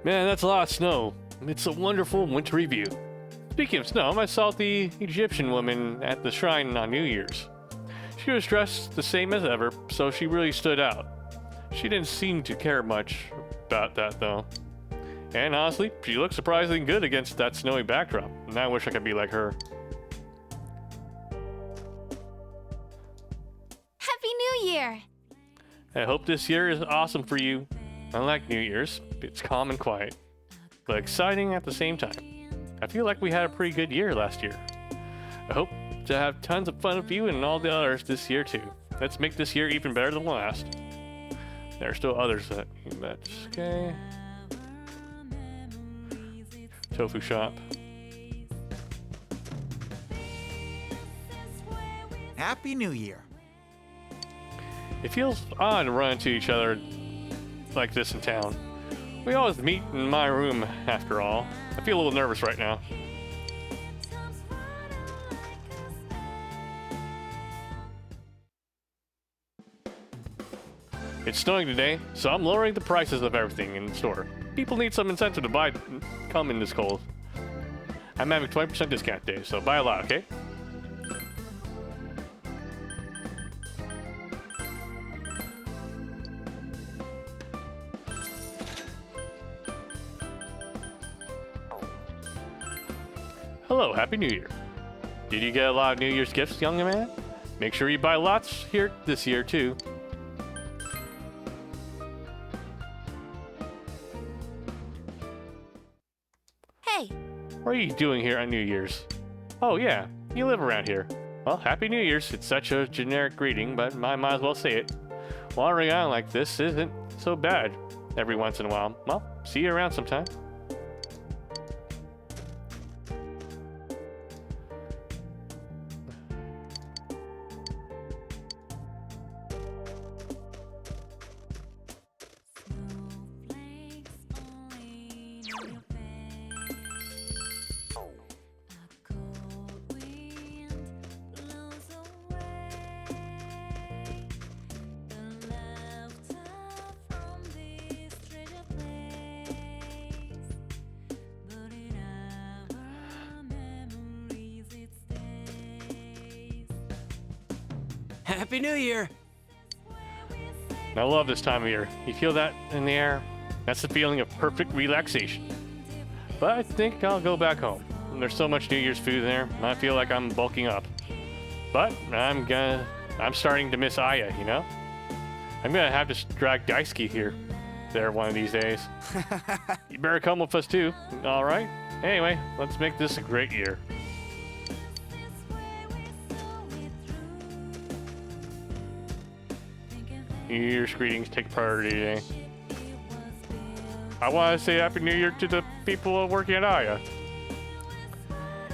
Man, that's a lot of snow. It's a wonderful wintry view. Speaking of snow, I saw the Egyptian woman at the shrine on New Year's. She was dressed the same as ever, so she really stood out. She didn't seem to care much about that, though. And honestly, she looked surprisingly good against that snowy backdrop, and I wish I could be like her. Happy New Year! I hope this year is awesome for you. Unlike New Year's, it's calm and quiet, but exciting at the same time. I feel like we had a pretty good year last year. I hope to have tons of fun with you and all the others this year too. Let's make this year even better than last. There are still others that you met. Okay. Tofu shop. Happy New Year. It feels odd to run into each other like this in town. We always meet in my room after all. I feel a little nervous right now. It's snowing today, so I'm lowering the prices of everything in the store. People need some incentive to buy come in this cold. I'm having 20% discount today, so buy a lot, okay? Hello, Happy New Year. Did you get a lot of New Year's gifts, young man? Make sure you buy lots here this year, too. Hey! What are you doing here on New Year's? Oh, yeah, you live around here. Well, Happy New Year's. It's such a generic greeting, but I might as well say it. Wandering around like this isn't so bad every once in a while. Well, see you around sometime. Happy New Year! I love this time of year. You feel that in the air? That's the feeling of perfect relaxation. But I think I'll go back home. There's so much New Year's food there, I feel like I'm bulking up. But I'm starting to miss Aya, you know? I'm gonna have to drag Daisuke there one of these days. You better come with us too, alright? Anyway, let's make this a great year. New Year's greetings take priority today. I want to say Happy New Year to the people working at Aya.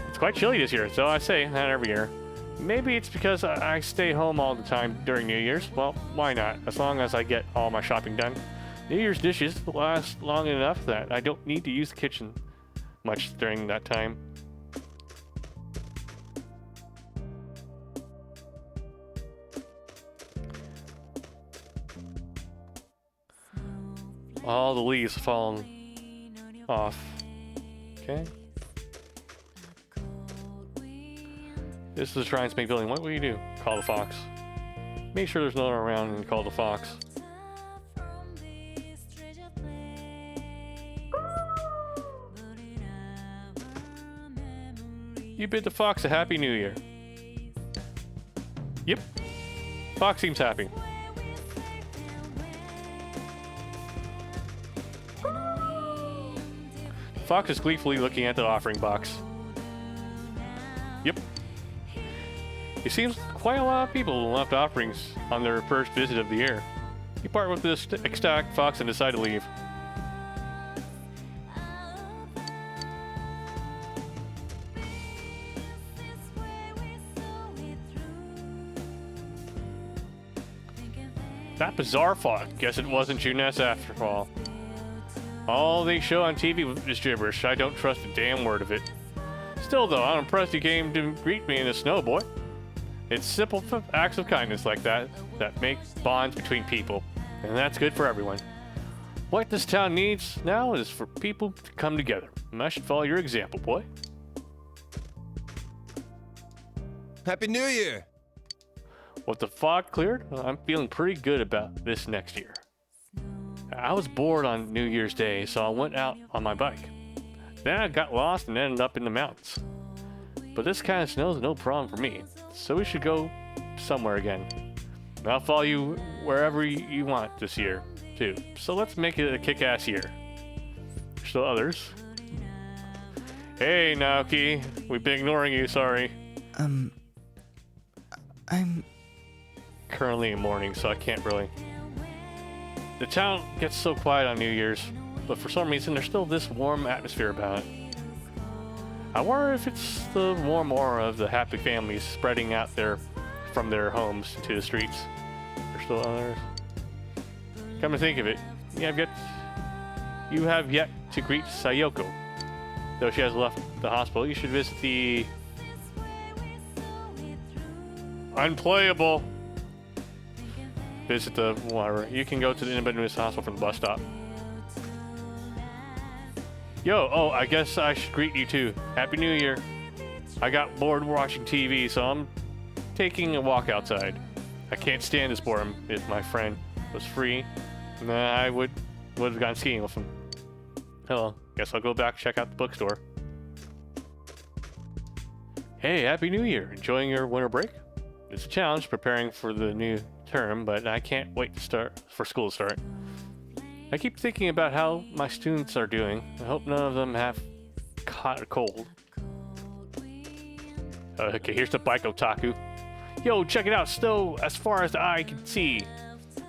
It's quite chilly this year, so I say that every year. Maybe it's because I stay home all the time during New Year's. Well, why not? As long as I get all my shopping done. New Year's dishes last long enough that I don't need to use the kitchen much during that time. All the leaves fallen off. Okay. This is the Shrine's main building. What will you do? Call the fox. Make sure there's no one around and call the fox. You bid the fox a Happy New Year. Yep. Fox seems happy. Fox is gleefully looking at the offering box. Yep. It seems quite a lot of people left offerings on their first visit of the year. You part with this ecstatic fox and decide to leave. That bizarre fox. Guess it wasn't Junes after all. All they show on TV is gibberish. I don't trust a damn word of it. Still though, I'm impressed you came to greet me in the snow, boy. It's simple acts of kindness like that that make bonds between people, and that's good for everyone. What this town needs now is for people to come together, and I should follow your example, boy. Happy New Year! With the fog cleared, I'm feeling pretty good about this next year. I was bored on New Year's Day, so I went out on my bike. Then I got lost and ended up in the mountains. But this kind of snow is no problem for me, so we should go somewhere again. And I'll follow you wherever you want this year, too. So let's make it a kick-ass year. There's still others. Hey, Naoki. We've been ignoring you, sorry. I'm currently in mourning, so I can't really. The town gets so quiet on New Year's, but for some reason there's still this warm atmosphere about it. I wonder if it's the warm aura of the happy families spreading out there from their homes to the streets. There's still others. Come to think of it, you have yet to greet Sayoko. Though she has left the hospital, you should visit the unplayable. Visit the whatever. You can go to the Independence Hospital from the bus stop. Yo, oh, I guess I should greet you too. Happy New Year. I got bored watching TV, so I'm taking a walk outside. I can't stand this boredom. If my friend was free, then I would have gone skiing with him. Hello. Guess I'll go back check out the bookstore. Hey, Happy New Year. Enjoying your winter break? It's a challenge preparing for the new term, but I can't wait for school to start. I keep thinking about how my students are doing. I hope none of them have caught a cold. Okay, here's the bike otaku. Yo, check it out, snow as far as the eye can see.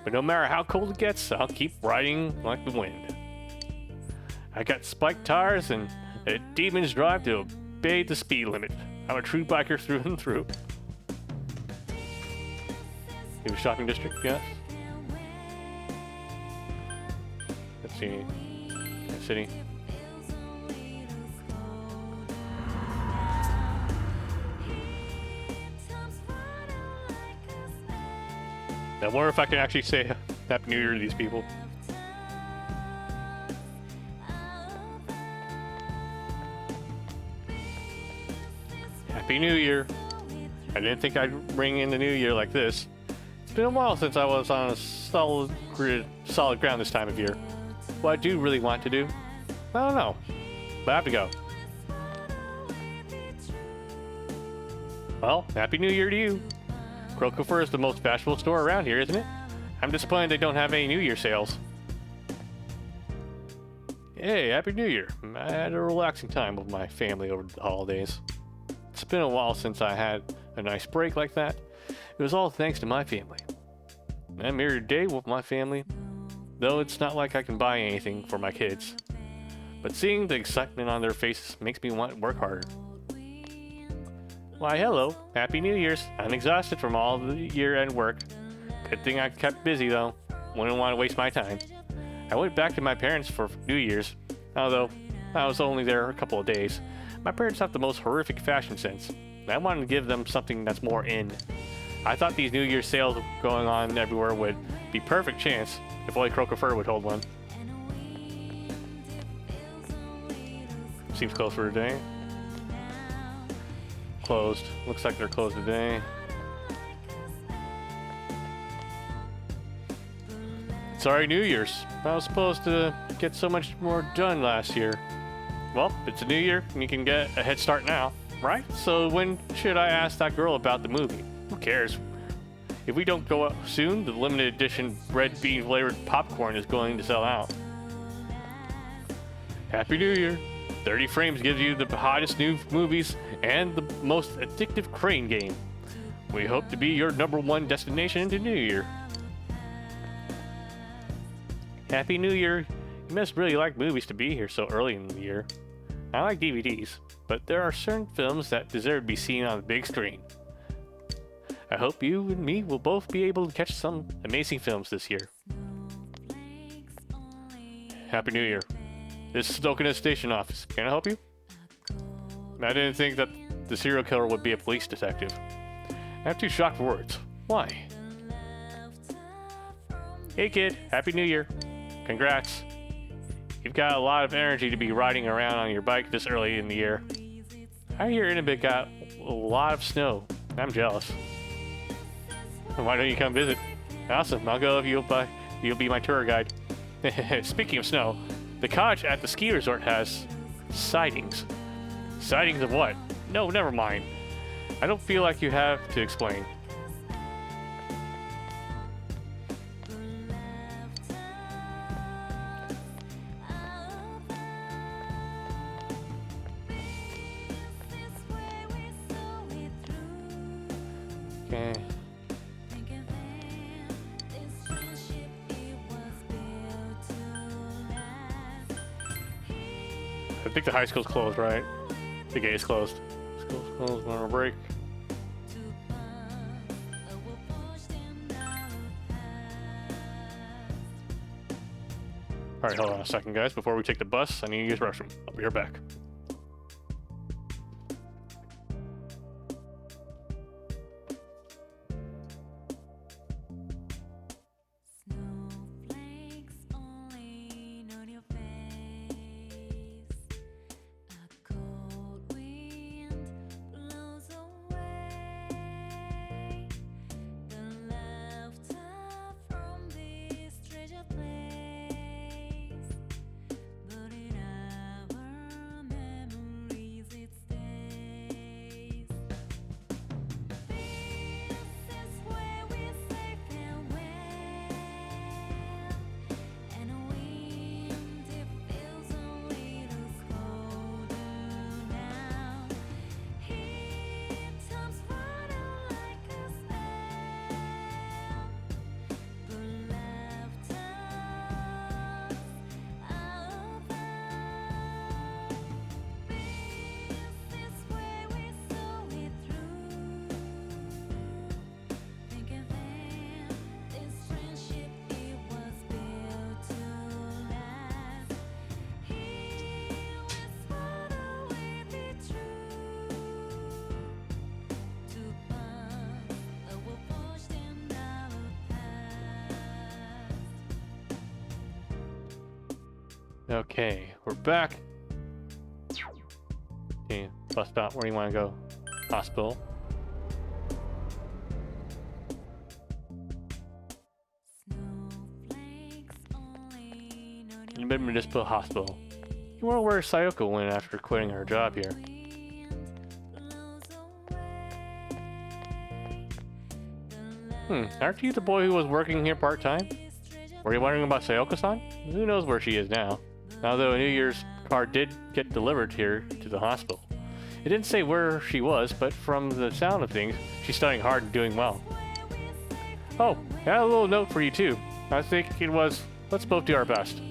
But no matter how cold it gets, I'll keep riding like the wind. I got spiked tires and a demon's drive to obey the speed limit. I'm a true biker through and through. You have a shopping district, yes? Let's see. City. I wonder if I can actually say Happy New Year to these people. Happy New Year. I didn't think I'd ring in the new year like this. It's been a while since I was on a solid ground this time of year. What I do really want to do, I don't know, but I have to go. Well, Happy New Year to you. Crocofer is the most fashionable store around here, isn't it? I'm disappointed they don't have any New Year sales. Hey, Happy New Year. I had a relaxing time with my family over the holidays. It's been a while since I had a nice break like that. It was all thanks to my family. I married a day with my family, though it's not like I can buy anything for my kids. But seeing the excitement on their faces makes me want to work harder. Why, hello. Happy New Year's. I'm exhausted from all the year-end work. Good thing I kept busy, though. Wouldn't want to waste my time. I went back to my parents for New Year's, although I was only there a couple of days. My parents have the most horrific fashion sense, and I wanted to give them something that's more in. I thought these New Year's sales going on everywhere would be perfect chance if only Crocofer would hold one. Seems closed for today. Closed. Looks like they're closed today. Sorry, New Year's. I was supposed to get so much more done last year. Well, it's a new year, and you can get a head start now, right? So when should I ask that girl about the movie? Who cares? If we don't go up soon, the limited edition red bean flavored popcorn is going to sell out. Happy New Year. 30 frames gives you the hottest new movies and the most addictive crane game. We hope to be your #1 destination into New Year. Happy New Year. You must really like movies to be here so early in the year. I like DVDs, but there are certain films that deserve to be seen on the big screen. I hope you and me will both be able to catch some amazing films this year. Happy New Year. This is Dokkaness Station Office. Can I help you? I didn't think that the serial killer would be a police detective. I have 2 shocked words. Why? Hey kid, Happy New Year. Congrats. You've got a lot of energy to be riding around on your bike this early in the year. I hear Inabit got a lot of snow. I'm jealous. Why don't you come visit? Awesome, I'll go if you'll be my tour guide. Speaking of snow, the cottage at the ski resort has sightings. Sightings of what? No, never mind. I don't feel like you have to explain. Okay. I think the high school's closed, right? The gate is closed. School's closed, we're on a break. Alright, hold on a second, guys. Before we take the bus, I need to use the restroom. I'll be right back. Okay, we're back. Okay, bus stop. Where do you want to go? Hospital. Inabit Municipal Hospital. You wonder where Sayoko went after quitting her job here. Aren't you the boy who was working here part-time? Were you wondering about Sayoko-san? Who knows where she is now? Although a New Year's card did get delivered here to the hospital. It didn't say where she was, but from the sound of things, she's studying hard and doing well. Oh, I had a little note for you too. I think it was, let's both do our best.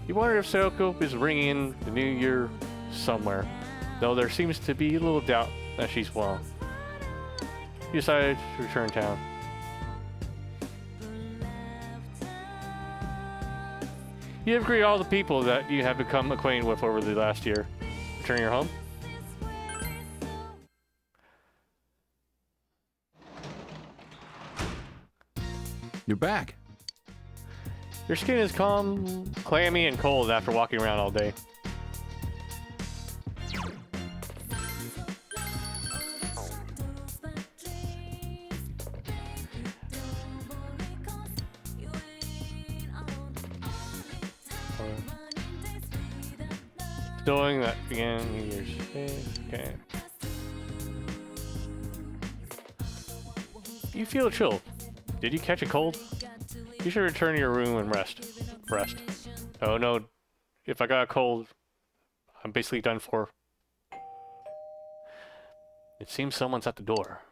You wonder if Sayoko is ringing in the new year somewhere, though there seems to be a little doubt that she's well. You decided to return town. You have greeted all the people that you have become acquainted with over the last year. Returning your home? You're back. Your skin is calm, clammy, and cold after walking around all day. Doing that began New Year's Day. Okay. You feel chill. Did you catch a cold? You should return to your room and rest. Rest. Oh no, if I got a cold, I'm basically done for. It seems someone's at the door.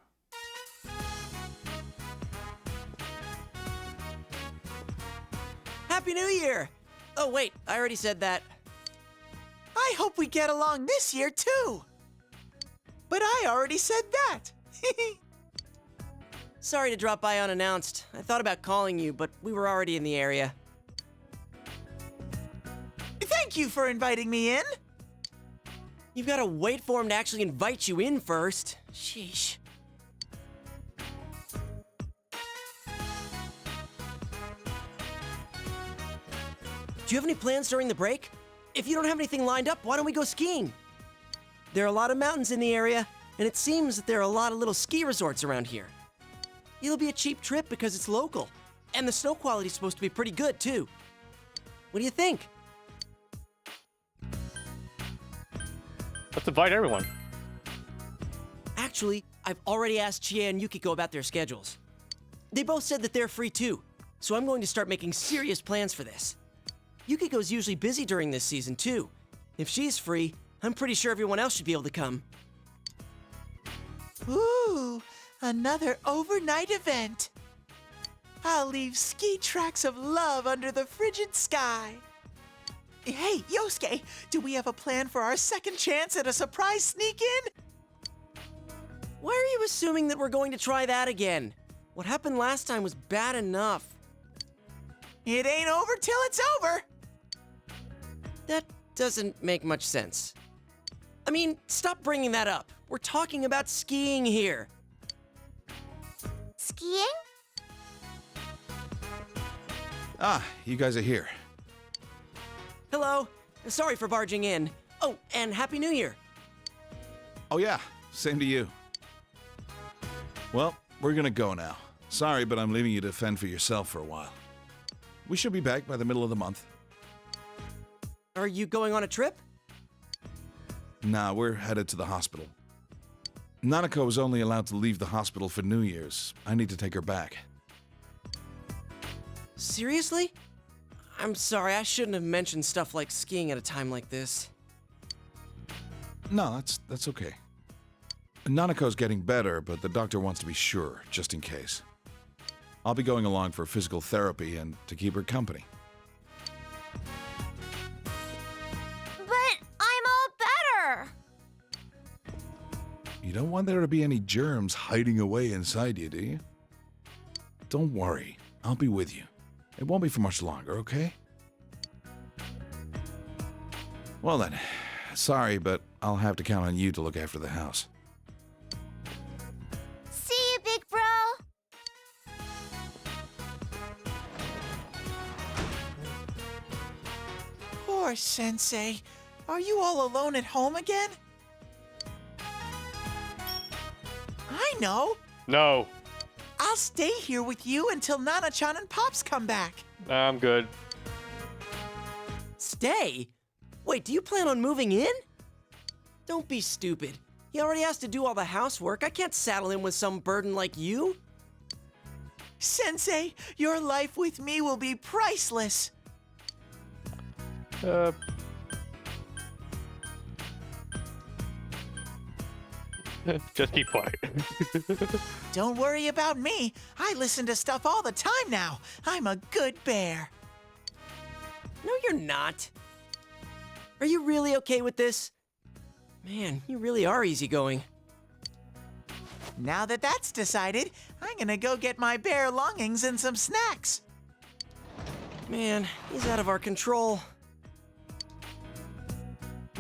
Happy New Year! Oh wait, I already said that. I hope we get along this year, too. But I already said that. Sorry to drop by unannounced. I thought about calling you, but we were already in the area. Thank you for inviting me in. You've got to wait for him to actually invite you in first. Sheesh. Do you have any plans during the break? If you don't have anything lined up, why don't we go skiing? There are a lot of mountains in the area, and it seems that there are a lot of little ski resorts around here. It'll be a cheap trip because it's local, and the snow quality's supposed to be pretty good, too. What do you think? Let's invite everyone. Actually, I've already asked Chie and Yukiko about their schedules. They both said that they're free too, so I'm going to start making serious plans for this. Yukiko's usually busy during this season too. If she's free, I'm pretty sure everyone else should be able to come. Ooh, another overnight event. I'll leave ski tracks of love under the frigid sky. Hey, Yosuke, do we have a plan for our second chance at a surprise sneak-in? Why are you assuming that we're going to try that again? What happened last time was bad enough. It ain't over till it's over. That doesn't make much sense. I mean, stop bringing that up. We're talking about skiing here. Skiing? Ah, you guys are here. Hello. Sorry for barging in. Oh, and Happy New Year. Oh yeah, same to you. Well, we're gonna go now. Sorry, but I'm leaving you to fend for yourself for a while. We should be back by the middle of the month. Are you going on a trip? Nah, we're headed to the hospital. Nanako is only allowed to leave the hospital for New Year's. I need to take her back. Seriously? I'm sorry, I shouldn't have mentioned stuff like skiing at a time like this. No, that's okay. Nanako's getting better, but the doctor wants to be sure, just in case. I'll be going along for physical therapy and to keep her company. But I'm all better. You don't want there to be any germs hiding away inside you, do you? Don't worry, I'll be with you. It won't be for much longer, okay? Well then, sorry, but I'll have to count on you to look after the house. See you, big bro. Poor Sensei. Are you all alone at home again? I know. No. I'll stay here with you until Nana-chan and Pops come back. I'm good. Stay? Wait, do you plan on moving in? Don't be stupid. He already has to do all the housework. I can't saddle him with some burden like you. Sensei, your life with me will be priceless. Just keep quiet. Don't worry about me. I listen to stuff all the time now. I'm a good bear. No, you're not. Are you really okay with this? Man, you really are easygoing. Now that that's decided, I'm gonna go get my bear longings and some snacks. Man, he's out of our control.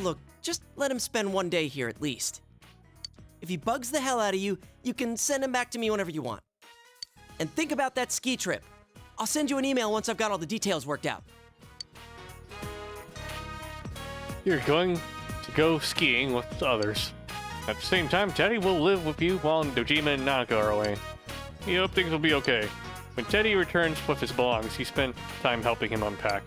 Look, just let him spend one day here at least. If he bugs the hell out of you, you can send him back to me whenever you want. And think about that ski trip. I'll send you an email once I've got all the details worked out. You're going to go skiing with others. At the same time, Teddy will live with you while Dojima and Nanako are away. You hope things will be okay. When Teddy returns with his belongings, he spent time helping him unpack.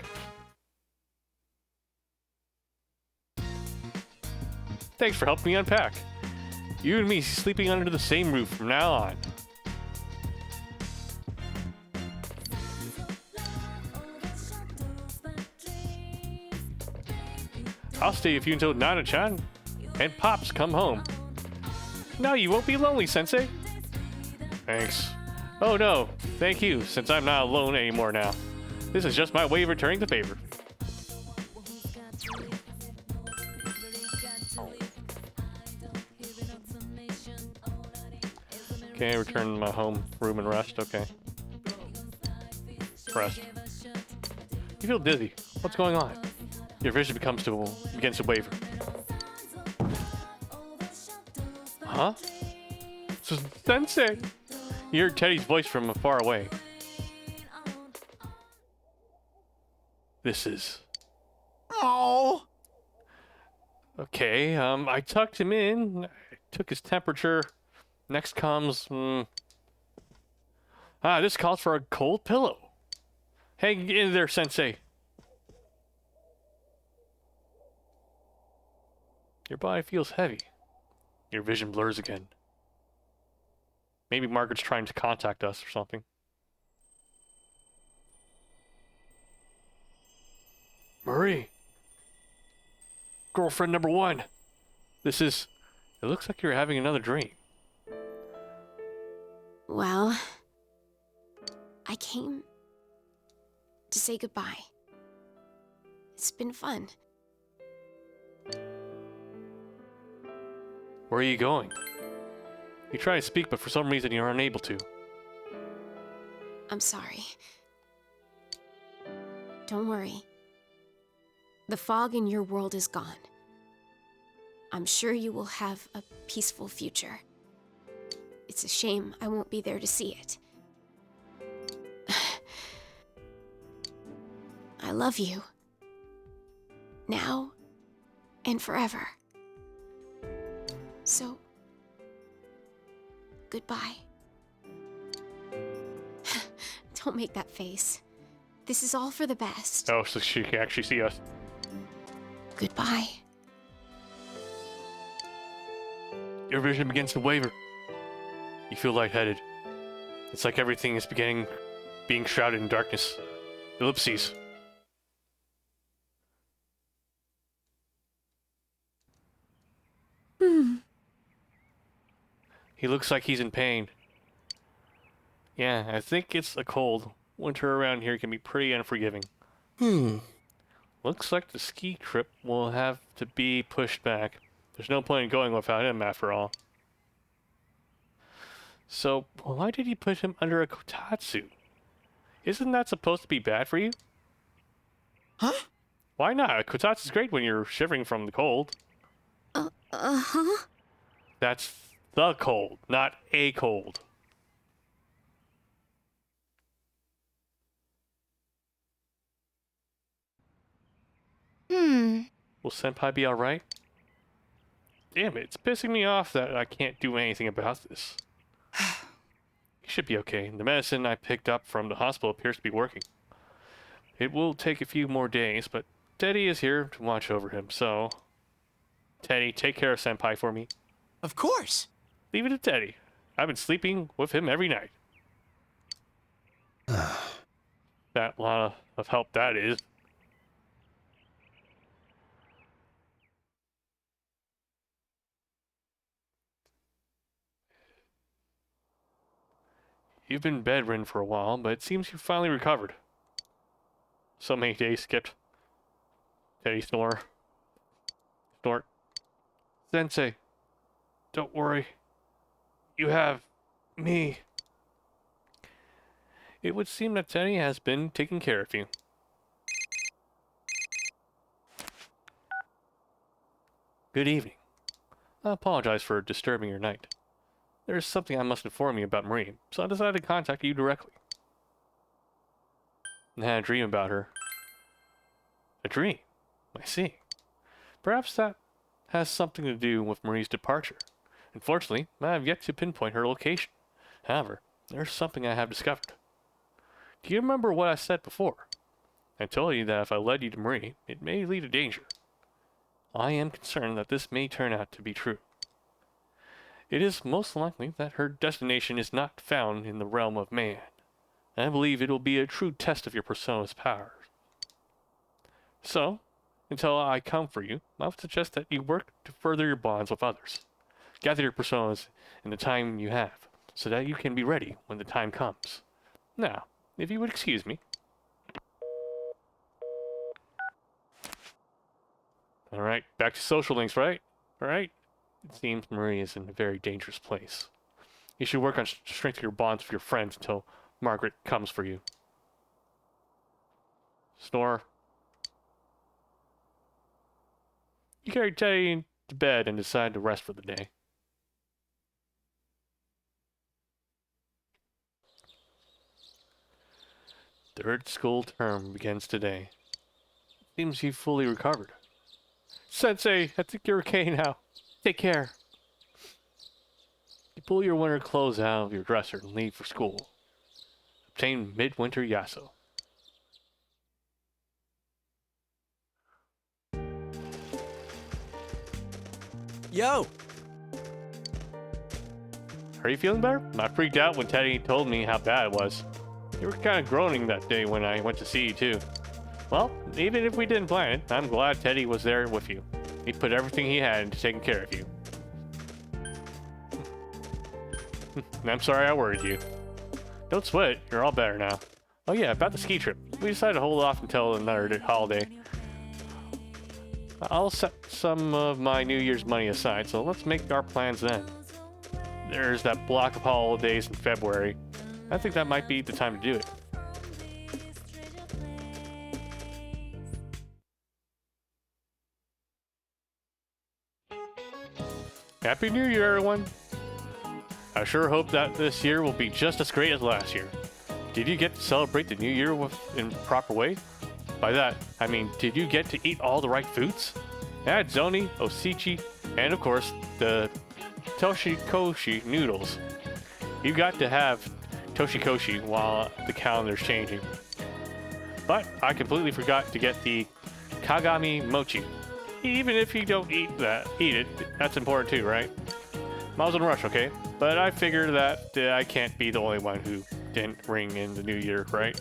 Thanks for helping me unpack. You and me sleeping under the same roof from now on. I'll stay with you until Nana-chan and Pops come home. Now you won't be lonely, Sensei. Thanks. Oh no, thank you, since I'm not alone anymore now. This is just my way of returning the favor. Okay, return to my home room and rest. Okay. Rest. You feel dizzy. What's going on? Your vision begins to waver. Huh? Sensei! You hear Teddy's voice from far away. This is... Oh! Okay, I tucked him in. I took his temperature. Next comes... this calls for a cold pillow. Hey, get in there, Sensei. Your body feels heavy. Your vision blurs again. Maybe Margaret's trying to contact us or something. Marie. Girlfriend number 1. This is... It looks like you're having another dream. Well, I came to say goodbye. It's been fun. Where are you going? You try to speak, but for some reason you're unable to. I'm sorry. Don't worry. The fog in your world is gone. I'm sure you will have a peaceful future. It's a shame I won't be there to see it. I love you. Now and forever. So, goodbye. Don't make that face. This is all for the best. Oh, so she can actually see us. Goodbye. Your vision begins to waver. You feel lightheaded. It's like everything is being shrouded in darkness. Ellipses. He looks like he's in pain. Yeah, I think it's a cold. Winter around here can be pretty unforgiving. Looks like the ski trip will have to be pushed back. There's no point in going without him, after all. So, why did you put him under a kotatsu? Isn't that supposed to be bad for you? Huh? Why not? A kotatsu's great when you're shivering from the cold. Uh-huh. That's the cold, not a cold. Will Senpai be alright? Damn it, it's pissing me off that I can't do anything about this. He should be okay. The medicine I picked up from the hospital appears to be working. It will take a few more days, but Teddy is here to watch over him, so... Teddy, take care of Senpai for me. Of course. Leave it to Teddy. I've been sleeping with him every night. That lot of help that is. You've been bedridden for a while, but it seems you've finally recovered. So many days skipped. Teddy snore. Snort. Sensei, don't worry. You have me. It would seem that Teddy has been taking care of you. Good evening. I apologize for disturbing your night. There is something I must inform you about Marie, so I decided to contact you directly. I had a dream about her. A dream? I see. Perhaps that has something to do with Marie's departure. Unfortunately, I have yet to pinpoint her location. However, there's something I have discovered. Do you remember what I said before? I told you that if I led you to Marie, it may lead to danger. I am concerned that this may turn out to be true. It is most likely that her destination is not found in the realm of man. I believe it will be a true test of your persona's powers. So, until I come for you, I would suggest that you work to further your bonds with others. Gather your personas in the time you have, so that you can be ready when the time comes. Now, if you would excuse me. Alright, back to social links, right? Alright? It seems Marie is in a very dangerous place. You should work on strengthening your bonds with your friends until Margaret comes for you. Snore. You carry Teddy to bed and decide to rest for the day. Third school term begins today. Seems you've fully recovered. Sensei, I think you're okay now. Take care. You pull your winter clothes out of your dresser and leave for school. Obtain midwinter yasso. Yo! Are you feeling better? I freaked out when Teddy told me how bad it was. You were kind of groaning that day when I went to see you too. Well, even if we didn't plan it, I'm glad Teddy was there with you. He put everything he had into taking care of you. I'm sorry I worried you. Don't sweat, you're all better now. Oh yeah, about the ski trip. We decided to hold off until another holiday. I'll set some of my New Year's money aside, so let's make our plans then. There's that block of holidays in February. I think that might be the time to do it. Happy New Year, everyone! I sure hope that this year will be just as great as last year. Did you get to celebrate the New Year in a proper way? By that, I mean, did you get to eat all the right foods? Add zoni, osechi, and of course, the toshikoshi noodles. You got to have toshikoshi while the calendar's changing. But I completely forgot to get the kagami mochi. Even if you don't eat it, that's important too, right? I was in a rush, okay? But I figured that I can't be the only one who didn't ring in the new year, right?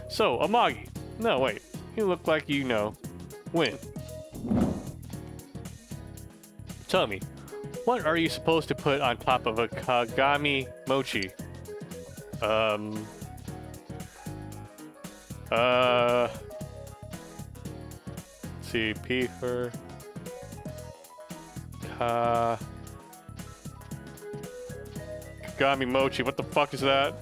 So, Amagi. No, wait. You look like you know. When? Tell me, what are you supposed to put on top of a Kagami Mochi? Let's see, Peter. Kagami Mochi, what the fuck is that?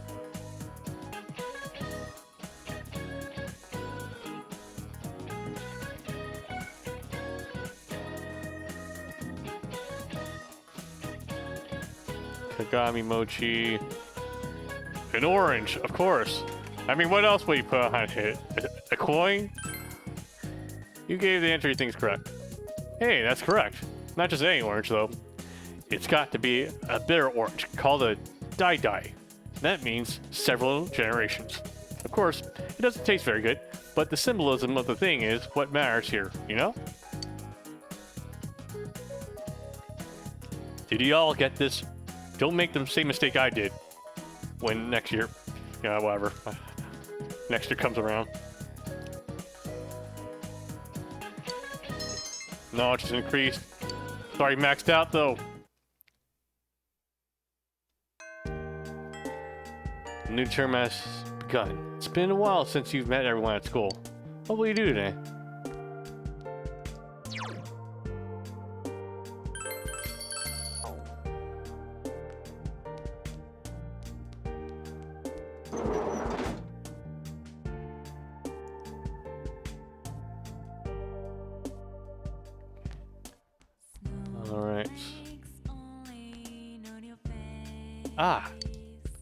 Kagami Mochi. An orange, of course. I mean, what else would you put on it? A coin? You gave the entry things correct. Hey, that's correct. Not just any orange, though. It's got to be a bitter orange, called a dai-dai. That means several generations. Of course, it doesn't taste very good, but the symbolism of the thing is what matters here, you know? Did you all get this? Don't make the same mistake I did. When next year, yeah, whatever. Next year comes around. Knowledge has increased. Sorry, maxed out though. The new term has begun. It's been a while since you've met everyone at school. What will you do today?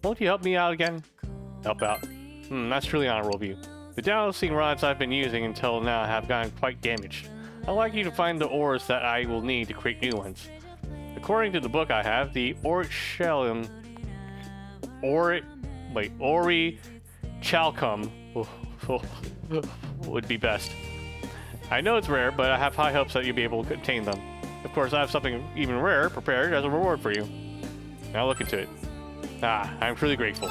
Won't you help me out again? Help out. That's truly honorable of you. The dowsing rods I've been using until now have gotten quite damaged. I'd like you to find the ores that I will need to create new ones. According to the book I have, the Ori Chalcum would be best. I know it's rare, but I have high hopes that you'll be able to obtain them. Of course, I have something even rarer prepared as a reward for you. Now look into it. I'm truly grateful.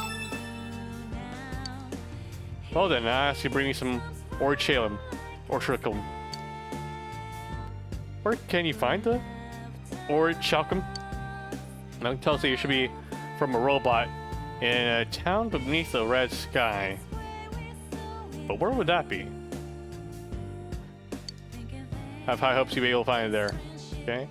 Well then, I ask you to bring me some Orichalum. Orichalcum. Where can you find the Orichalcum? Now it tells you it should be from a robot in a town beneath the red sky. But where would that be? I have high hopes you'll be able to find it there. Okay?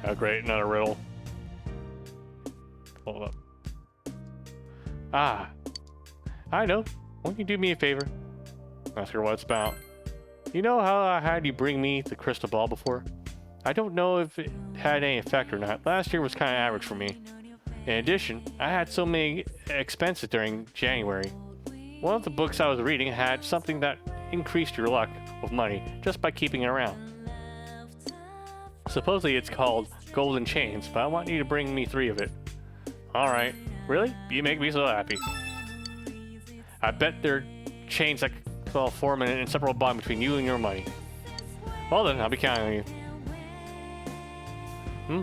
Oh great, another riddle. Hold up. I know. Won't you do me a favor? Ask her what it's about. You know how I had you bring me the crystal ball before? I don't know if it had any effect or not. Last year was kind of average for me. In addition, I had so many expenses during January. One of the books I was reading had something that increased your luck with money just by keeping it around. Supposedly it's called Golden Chains, but I want you to bring me 3 of it. Alright. Really? You make me so happy. I bet they're chains that will form an inseparable bond between you and your money. Well then, I'll be counting on you.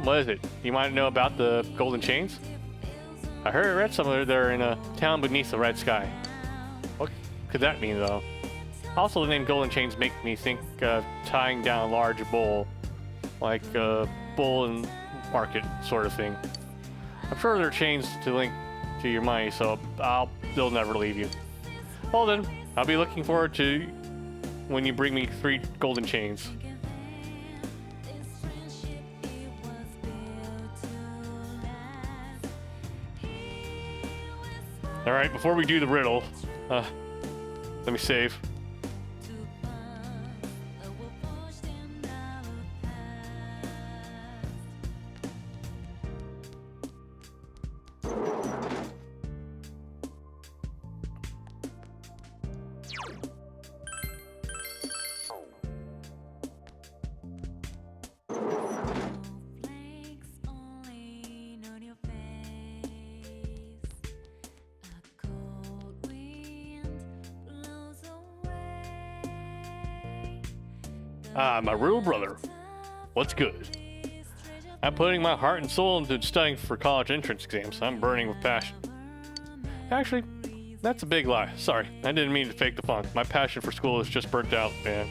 What is it? You want to know about the Golden Chains? I read somewhere they're in a town beneath the red sky. What could that mean, though? Also, the name Golden Chains make me think of tying down a large bull. Like a bull and market sort of thing. I'm sure they're chains to link to your money, so they'll never leave you. Well then, I'll be looking forward to when you bring me 3 golden chains. Alright, before we do the riddle, let me save. My real brother. What's good? I'm putting my heart and soul into studying for college entrance exams. I'm burning with passion. Actually, that's a big lie. Sorry, I didn't mean to fake the funk. My passion for school is just burnt out, man.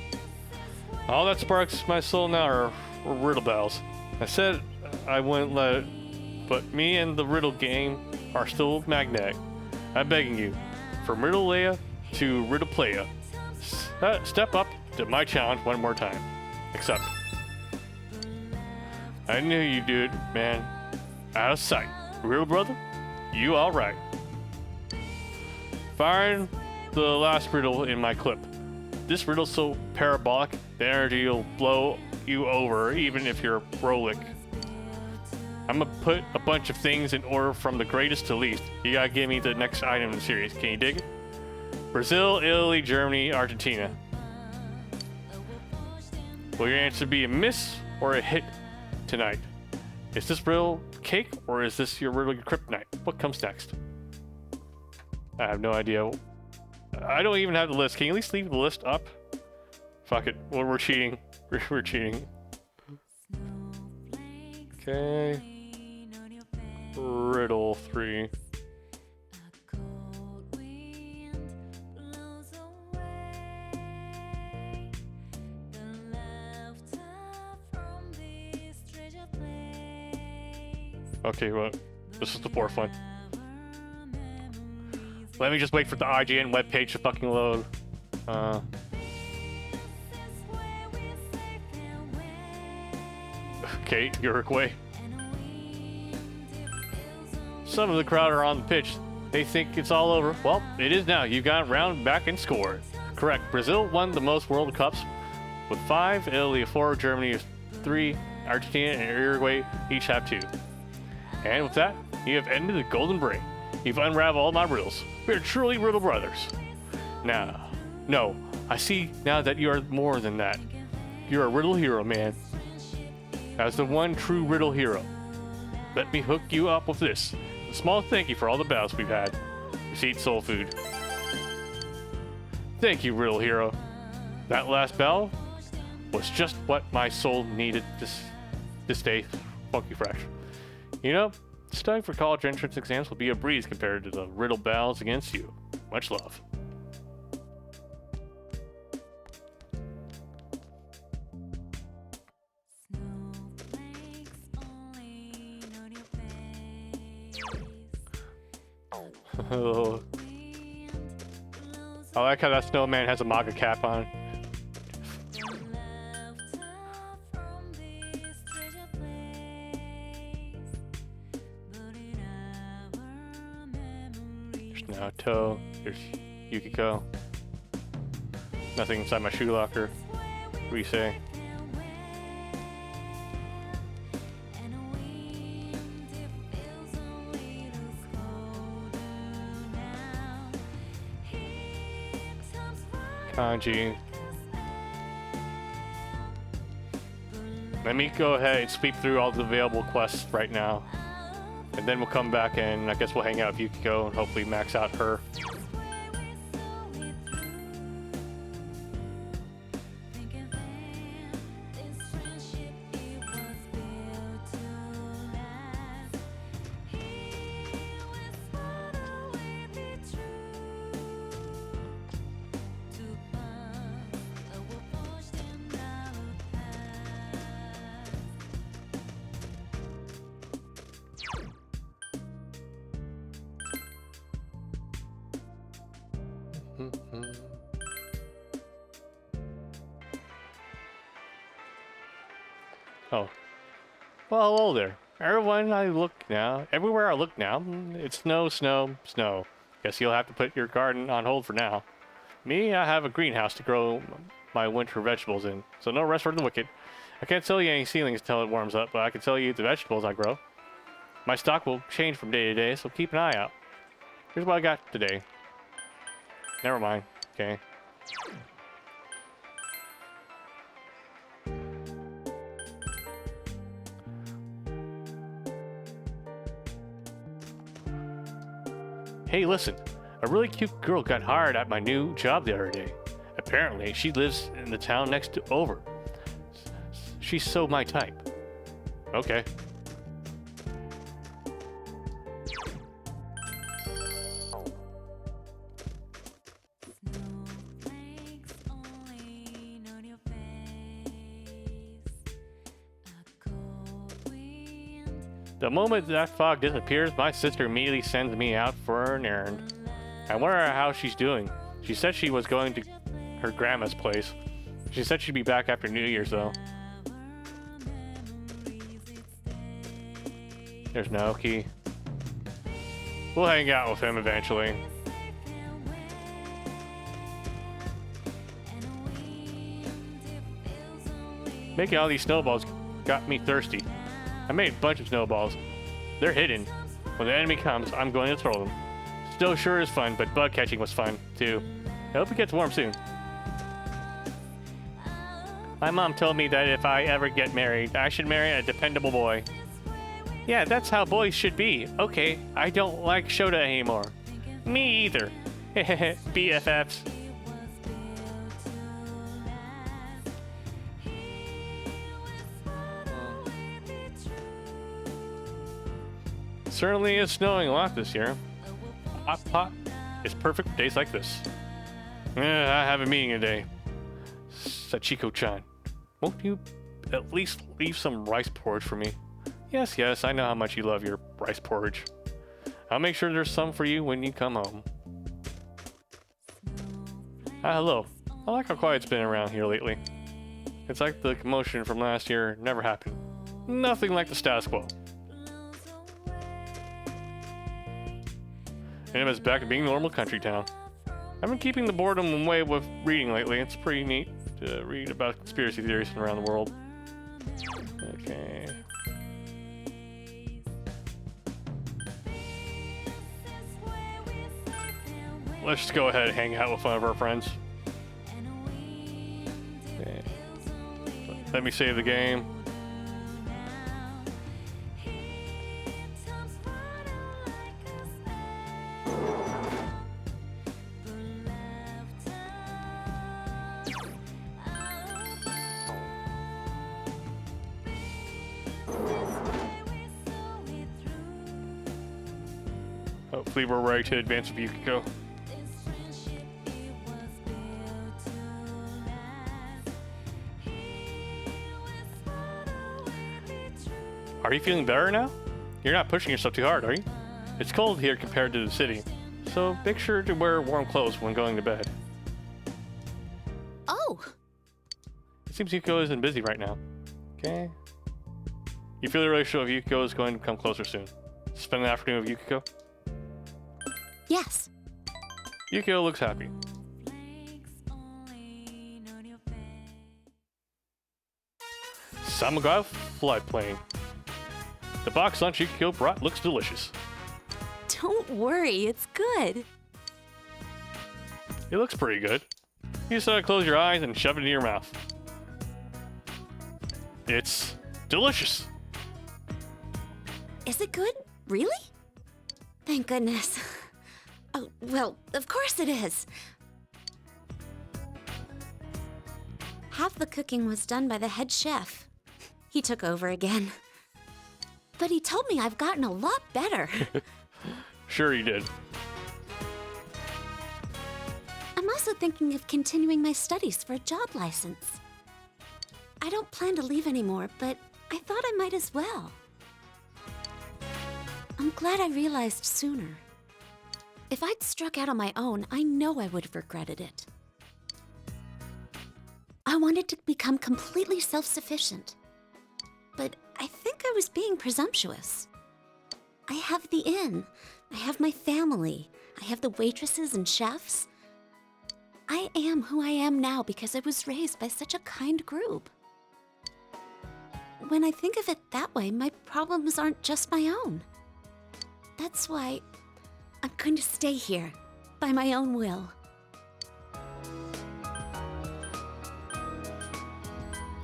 All that sparks my soul now are riddle bells. I said I wouldn't let it, but me and the riddle game are still magnetic. I'm begging you, from Riddle Leia to Riddle Playa, step up to my challenge one more time. Accept. I knew you'd do it, man. Out of sight. Real brother? You alright. Firing the last riddle in my clip. This riddle's so parabolic, the energy will blow you over even if you're Rolik. I'm gonna put a bunch of things in order from the greatest to least. You gotta give me the next item in the series. Can you dig it? Brazil, Italy, Germany, Argentina. Will your answer be a miss or a hit tonight? Is this riddle cake or is this your riddle kryptonite? What comes next? I have no idea. I don't even have the list. Can you at least leave the list up? Fuck it. Well, we're cheating. We're cheating. Okay. Riddle 3. Okay, well, this is the 4th one. Let me just wait for the IGN webpage to fucking load. Okay, Uruguay. Some of the crowd are on the pitch. They think it's all over. Well, it is now. You got round back and scored. Correct. Brazil won the most World Cups with 5, Italy 4, Germany 3, Argentina and Uruguay each have 2. And with that, you have ended the golden break. You've unraveled all my riddles. We are truly riddle brothers. Now, no, I see now that you are more than that. You're a riddle hero, man. As the one true riddle hero. Let me hook you up with this. A small thank you for all the battles we've had. Receipt soul food. Thank you, riddle hero. That last battle was just what my soul needed to stay funky fresh. You know, studying for college entrance exams will be a breeze compared to the riddle battles against you. Much love. Oh. I like how that snowman has a MAGA cap on. There's Naoto, there's Yukiko. Nothing inside my shoe locker. What do you say? Kanji. Let me go ahead and sweep through all the available quests right now. And then we'll come back and I guess we'll hang out with Yukiko and hopefully max out her. Oh. Well, hello there. Everyone I look now, everywhere I look now, it's snow, snow, snow. Guess you'll have to put your garden on hold for now. Me, I have a greenhouse to grow my winter vegetables in, so no rest for the wicked. I can't sell you any seedlings until it warms up, but I can tell you the vegetables I grow. My stock will change from day to day, so keep an eye out. Here's what I got today. Never mind. Okay. Hey, listen. A really cute girl got hired at my new job the other day. Apparently, she lives in the town next to over. She's so my type. Okay. The moment that fog disappears, my sister immediately sends me out for an errand. I wonder how she's doing. She said she was going to her grandma's place. She said she'd be back after New Year's, though. There's Naoki. We'll hang out with him eventually. Making all these snowballs got me thirsty. I made a bunch of snowballs. They're hidden. When the enemy comes, I'm going to throw them. Still sure is fun, but bug catching was fun, too. I hope it gets warm soon. My mom told me that if I ever get married, I should marry a dependable boy. Yeah, that's how boys should be. Okay, I don't like Shota anymore. Me either. BFFs. Certainly is snowing a lot this year. Hot pot is perfect for days like this. I have a meeting today. Sachiko-chan, won't you at least leave some rice porridge for me? Yes, yes, I know how much you love your rice porridge. I'll make sure there's some for you when you come home. Hello. I like how quiet it's been around here lately. It's like the commotion from last year never happened. Nothing like the status quo. And it's back to being normal country town. I've been keeping the boredom away with reading lately. It's pretty neat to read about conspiracy theories from around the world. Okay. Let's just go ahead and hang out with one of our friends. Okay. Let me save the game. Hopefully we're ready to advance with Yukiko. Are you feeling better now? You're not pushing yourself too hard, are you? It's cold here compared to the city, so make sure to wear warm clothes when going to bed. Oh! It seems Yukiko isn't busy right now. Okay. You feel the relationship of Yukiko is going to come closer soon. Spend the afternoon with Yukiko? Yes. Yukiko looks happy. Samaga floodplain. The box lunch Yukiko brought looks delicious. Don't worry, it's good. It looks pretty good. You just gotta close your eyes and shove it into your mouth. It's delicious. Is it good? Really? Thank goodness. Oh, well, of course it is. Half the cooking was done by the head chef. He took over again. But he told me I've gotten a lot better. Sure he did. I'm also thinking of continuing my studies for a job license. I don't plan to leave anymore, but I thought I might as well. I'm glad I realized sooner. If I'd struck out on my own, I know I would have regretted it. I wanted to become completely self-sufficient. But I think I was being presumptuous. I have the inn. I have my family. I have the waitresses and chefs. I am who I am now because I was raised by such a kind group. When I think of it that way, my problems aren't just my own. That's why I'm going to stay here, by my own will.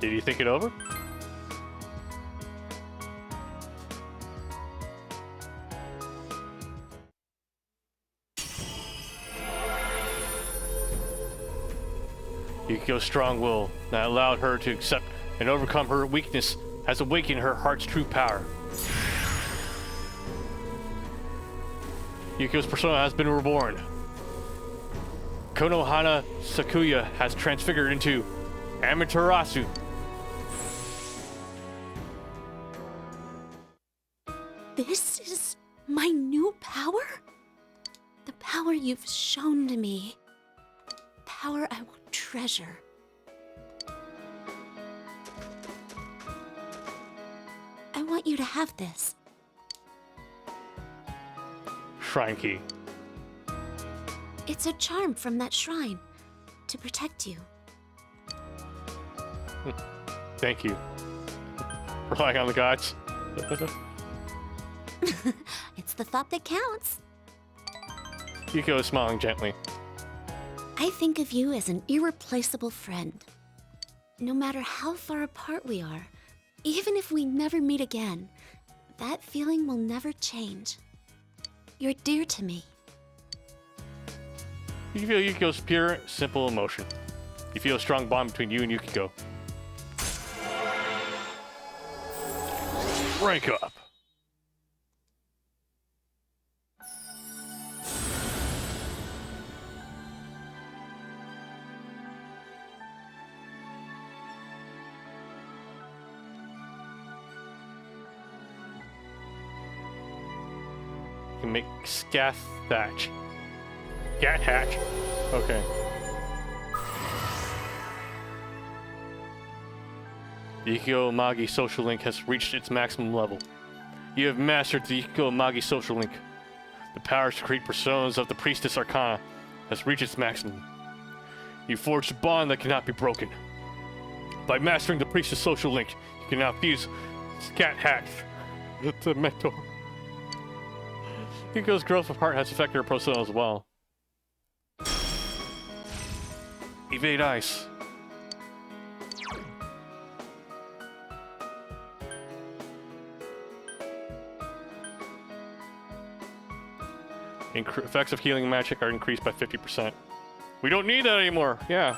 Did you think it over? Yukiko's strong will that allowed her to accept and overcome her weakness has awakened her heart's true power. Yukiko's persona has been reborn. Konohana Sakuya has transfigured into Amaterasu. This is my new power? The power you've shown to me. Power I will treasure. I want you to have this. Shrine key. It's a charm from that shrine to protect you. Thank you. Relying on the gods. It's the thought that counts. Yukiko is smiling gently. I think of you as an irreplaceable friend. No matter how far apart we are, even if we never meet again, that feeling will never change. You're dear to me. You can feel Yukiko's pure, simple emotion. You feel a strong bond between you and Yukiko. Rank up. You can make Scath Thatch. Gat Hatch. Okay. The Yukiko Magi social link has reached its maximum level. You have mastered the Yukiko Magi social link. The power to create personas of the Priestess Arcana has reached its maximum. You forged a bond that cannot be broken. By mastering the Priestess social link, you can now fuse Scat Hatch to Mentor. Yukiko's growth of heart has affected her persona as well. Evade ice. Effects of healing magic are increased by 50%. We don't need that anymore. Yeah.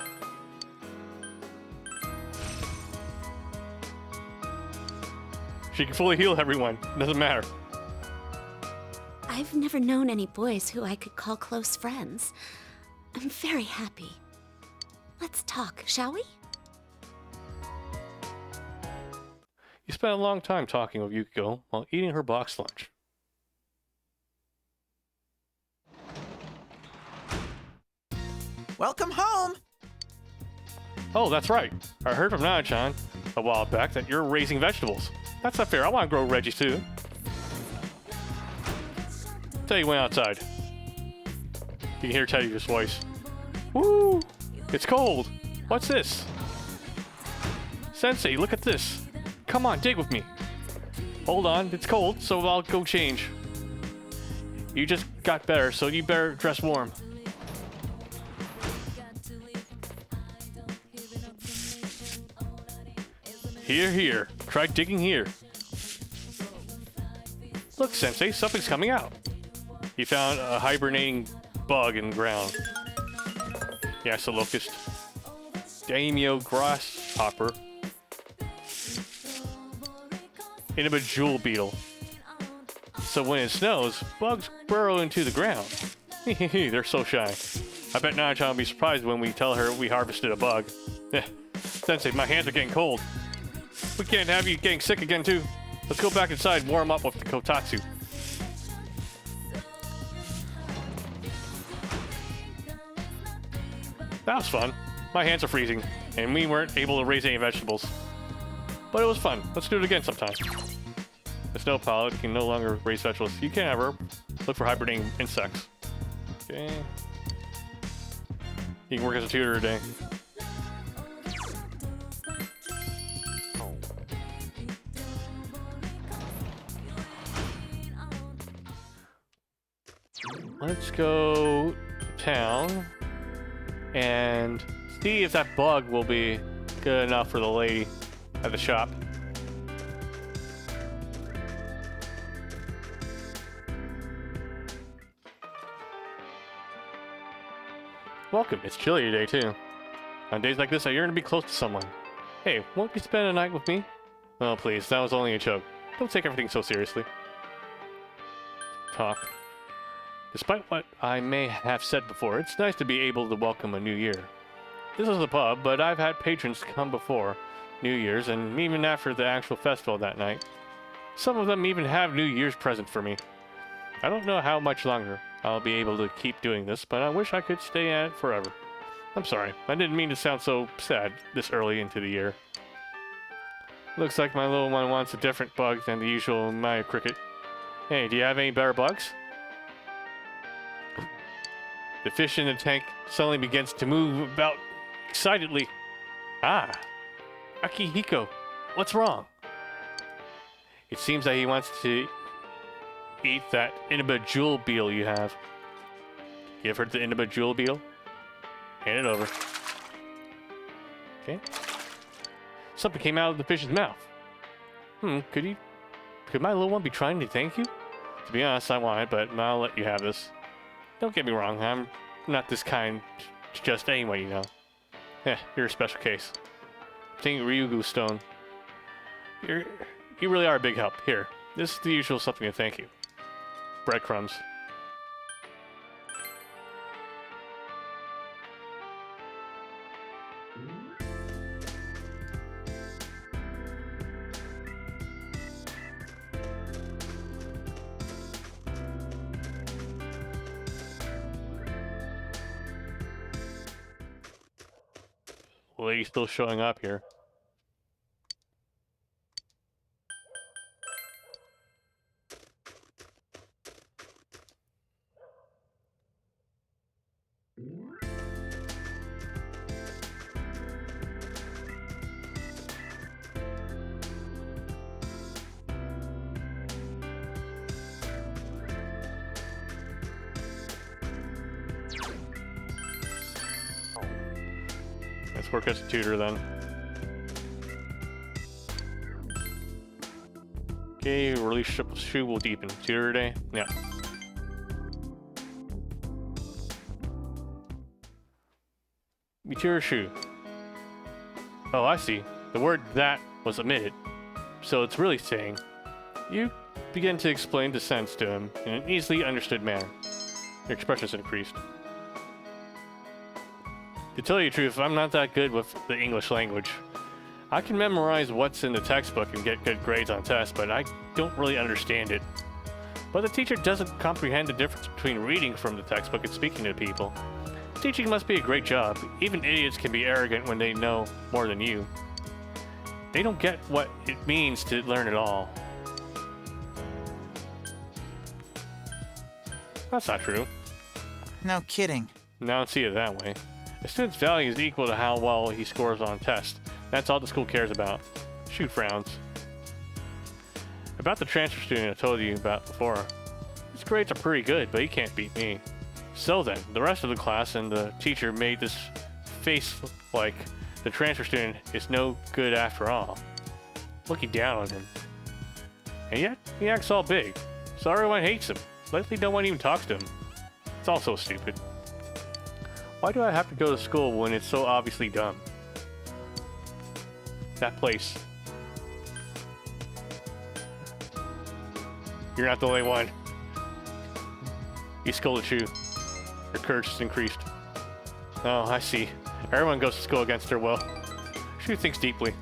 She can fully heal everyone. Doesn't matter. I've never known any boys who I could call close friends. I'm very happy. Let's talk, shall we? You spent a long time talking with Yukiko while eating her box lunch. Welcome home! Oh, that's right. I heard from Nana-chan a while back that you're raising vegetables. That's not fair. I want to grow veggies too. Teddy went outside. You can hear Teddy's voice. Woo! It's cold. What's this? Sensei, look at this. come on, dig with me. Hold on, it's cold, so I'll go change. You just got better, so you better dress warm. Here, here. Try digging here. Look, Sensei, something's coming out. He found a hibernating bug in the ground. Yes, a locust. Daimyo grasshopper. Inaba jewel beetle. So when it snows, bugs burrow into the ground. They're so shy. I bet Nana-chan will be surprised when we tell her we harvested a bug. Sensei, my hands are getting cold. We can't have you getting sick again, too. Let's go back inside and warm up with the kotatsu. That was fun. My hands are freezing, and we weren't able to raise any vegetables. But it was fun. Let's do it again sometime. The snow pilot can no longer raise vegetables. You can ever look for hibernating insects. Okay. You can work as a tutor today. Let's go to town and see if that bug will be good enough for the lady at the shop. Welcome. It's chilly today, too. On days like this, I yearn to be close to someone. Hey, won't you spend a night with me? Oh, please. That was only a joke. Don't take everything so seriously. Talk. Despite what I may have said before, it's nice to be able to welcome a new year. This is a pub, but I've had patrons come before New Year's and even after the actual festival that night. Some of them even have New Year's present for me. I don't know how much longer I'll be able to keep doing this, but I wish I could stay at it forever. I'm sorry, I didn't mean to sound so sad this early into the year. Looks like my little one wants a different bug than the usual Maya cricket. Hey, do you have any better bugs? The fish in the tank suddenly begins to move about excitedly. Ah, Akihiko, what's wrong? It seems that he wants to eat that Inaba jewel beetle you have. Give her the Inaba jewel beetle. Hand it over. Okay. Something came out of the fish's mouth. Could my little one be trying to thank you? To be honest, I want it, but I'll let you have this. Don't get me wrong, I'm not this kind to just anyone, you know. You're a special case. Think Ryugu Stone. You really are a big help. Here, this is the usual something to thank you. Breadcrumbs. Well, he's still showing up here. Let's work as a tutor then. Okay, relationship Shu will deepen. Tutor today? Yeah. Tutor Shu. Oh, I see. The word that was omitted. So it's really saying, you begin to explain the sense to him in an easily understood manner. Your expressions increased. To tell you the truth, I'm not that good with the English language. I can memorize what's in the textbook and get good grades on tests, but I don't really understand it. But the teacher doesn't comprehend the difference between reading from the textbook and speaking to people. Teaching must be a great job. Even idiots can be arrogant when they know more than you. They don't get what it means to learn it all. That's not true. No kidding. Now see it that way. A student's value is equal to how well he scores on tests. That's all the school cares about. Shu frowns. About the transfer student I told you about before. His grades are pretty good, but he can't beat me. So then, the rest of the class and the teacher made this face like the transfer student is no good after all, looking down on him. And yet, he acts all big, so everyone hates him. Lately, no one even talks to him. It's all so stupid. Why do I have to go to school when it's so obviously dumb? That place. You're not the only one. You scolded Shu. Your courage has increased. Oh, I see. Everyone goes to school against their will. Shu thinks deeply.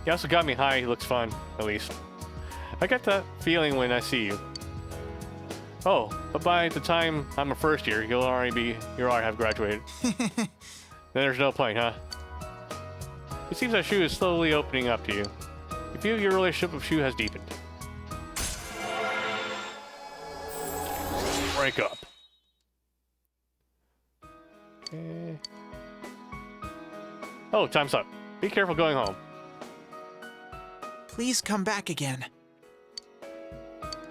He also got me high. He looks fun, at least. I get that feeling when I see you. Oh, but by the time I'm a first year, you'll already have graduated. Then there's no point, huh? It seems that Shu is slowly opening up to you. You feel your relationship with Shu has deepened. Break up. Okay. Oh, time's up. Be careful going home. Please come back again.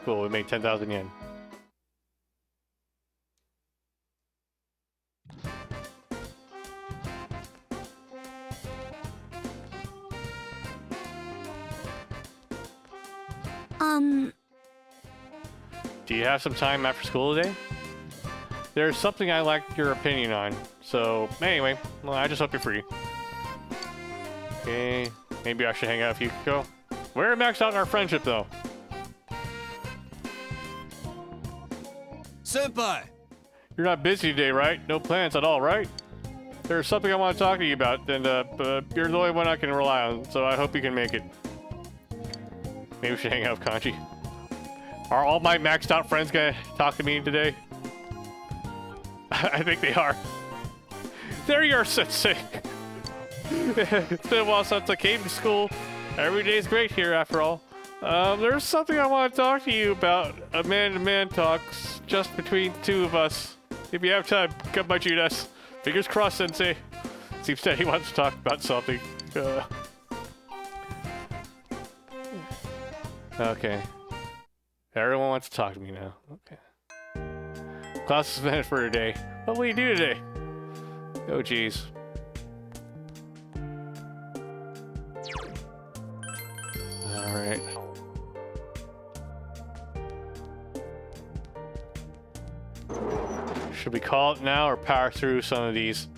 Cool, we made 10,000 yen. Do you have some time after school today? There's something I like your opinion on. So, anyway, well, I just hope you're free. Okay, maybe I should hang out with Yukiko. We're maxed out in our friendship, though. Senpai! You're not busy today, right? No plans at all, right? There's something I want to talk to you about, and you're the only one I can rely on, so I hope you can make it. Maybe we should hang out with Kanji. Are all my maxed out friends gonna talk to me today? I think they are. There you are, Sensei. It's been a while since I came to school. Every day's great here, after all. There's something I want to talk to you about. A man-to-man talks just between the two of us. If you have time, come by Judas. Fingers crossed, Sensei. Seems that he wants to talk about something. Okay. Everyone wants to talk to me now. Okay. Class is finished for today. What will you do today? Oh, jeez. Alright. Should we call it now or power through some of these?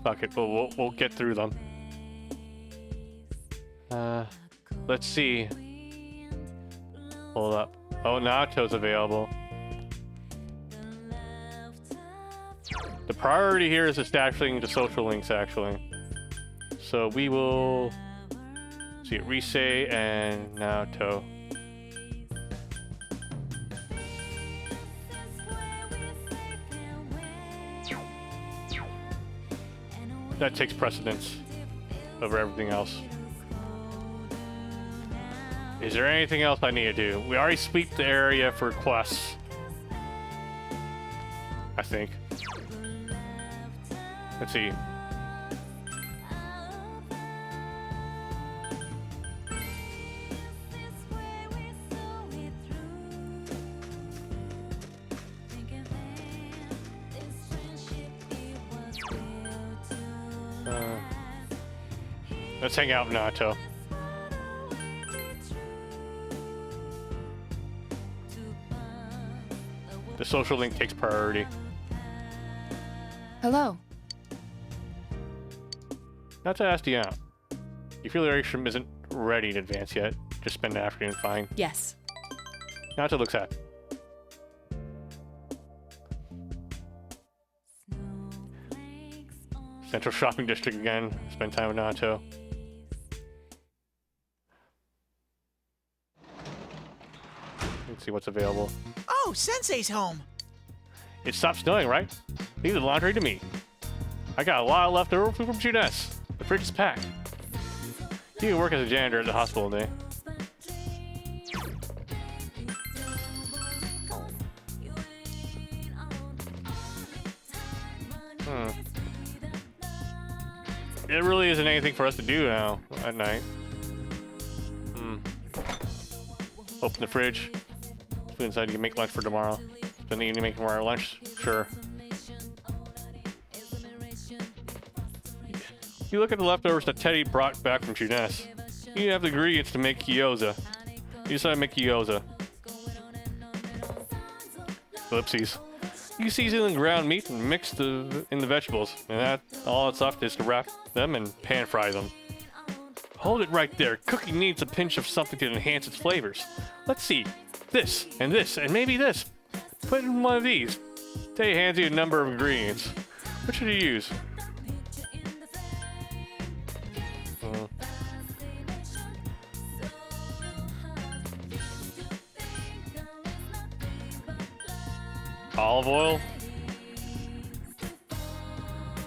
Fuck it, we'll get through them. Let's see. Hold up. Oh, Naoto's available. The priority here is establishing the social links, actually. So we will see Rise and Naoto. That takes precedence over everything else. Is there anything else I need to do? We already sweep the area for quests. I think. Let's see. Let's hang out, Naoto. The social link takes priority. Hello. Not to ask you out. You feel the Atrium isn't ready to advance yet. Just spend the afternoon fine. Yes. Naoto looks at. Central Shopping District again. Spend time with Naoto. Let's see what's available. Oh, Sensei's home. It stopped snowing, right? Leave the laundry to me. I got a lot of leftover food from Junes. The fridge is packed. You can work as a janitor at the hospital today. It really isn't anything for us to do now at night. Open the fridge. Food inside, you can make lunch for tomorrow. Don't need to make tomorrow lunch? Sure. You look at the leftovers that Teddy brought back from Junes. You have the ingredients to make gyoza. You decide to make gyoza. Ellipses. You season the ground meat and mix in the vegetables, and all that's left is to wrap them and pan fry them. Hold it right there. Cooking needs a pinch of something to enhance its flavors. Let's see. This, and maybe this. Put it in one of these. Teddy hands you a number of ingredients. What should you use? Olive oil.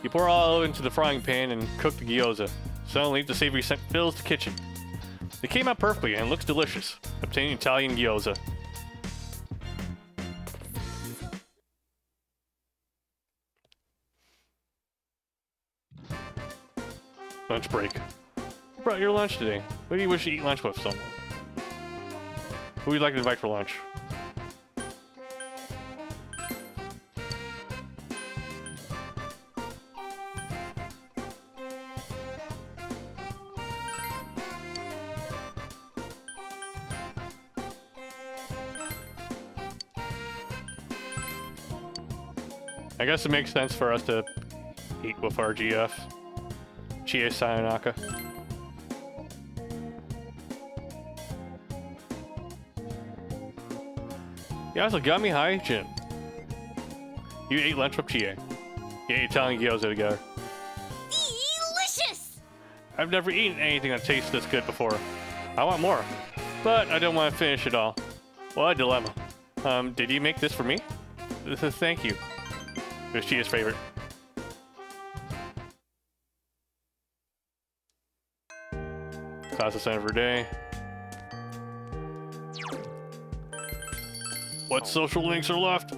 You pour olive into the frying pan and cook the gyoza. Suddenly, the savory scent fills the kitchen. It came out perfectly and looks delicious. Obtain Italian gyoza. Lunch break. Who brought your lunch today? Who do you wish to eat lunch with someone? Who would you like to invite for lunch? I guess it makes sense for us to eat with our GF. Chie Sayonaka. Yasugami Haijin. You ate lunch with Chie. You ate Italian gyoza together. Delicious! I've never eaten anything that tastes this good before. I want more, but I don't want to finish it all. What a dilemma. Did you make this for me? This is thank you. It was Chie's favorite. Class assignment for day. What social links are left?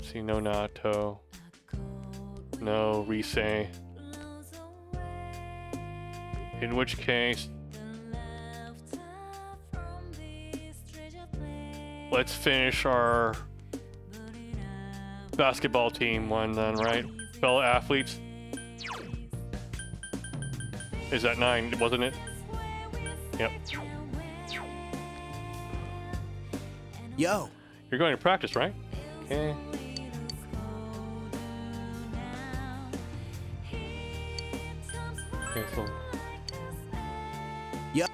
See, no Nato. No Rise. In which case, let's finish our basketball team one then, right? Fellow athletes. Is that 9, wasn't it? Yep. Yo. You're going to practice, right? Okay. Okay, so Yep.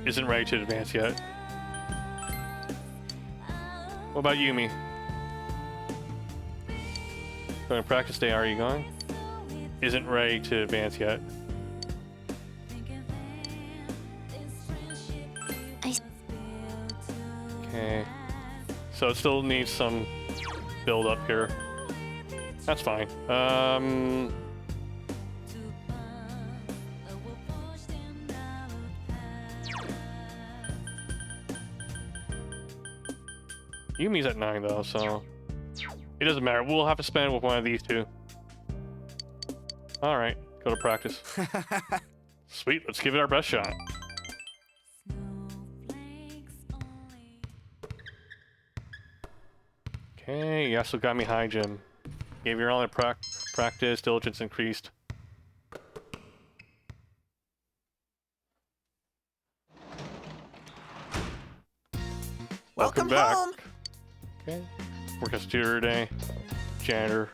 Isn't ready to advance yet. What about Yumi? Going to practice day, are you going? Isn't ready to advance yet. Okay. So it still needs some build up here. That's fine. Yumi's at 9 though, so it doesn't matter. We'll have to spend with one of these two. All right, go to practice. Sweet, let's give it our best shot. Okay, Yasugami High Gym. Gave your all practice, diligence increased. Welcome back. home. Okay. Work as tutor today. Janitor.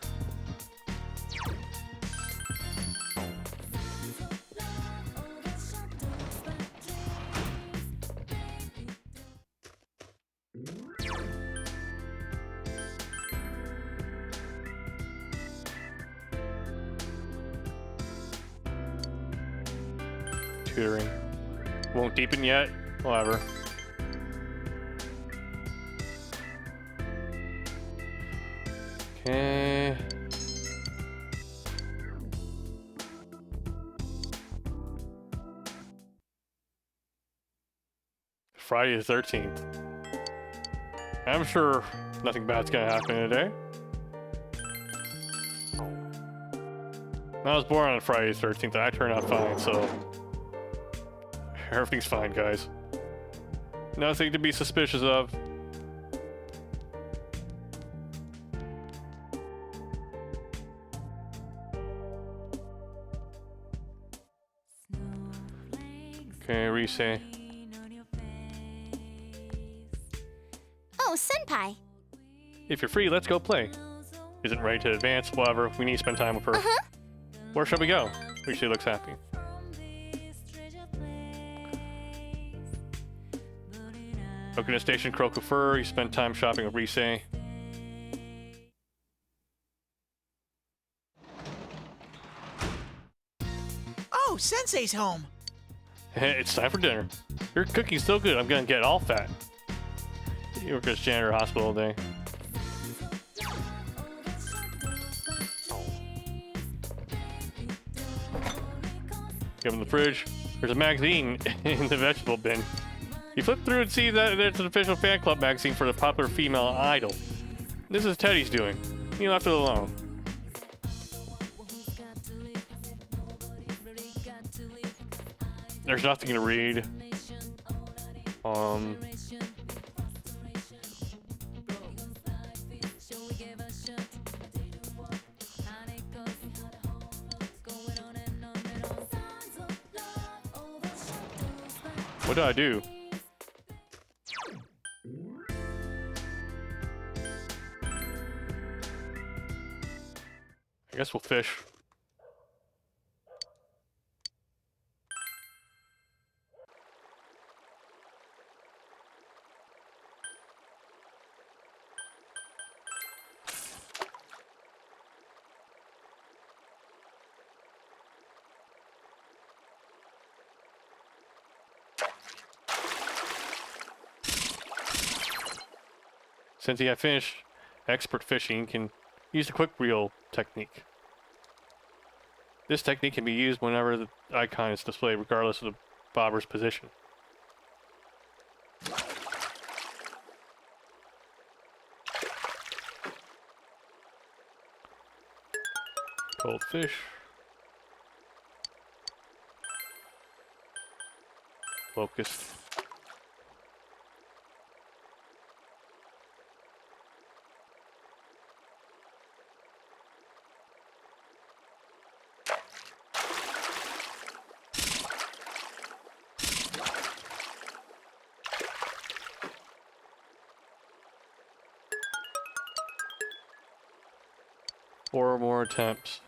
Tutoring. Won't deepen yet. Whatever. Okay. Friday the 13th. I'm sure nothing bad's gonna happen today. I was born on Friday the 13th, and I turned out fine, so everything's fine, guys. Nothing to be suspicious of. Okay, Rise. Oh, Senpai. If you're free, let's go play. Isn't ready to advance, whatever. We need to spend time with her. Where shall we go? Rise looks happy. Okina Station, Croco Fur. You spend time shopping with Rise. Oh, Sensei's home. It's time for dinner. Your cooking's so good, I'm gonna get all fat. You work as janitor hospital all day. Give him the fridge. There's a magazine in the vegetable bin. You flip through and see that it's an official fan club magazine for the popular female idol. This is Teddy's doing. You left it alone. There's nothing to read. What do I do? I guess we'll fish. Since you have finished expert fishing, can use the quick reel technique. This technique can be used whenever the icon is displayed, regardless of the bobber's position. Cold fish. Locust. Four more attempts.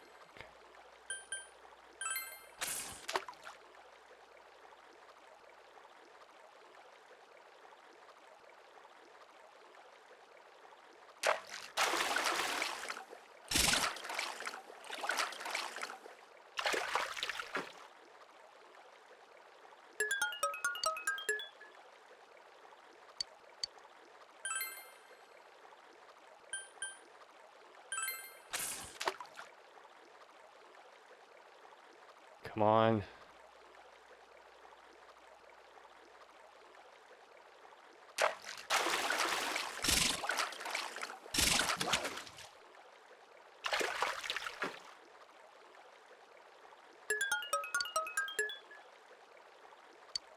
Come on.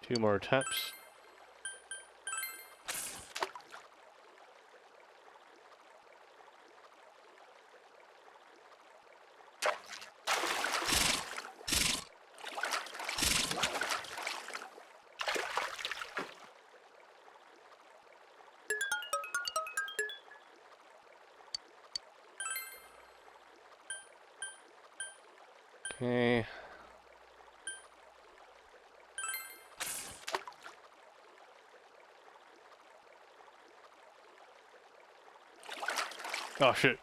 Two more attempts. Okay. Oh shit.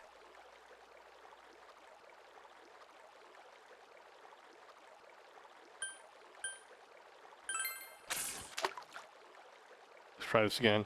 try this again.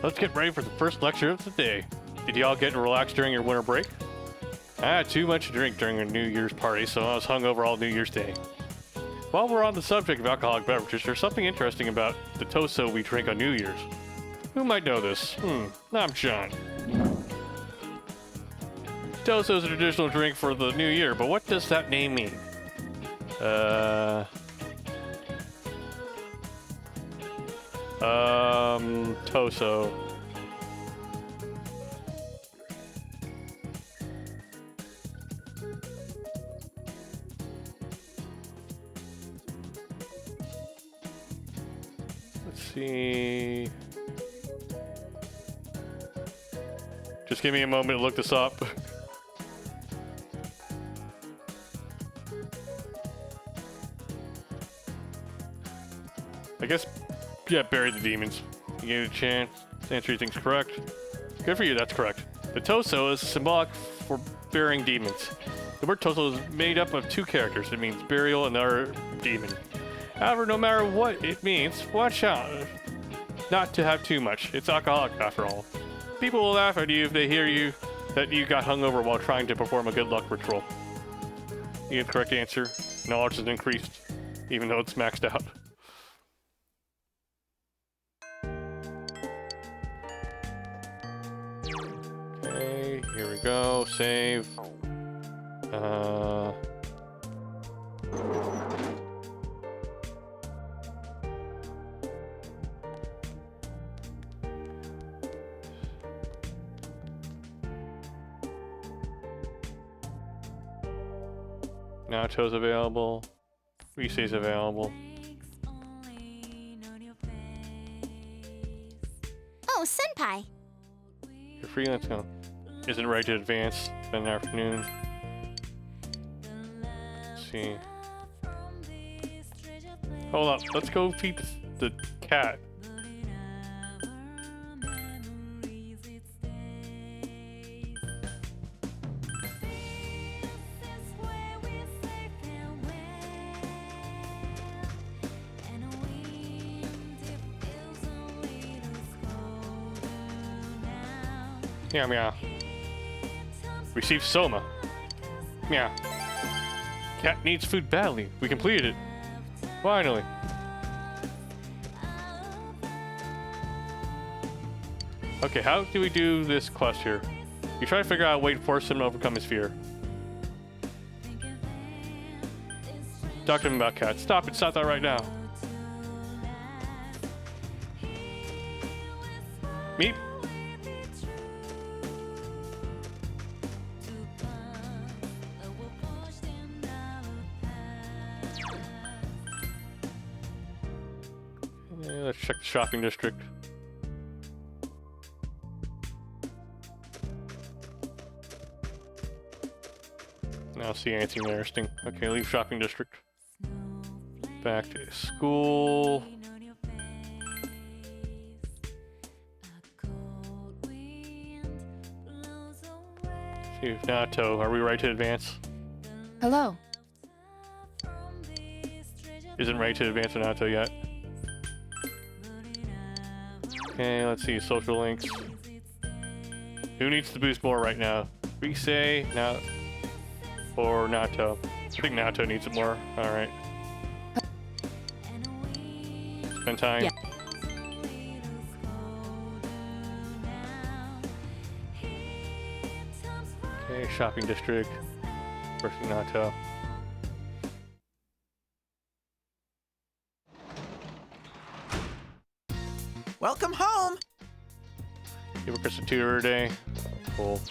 Let's get ready for the first lecture of the day. Did y'all get relaxed during your winter break? I had too much to drink during a New Year's party, so I was hungover all New Year's Day. While we're on the subject of alcoholic beverages, there's something interesting about the toso we drink on New Year's. Who might know this? I'm John. Toso is a traditional drink for the new year, but what does that name mean? Toso. Let's see. Just give me a moment to look this up. I guess, yeah, bury the demons. You get a chance to answer your things correct. Good for you, that's correct. The Toso is symbolic for burying demons. The word Toso is made up of two characters. It means burial and the other demon. However, no matter what it means, watch out not to have too much. It's alcoholic after all. People will laugh at you if they hear you that you got hungover while trying to perform a good luck ritual. You get the correct answer. Knowledge is increased, even though it's maxed out. Okay, here we go. Save. Nachos available. Reese's available. Oh, Senpai. You're free, let's go. Isn't right to advance. Spend the afternoon. Let's see. Hold up, let's go feed the cat. Meow meow. Receive Soma. Meow. Cat needs food badly. We completed it. Finally. Okay, how do we do this quest here? You try to figure out a way to force him to overcome his fear. Talk to him about Cat. Stop it, stop that right now. Meep. Let's check the shopping district. Now see anything interesting. Okay, leave shopping district. Back to school. See if Nato, are we right to advance? Hello. Isn't ready to advance to Nato yet. Okay, let's see, social links. Who needs to boost more right now? Rise, now, or Nato? I think Nato needs it more. Alright. Spend time. Yeah. Okay, shopping district. Versus Nato. Welcome home. You work as a tutor today. Cool.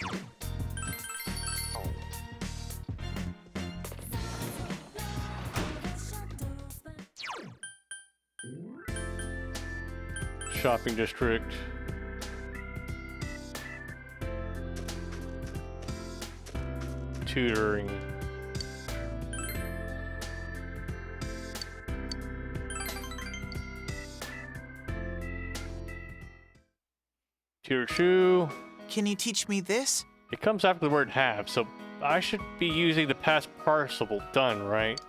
Shopping district. tutoring. Tutor 2. Can you teach me this? It comes after the word have, so I should be using the past participle done, right?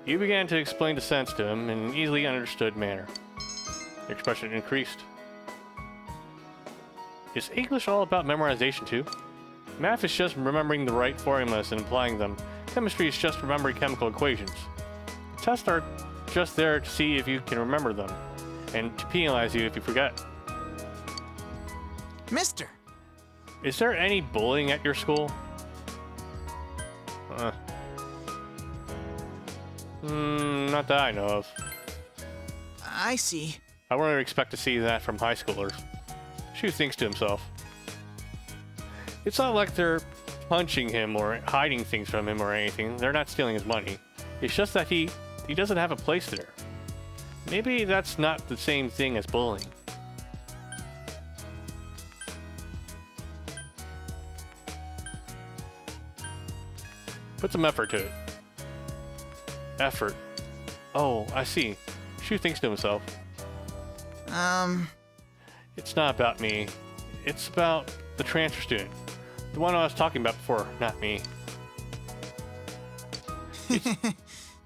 You began to explain the sense to him in an easily understood manner. The expression increased. Is English all about memorization too? Math is just remembering the right formulas and applying them. Chemistry is just remembering chemical equations. Tests are just there to see if you can remember them, and to penalize you if you forget. Mister! Is there any bullying at your school? Not that I know of. I see. I wouldn't expect to see that from high schoolers. Shu thinks to himself. It's not like they're punching him or hiding things from him or anything. They're not stealing his money. It's just that he doesn't have a place there. Maybe that's not the same thing as bullying. Put some effort to it. Effort. Oh, I see. Shu thinks to himself. It's not about me. It's about the transfer student. The one I was talking about before, not me.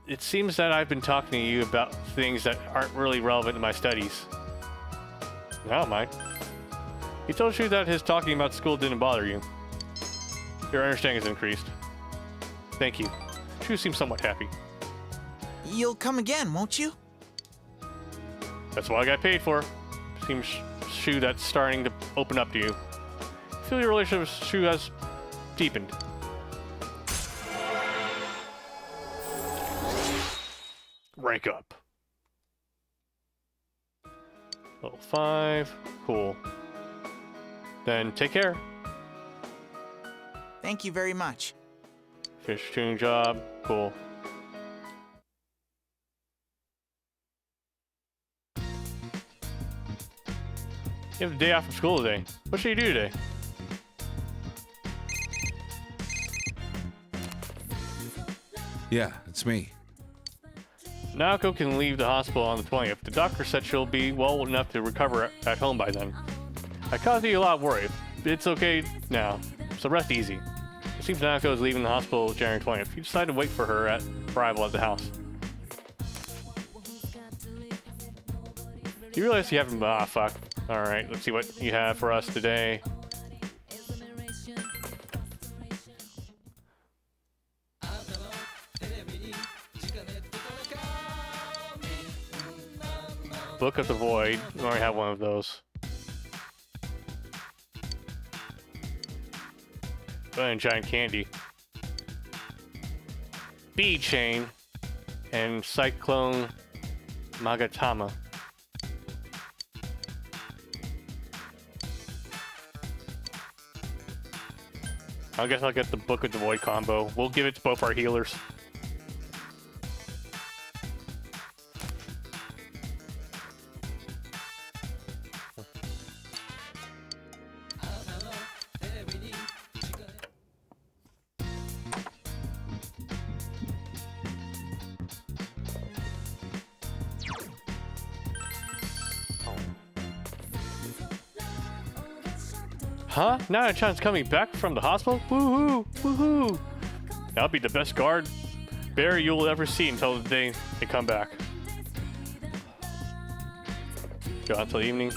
It seems that I've been talking to you about things that aren't really relevant to my studies. I don't mind. He told you that his talking about school didn't bother you. Your understanding has increased. Thank you. Shu seems somewhat happy. You'll come again, won't you? That's what I got paid for. Seems Shu that's starting to open up to you. I feel your relationship with Shu has deepened. Rank up. Level 5. Cool. Then take care. Thank you very much. Finish tuning job. Cool. You have a day off from school today. What should you do today? Yeah, it's me. Naoko can leave the hospital on the 20th. The doctor said she'll be well enough to recover at home by then. I caused you a lot of worry. It's okay now, so rest easy. It seems Naoko is leaving the hospital January 20th. You decide to wait for her at arrival at the house. You realize you haven't... Ah, fuck. Alright, let's see what you have for us today. Book of the Void. We already have one of those. And Giant Candy. Bee Chain. And Cyclone Magatama. I guess I'll get the Book of the Void combo. We'll give it to both our healers. Huh? Now Chan's coming back from the hospital? Woohoo! Woohoo! That'll be the best guard bear you'll ever see until the day they come back. Go until evening.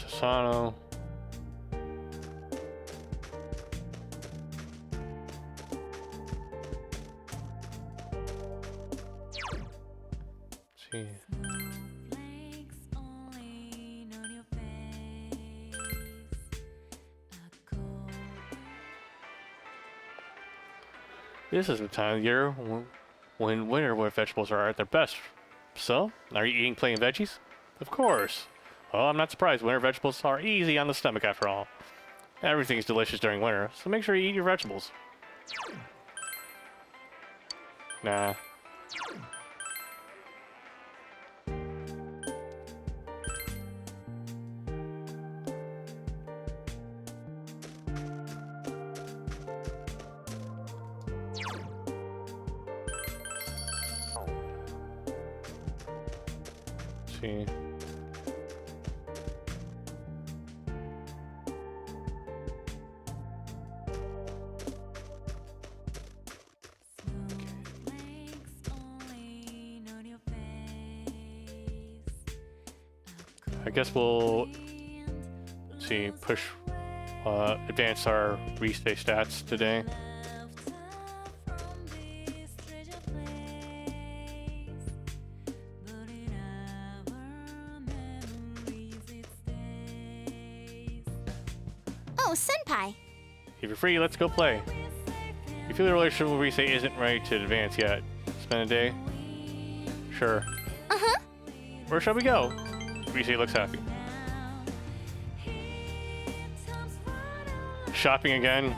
Sano. See. This is the time of year when winter vegetables are at their best. So, are you eating plain veggies? Of course. Well, I'm not surprised. Winter vegetables are easy on the stomach after all. Everything's delicious during winter, so make sure you eat your vegetables. Nah. See. I guess we'll see advance our restay stats today. Oh, Senpai. If you're free, let's go play. You feel the relationship with Rise isn't ready to advance yet. Spend a day? Sure. Uh-huh. Where shall we go? Rise looks happy. Shopping again.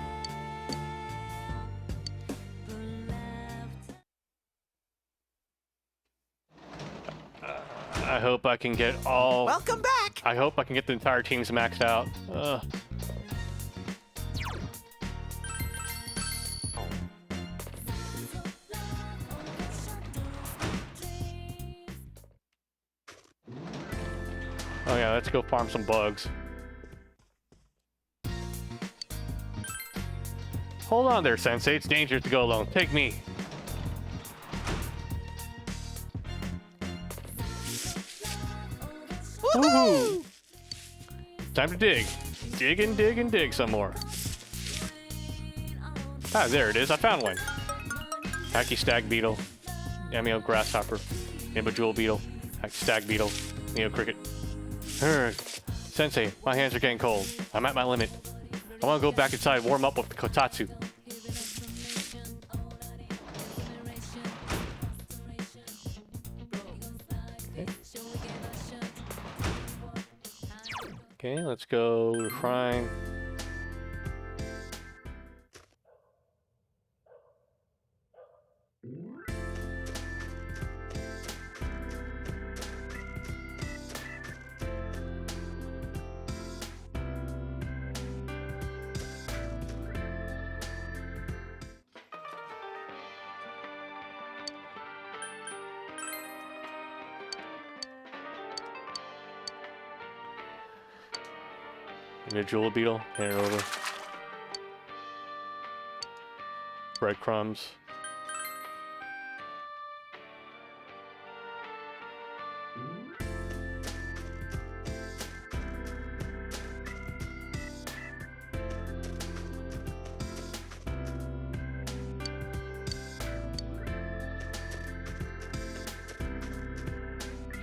I hope I can get all... Welcome back! I hope I can get the entire teams maxed out. Oh yeah, let's go farm some bugs. Hold on there, Sensei. It's dangerous to go alone. Take me. Woohoo! Time to dig. Dig and dig and dig some more. Ah, there it is. I found one. Hacky stag beetle. Amio grasshopper. Nimba jewel beetle. Hacky stag beetle. Neo cricket. Sensei, my hands are getting cold. I'm at my limit. I want to go back inside and warm up with the Kotatsu. Okay, let's go to the shrine. A jewel beetle, hand it over. Breadcrumbs.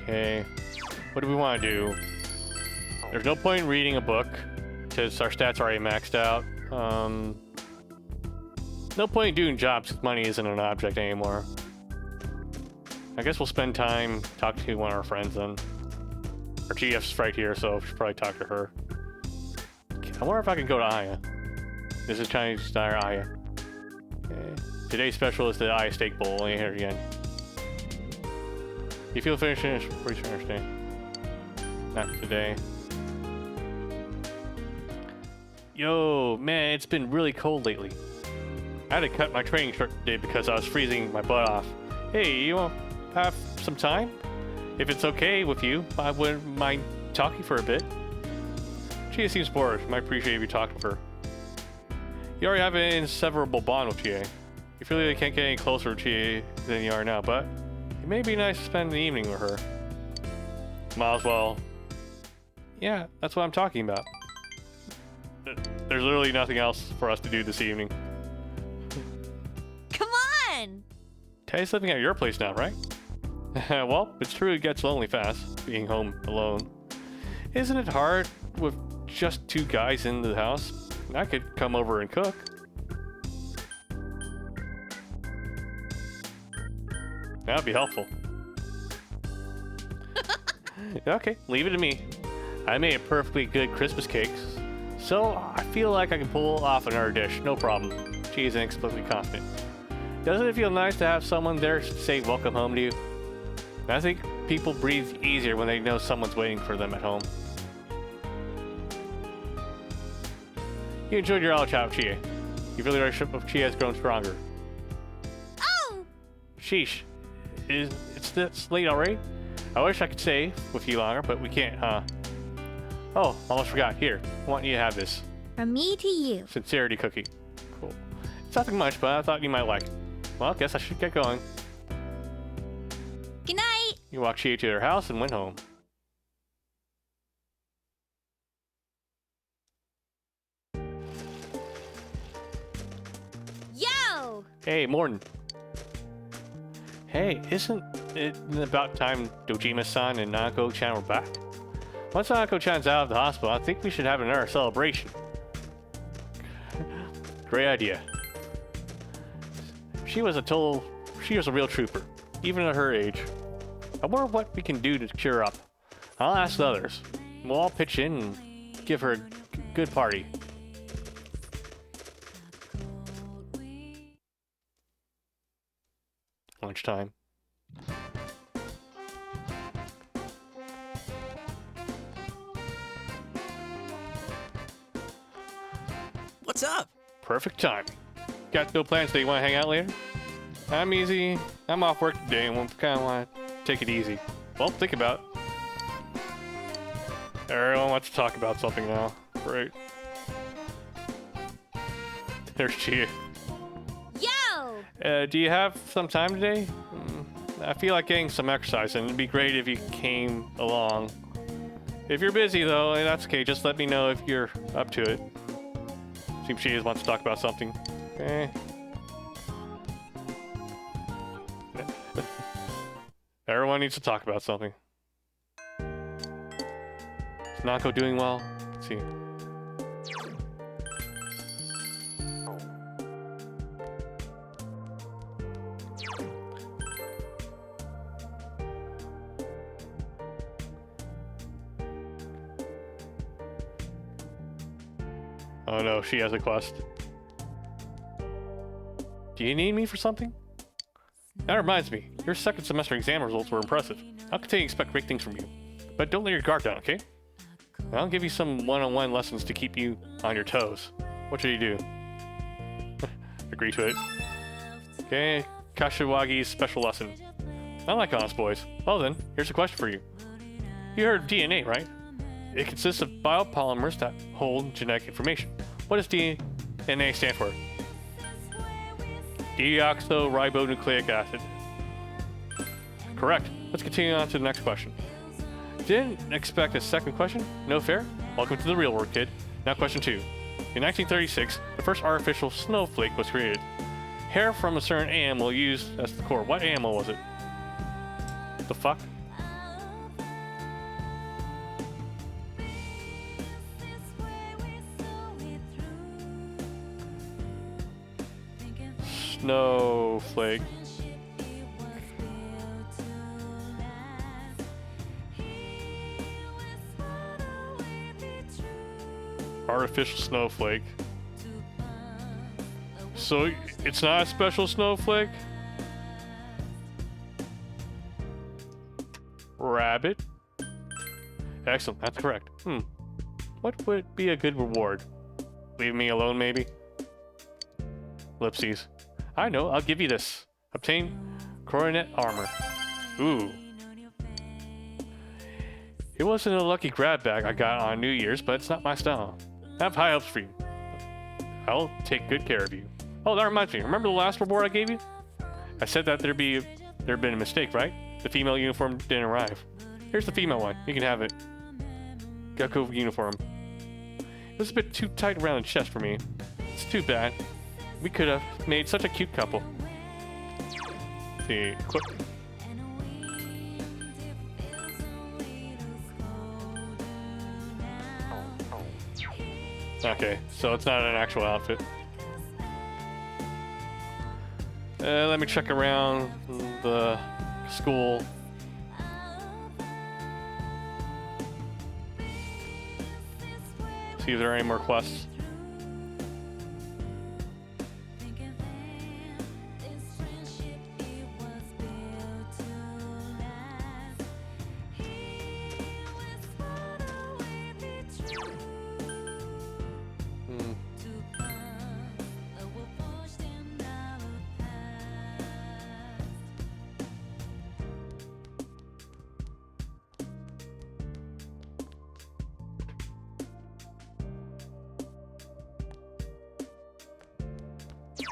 Okay, what do we want to do? There's no point in reading a book, because our stats are already maxed out. No point in doing jobs if money isn't an object anymore. I guess we'll spend time talking to one of our friends then. Our GF's right here, so we should probably talk to her. I wonder if I can go to Aya. This is Chinese diner Aya. Okay. Today's special is the Aya steak bowl. Only here again. You feel finished? Pretty sure I understand. Not today. Yo, man, it's been really cold lately. I had to cut my training short today because I was freezing my butt off. Hey, you want to have some time? If it's okay with you, I wouldn't mind talking for a bit. Chia seems bored. Might appreciate if you talk to her. You already have an inseparable bond with Chia. You feel like you can't get any closer to Chia than you are now, but it may be nice to spend the evening with her. Might as well. Yeah, that's what I'm talking about. There's literally nothing else for us to do this evening. Come on! Tay's living at your place now, right? Well, it's true it gets lonely fast, being home alone. Isn't it hard with just two guys in the house? I could come over and cook. That'd be helpful. Okay, leave it to me. I made a perfectly good Christmas cake, So I feel like I can pull off another dish, no problem. She is inexplicably confident. Doesn't it feel nice to have someone there say welcome home to you? I think people breathe easier when they know someone's waiting for them at home. You enjoyed your all chat with Chie. You feel the relationship of Chie has grown stronger. Oh! Sheesh. It's this late already? I wish I could stay with you longer, but we can't, huh? Oh, almost forgot. Here, I want you to have this. From me to you. Sincerity cookie. Cool. It's nothing much, but I thought you might like it. Well, I guess I should get going. Good night! You walked Chie to their house and went home. Yo! Hey, Morton. Hey, isn't it about time Dojima-san and Nanako-chan were back? Once Nanako-chan's out of the hospital, I think we should have another celebration. Great idea. She was a real trooper, even at her age. I wonder what we can do to cheer her up. I'll ask the others. We'll all pitch in and give her a good party. Lunchtime. What's up? Perfect time. Got no plans today? You want to hang out later? I'm easy. I'm off work today and kind of want to take it easy. Well, think about it. Everyone wants to talk about something now. Right. There's Chie. Yo! Do you have some time today? I feel like getting some exercise, and it'd be great if you came along. If you're busy, though, that's okay. Just let me know if you're up to it. Seems Chie wants to talk about something. Okay. Everyone needs to talk about something. Is Nako doing well? Let's see. Oh no, she has a quest. Do you need me for something? That reminds me, your second semester exam results were impressive. I'll continue to expect great things from you. But don't let your guard down, okay? And I'll give you some one-on-one lessons to keep you on your toes. What should you do? Agree to it. Okay, Kashiwagi's special lesson. I like honest boys. Well then, here's a question for you. You heard of DNA, right? It consists of biopolymers that hold genetic information. What does DNA stand for? Deoxyribonucleic acid. Correct. Let's continue on to the next question. Didn't expect a second question? No fair? Welcome to the real world, kid. Now question 2. In 1936, the first artificial snowflake was created. Hair from a certain animal used as the core. What animal was it? The fuck? Snowflake. Artificial snowflake. So it's not a special snowflake? Rabbit? Excellent, that's correct. What would be a good reward? Leave me alone, maybe? Ellipses. I know, I'll give you this. Obtain coronet armor. Ooh. It wasn't a lucky grab bag I got on New Year's, but it's not my style. I have high hopes for you. I'll take good care of you. Oh, that reminds me. Remember the last reward I gave you? I said that there'd been a mistake, right? The female uniform didn't arrive. Here's the female one. You can have it. Gekko uniform. It was a bit too tight around the chest for me. It's too bad. We could have made such a cute couple. See, quick. Okay, so it's not an actual outfit. Let me check around the school. See if there are any more quests.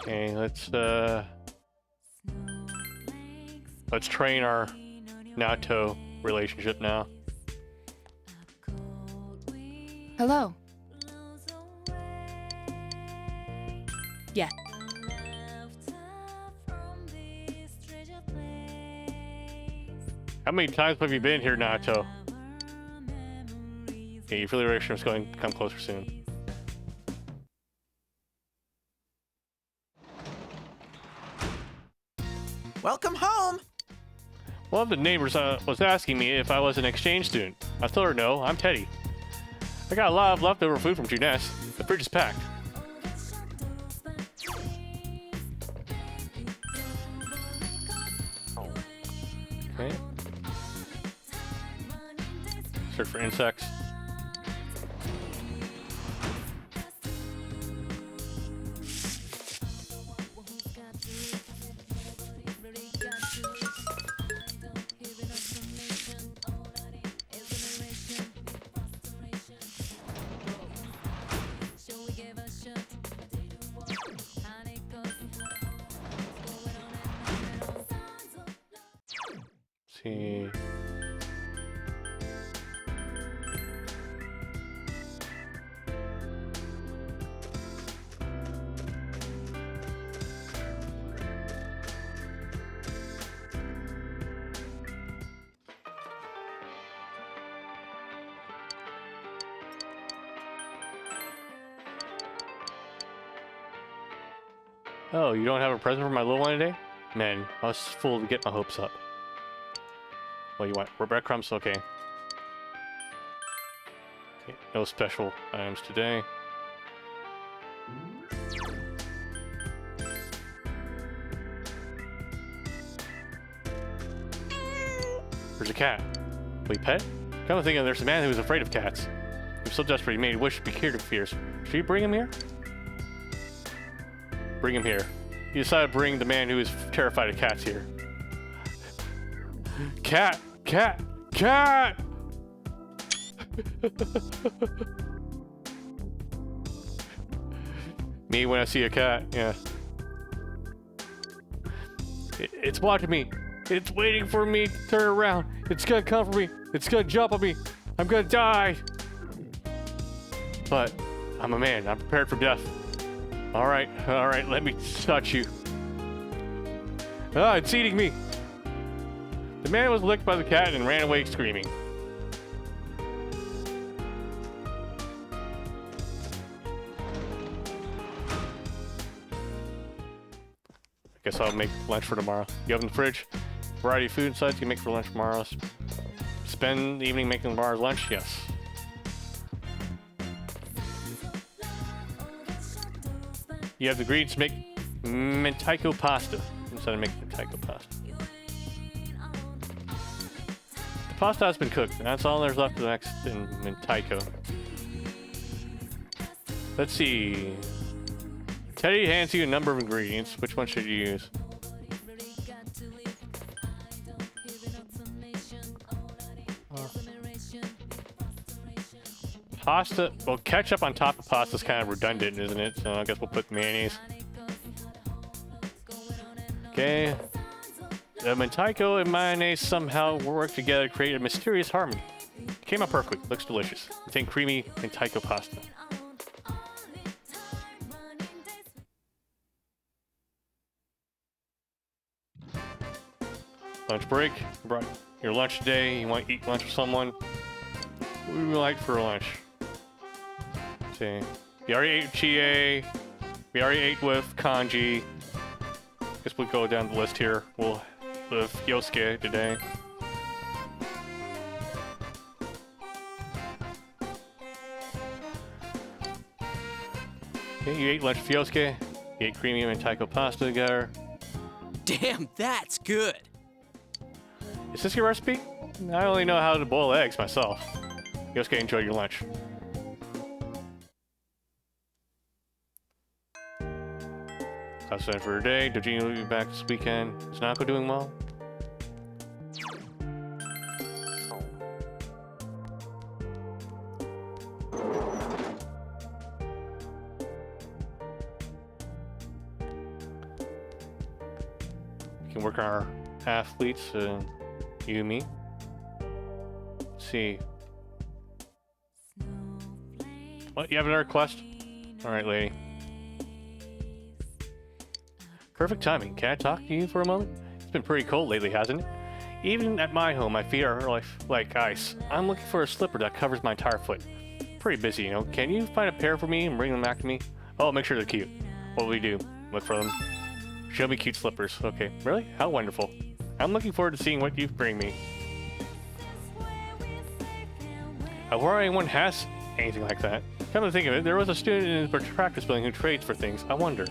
Okay, let's train our Naoto relationship now. Hello. Yeah. How many times have you been here, Naoto? Okay, your relationship is going to come closer soon. Welcome home! One of the neighbors was asking me if I was an exchange student. I told her no, I'm Teddy. I got a lot of leftover food from Juness. The fridge is packed. Okay. Search for insects. See. Oh, you don't have a present for my little one today? Man, I was fooled to get my hopes up. What do you want? Breadcrumbs? Okay. Okay. No special items today. There's a cat. Will you pet? Come to think of it, there's a man who was afraid of cats. He was so desperate he made a wish to be cured of fears. Should you bring him here? Bring him here. He decided to bring the man who is terrified of cats here. Cat! Cat! Cat! Me when I see a cat, yeah. It's watching me. It's waiting for me to turn around. It's gonna come for me. It's gonna jump on me. I'm gonna die. But I'm a man. I'm prepared for death. All right, let me touch you. Ah, it's eating me. The man was licked by the cat and ran away screaming. I guess I'll make lunch for tomorrow. You have in the fridge? Variety of food inside you can make for lunch tomorrow. Spend the evening making tomorrow's lunch? Yes. You have the ingredients to make mentaiko pasta instead of making mentaiko pasta. The pasta has been cooked, and that's all there's left of the next in mentaiko. Let's see. Teddy hands you a number of ingredients. Which one should you use? Pasta, well, ketchup on top of pasta is kind of redundant, isn't it? So I guess we'll put mayonnaise. Okay. The mentaiko and mayonnaise somehow work together to create a mysterious harmony. It came out perfectly. Looks delicious. Contain creamy mentaiko pasta. Lunch break. You brought your lunch today. You want to eat lunch with someone? What would we like for lunch? See. We already ate Chie. We already ate with Kanji. Guess we'll go down the list here. We'll with Yosuke today. Okay, you ate lunch with Yosuke. You ate creamy and taiko pasta together. Damn, that's good. Is this your recipe? I only know how to boil eggs myself. Yosuke, enjoy your lunch. That's it for today. Dojima will be back this weekend. Is Nako doing well? We can work on our athletes, you and me. Let's see. What, you have another quest? Alright, lady. Perfect timing. Can I talk to you for a moment? It's been pretty cold lately, hasn't it? Even at my home, my feet are like ice. I'm looking for a slipper that covers my entire foot. Pretty busy, you know. Can you find a pair for me and bring them back to me? Oh, make sure they're cute. What will we do? Look for them. Show me cute slippers. Okay. Really? How wonderful. I'm looking forward to seeing what you bring me. I wonder anyone has anything like that. Come to think of it, there was a student in the practice building who trades for things. I wonder.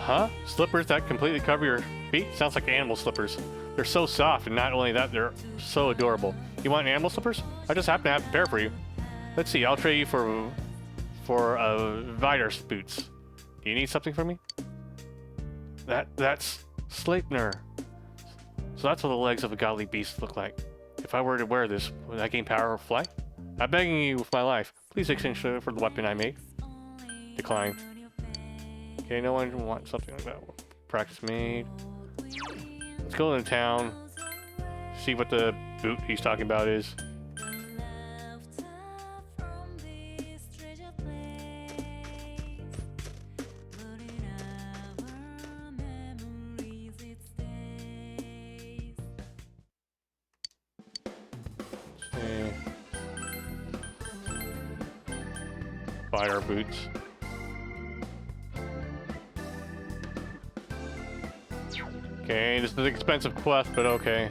Huh? Slippers that completely cover your feet? Sounds like animal slippers. They're so soft, and not only that, they're so adorable. You want animal slippers? I just happen to have a pair for you. Let's see, I'll trade you for Vidar boots. Do you need something from me? That's Sleipnir. So that's what the legs of a godly beast look like. If I were to wear this, would I gain power or fly? I'm begging you with my life. Please exchange it for the weapon I made. Decline. Okay, no one wants something like that. Practice made. Let's go into town. See what the boot he's talking about is. Buy our boots. Okay, this is an expensive quest, but okay.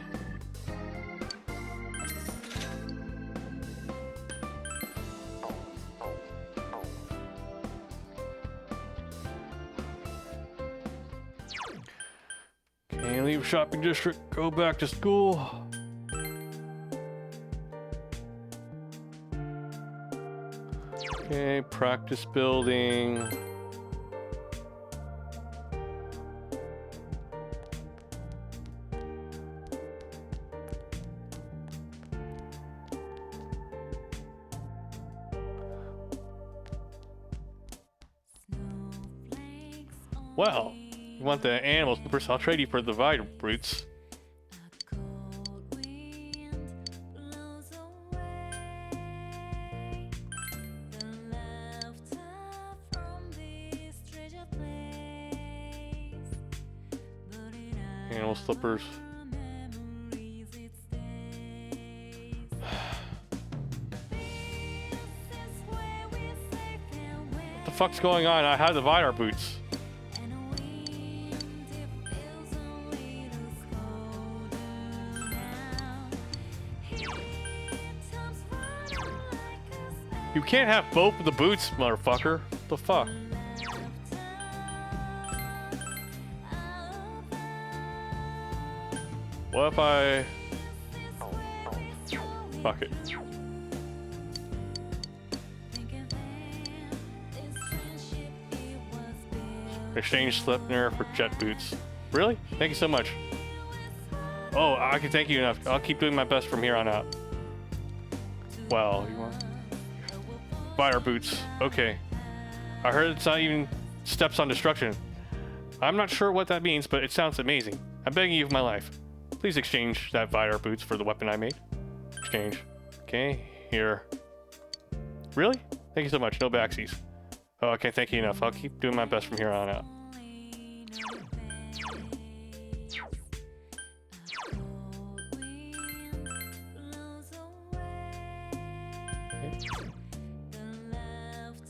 Okay, leave shopping district, go back to school. Okay, practice building. Well, you want the animal slippers? I'll trade you for the Vidar boots. Animal slippers. What the fuck's going on? I had the Vidar boots. You can't have both of the boots, motherfucker. What the fuck? What if I... Fuck it. Exchange Sleipnir for jet boots. Really? Thank you so much. Oh, I can thank you enough. I'll keep doing my best from here on out. Well, you want... Vidar boots. Okay. I heard it's not even steps on destruction. I'm not sure what that means, but it sounds amazing. I'm begging you for my life. Please exchange that Vidar boots for the weapon I made. Exchange. Okay, here. Really? Thank you so much. No backsies. Oh, I can't thank you enough. I'll keep doing my best from here on out.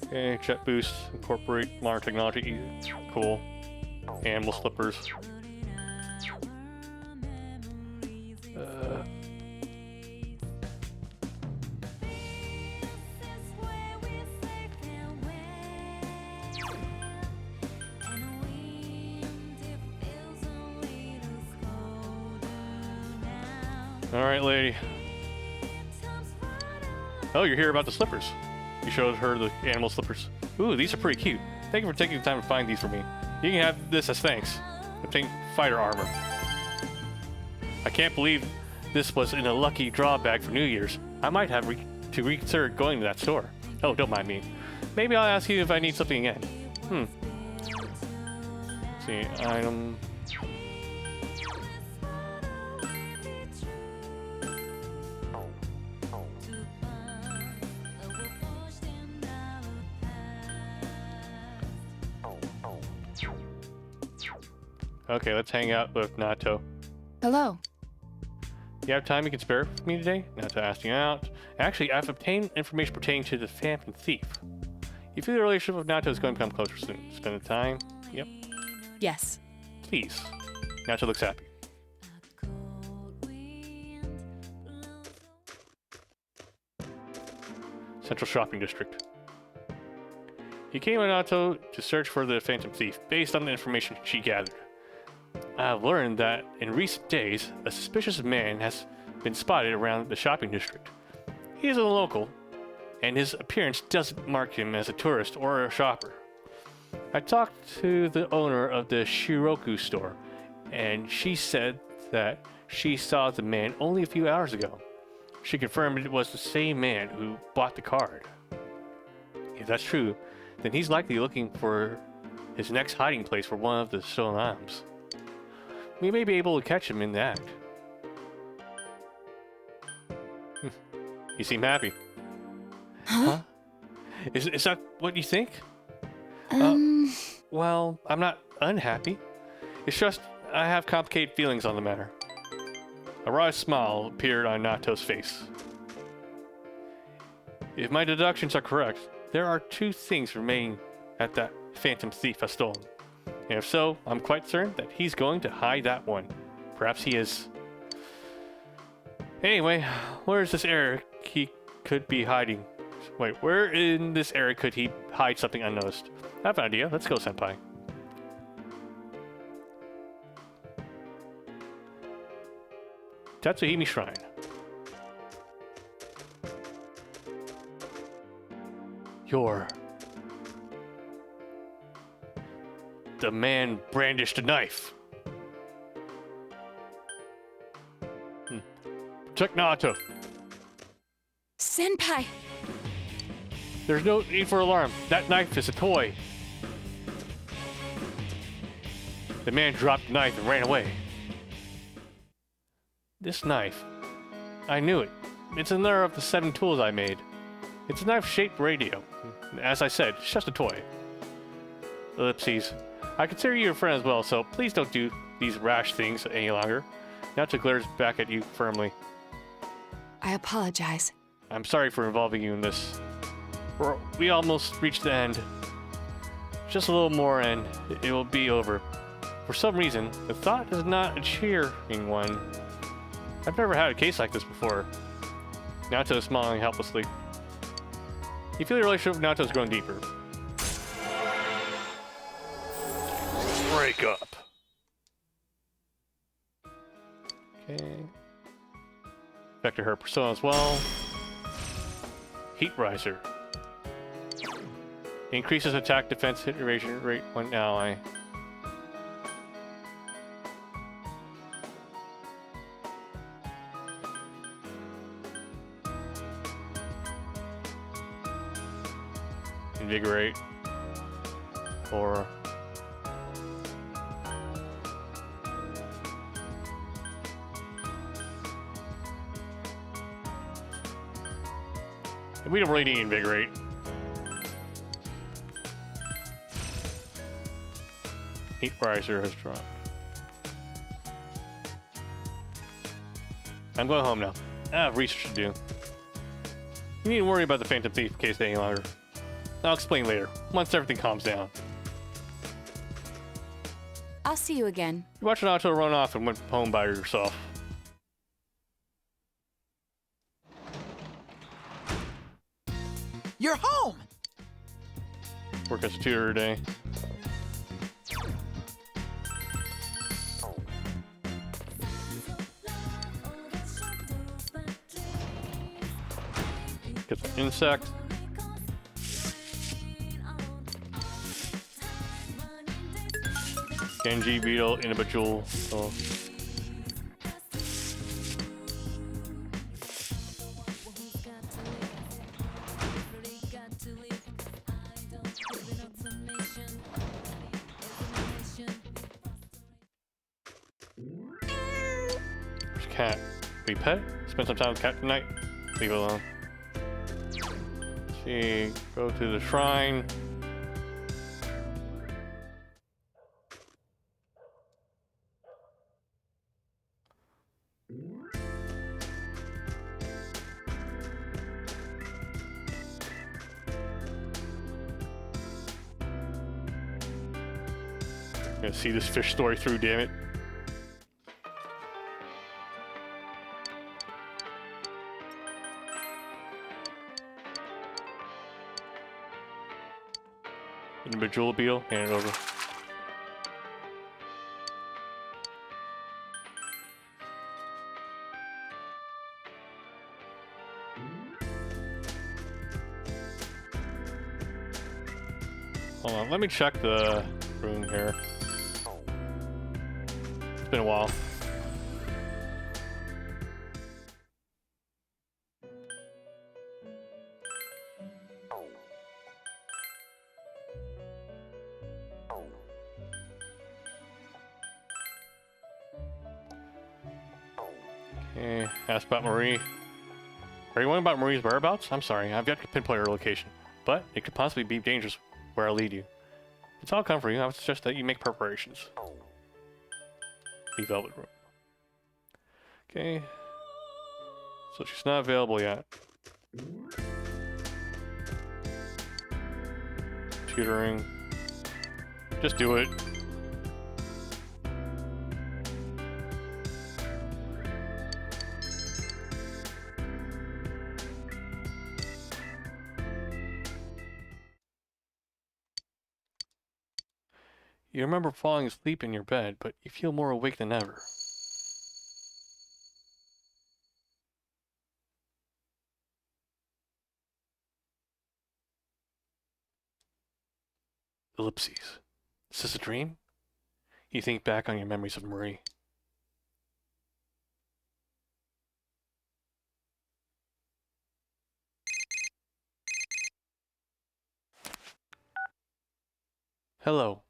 Okay, jet boost, incorporate modern technology, cool. Animal slippers. Alright, lady. Oh, you're here about the slippers. You showed her the animal slippers. Ooh, these are pretty cute. Thank you for taking the time to find these for me. You can have this as thanks. Obtain fighter armor. I can't believe this was in a lucky draw bag for New Year's. I might have to reconsider going to that store. Oh, don't mind me. Maybe I'll ask you if I need something again. Let's see, item. Okay, let's hang out with Nato. Hello. You have time you can spare for me today? Nato asked you out. Actually, I've obtained information pertaining to the Phantom Thief. You feel the relationship with Nato is going to become closer soon. Spend the time? Yep. Yes. Please. Nato looks happy. Central Shopping District. You came with Nato to search for the Phantom Thief based on the information she gathered. I've learned that in recent days, a suspicious man has been spotted around the shopping district. He is a local, and his appearance doesn't mark him as a tourist or a shopper. I talked to the owner of the Shiroku store, and she said that she saw the man only a few hours ago. She confirmed it was the same man who bought the card. If that's true, then he's likely looking for his next hiding place for one of the stolen items. We may be able to catch him in the act. You seem happy. Huh? Is that what you think? Well, I'm not unhappy. It's just I have complicated feelings on the matter. A wry smile appeared on Nato's face. If my deductions are correct, there are two things remaining at that Phantom Thief has stolen. And if so, I'm quite certain that he's going to hide that one. Perhaps he is. Anyway, where is this area he could be hiding? Wait, where in this area could he hide something unnoticed? I have an idea. Let's go, Senpai. Tatsuhime Shrine. The man brandished a knife. Protect Nato. Senpai! There's no need for alarm. That knife is a toy. The man dropped the knife and ran away. This knife. I knew it. It's another of the 7 tools I made. It's a knife-shaped radio. As I said, it's just a toy. Ellipses. I consider you a friend as well, so please don't do these rash things any longer. Nato glares back at you firmly. I apologize. I'm sorry for involving you in this. We almost reached the end. Just a little more and it will be over. For some reason, the thought is not a cheering one. I've never had a case like this before. Nato is smiling helplessly. You feel your relationship with Nato is growing deeper. Break up. Okay. Back to her persona as well. Heat Riser. Increases attack, defense, hit evasion rate when ally. Invigorate. Or we don't really need Invigorate. Meat Riser has dropped. I'm going home now. I have research to do. You needn't worry about the Phantom Thief case any longer. I'll explain later, once everything calms down. I'll see you again. You watched Nacho run off and went home by yourself. You're home! Work as a tutor today. Get some insects. Genji, Beetle, individual. Oh. There's a cat. We pet? Spend some time with cat tonight? Leave it alone. See, go to the shrine. Gonna see this fish story through, damn it. Individual Beetle, hand it over. Hold on, let me check the room here. It's been a while. Okay, ask about Marie. Are you wondering about Marie's whereabouts? I'm sorry, I've yet to pinpoint her location, but it could possibly be dangerous where I lead you. It's all come for you. I would suggest that you make preparations. The Velvet Room. Okay. So she's not available yet. Tutoring. Just do it. You remember falling asleep in your bed, but you feel more awake than ever. Ellipses. Is this a dream? You think back on your memories of Marie. Hello.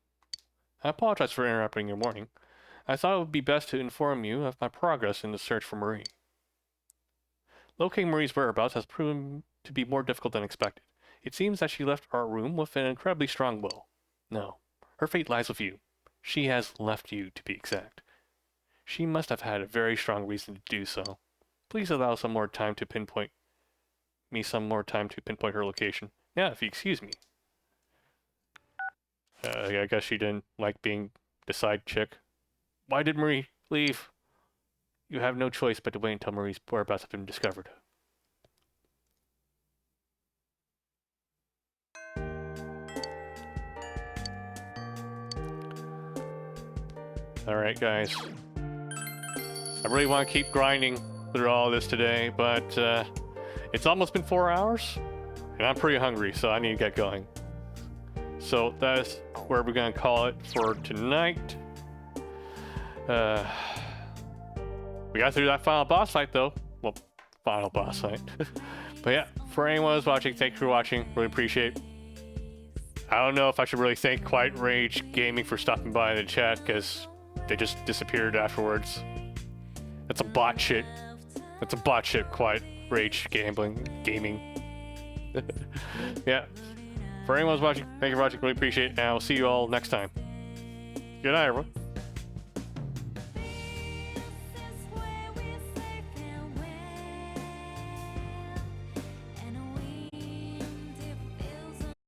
I apologize for interrupting your morning. I thought it would be best to inform you of my progress in the search for Marie. Locating Marie's whereabouts has proven to be more difficult than expected. It seems that she left our room with an incredibly strong will. No, her fate lies with you. She has left you, to be exact. She must have had a very strong reason to do so. Please allow some more time to pinpoint her location. Yeah, if you excuse me. I guess she didn't like being the side chick. Why did Marie leave? You have no choice but to wait until Marie's whereabouts have been discovered. Alright, guys. I really want to keep grinding through all this today, but it's almost been 4 hours, and I'm pretty hungry, so I need to get going. So that's where we're going to call it for tonight. We got through that final boss fight, though. Well, final boss fight. But yeah, for anyone who's watching, thank you for watching. Really appreciate it. I don't know if I should really thank Quiet Rage Gaming for stopping by in the chat, because they just disappeared afterwards. That's a bot shit. That's a bot shit, Quiet Rage Gaming. Yeah. For anyone who's watching, thank you for watching. Really appreciate it. And I'll see you all next time. Good night, everyone.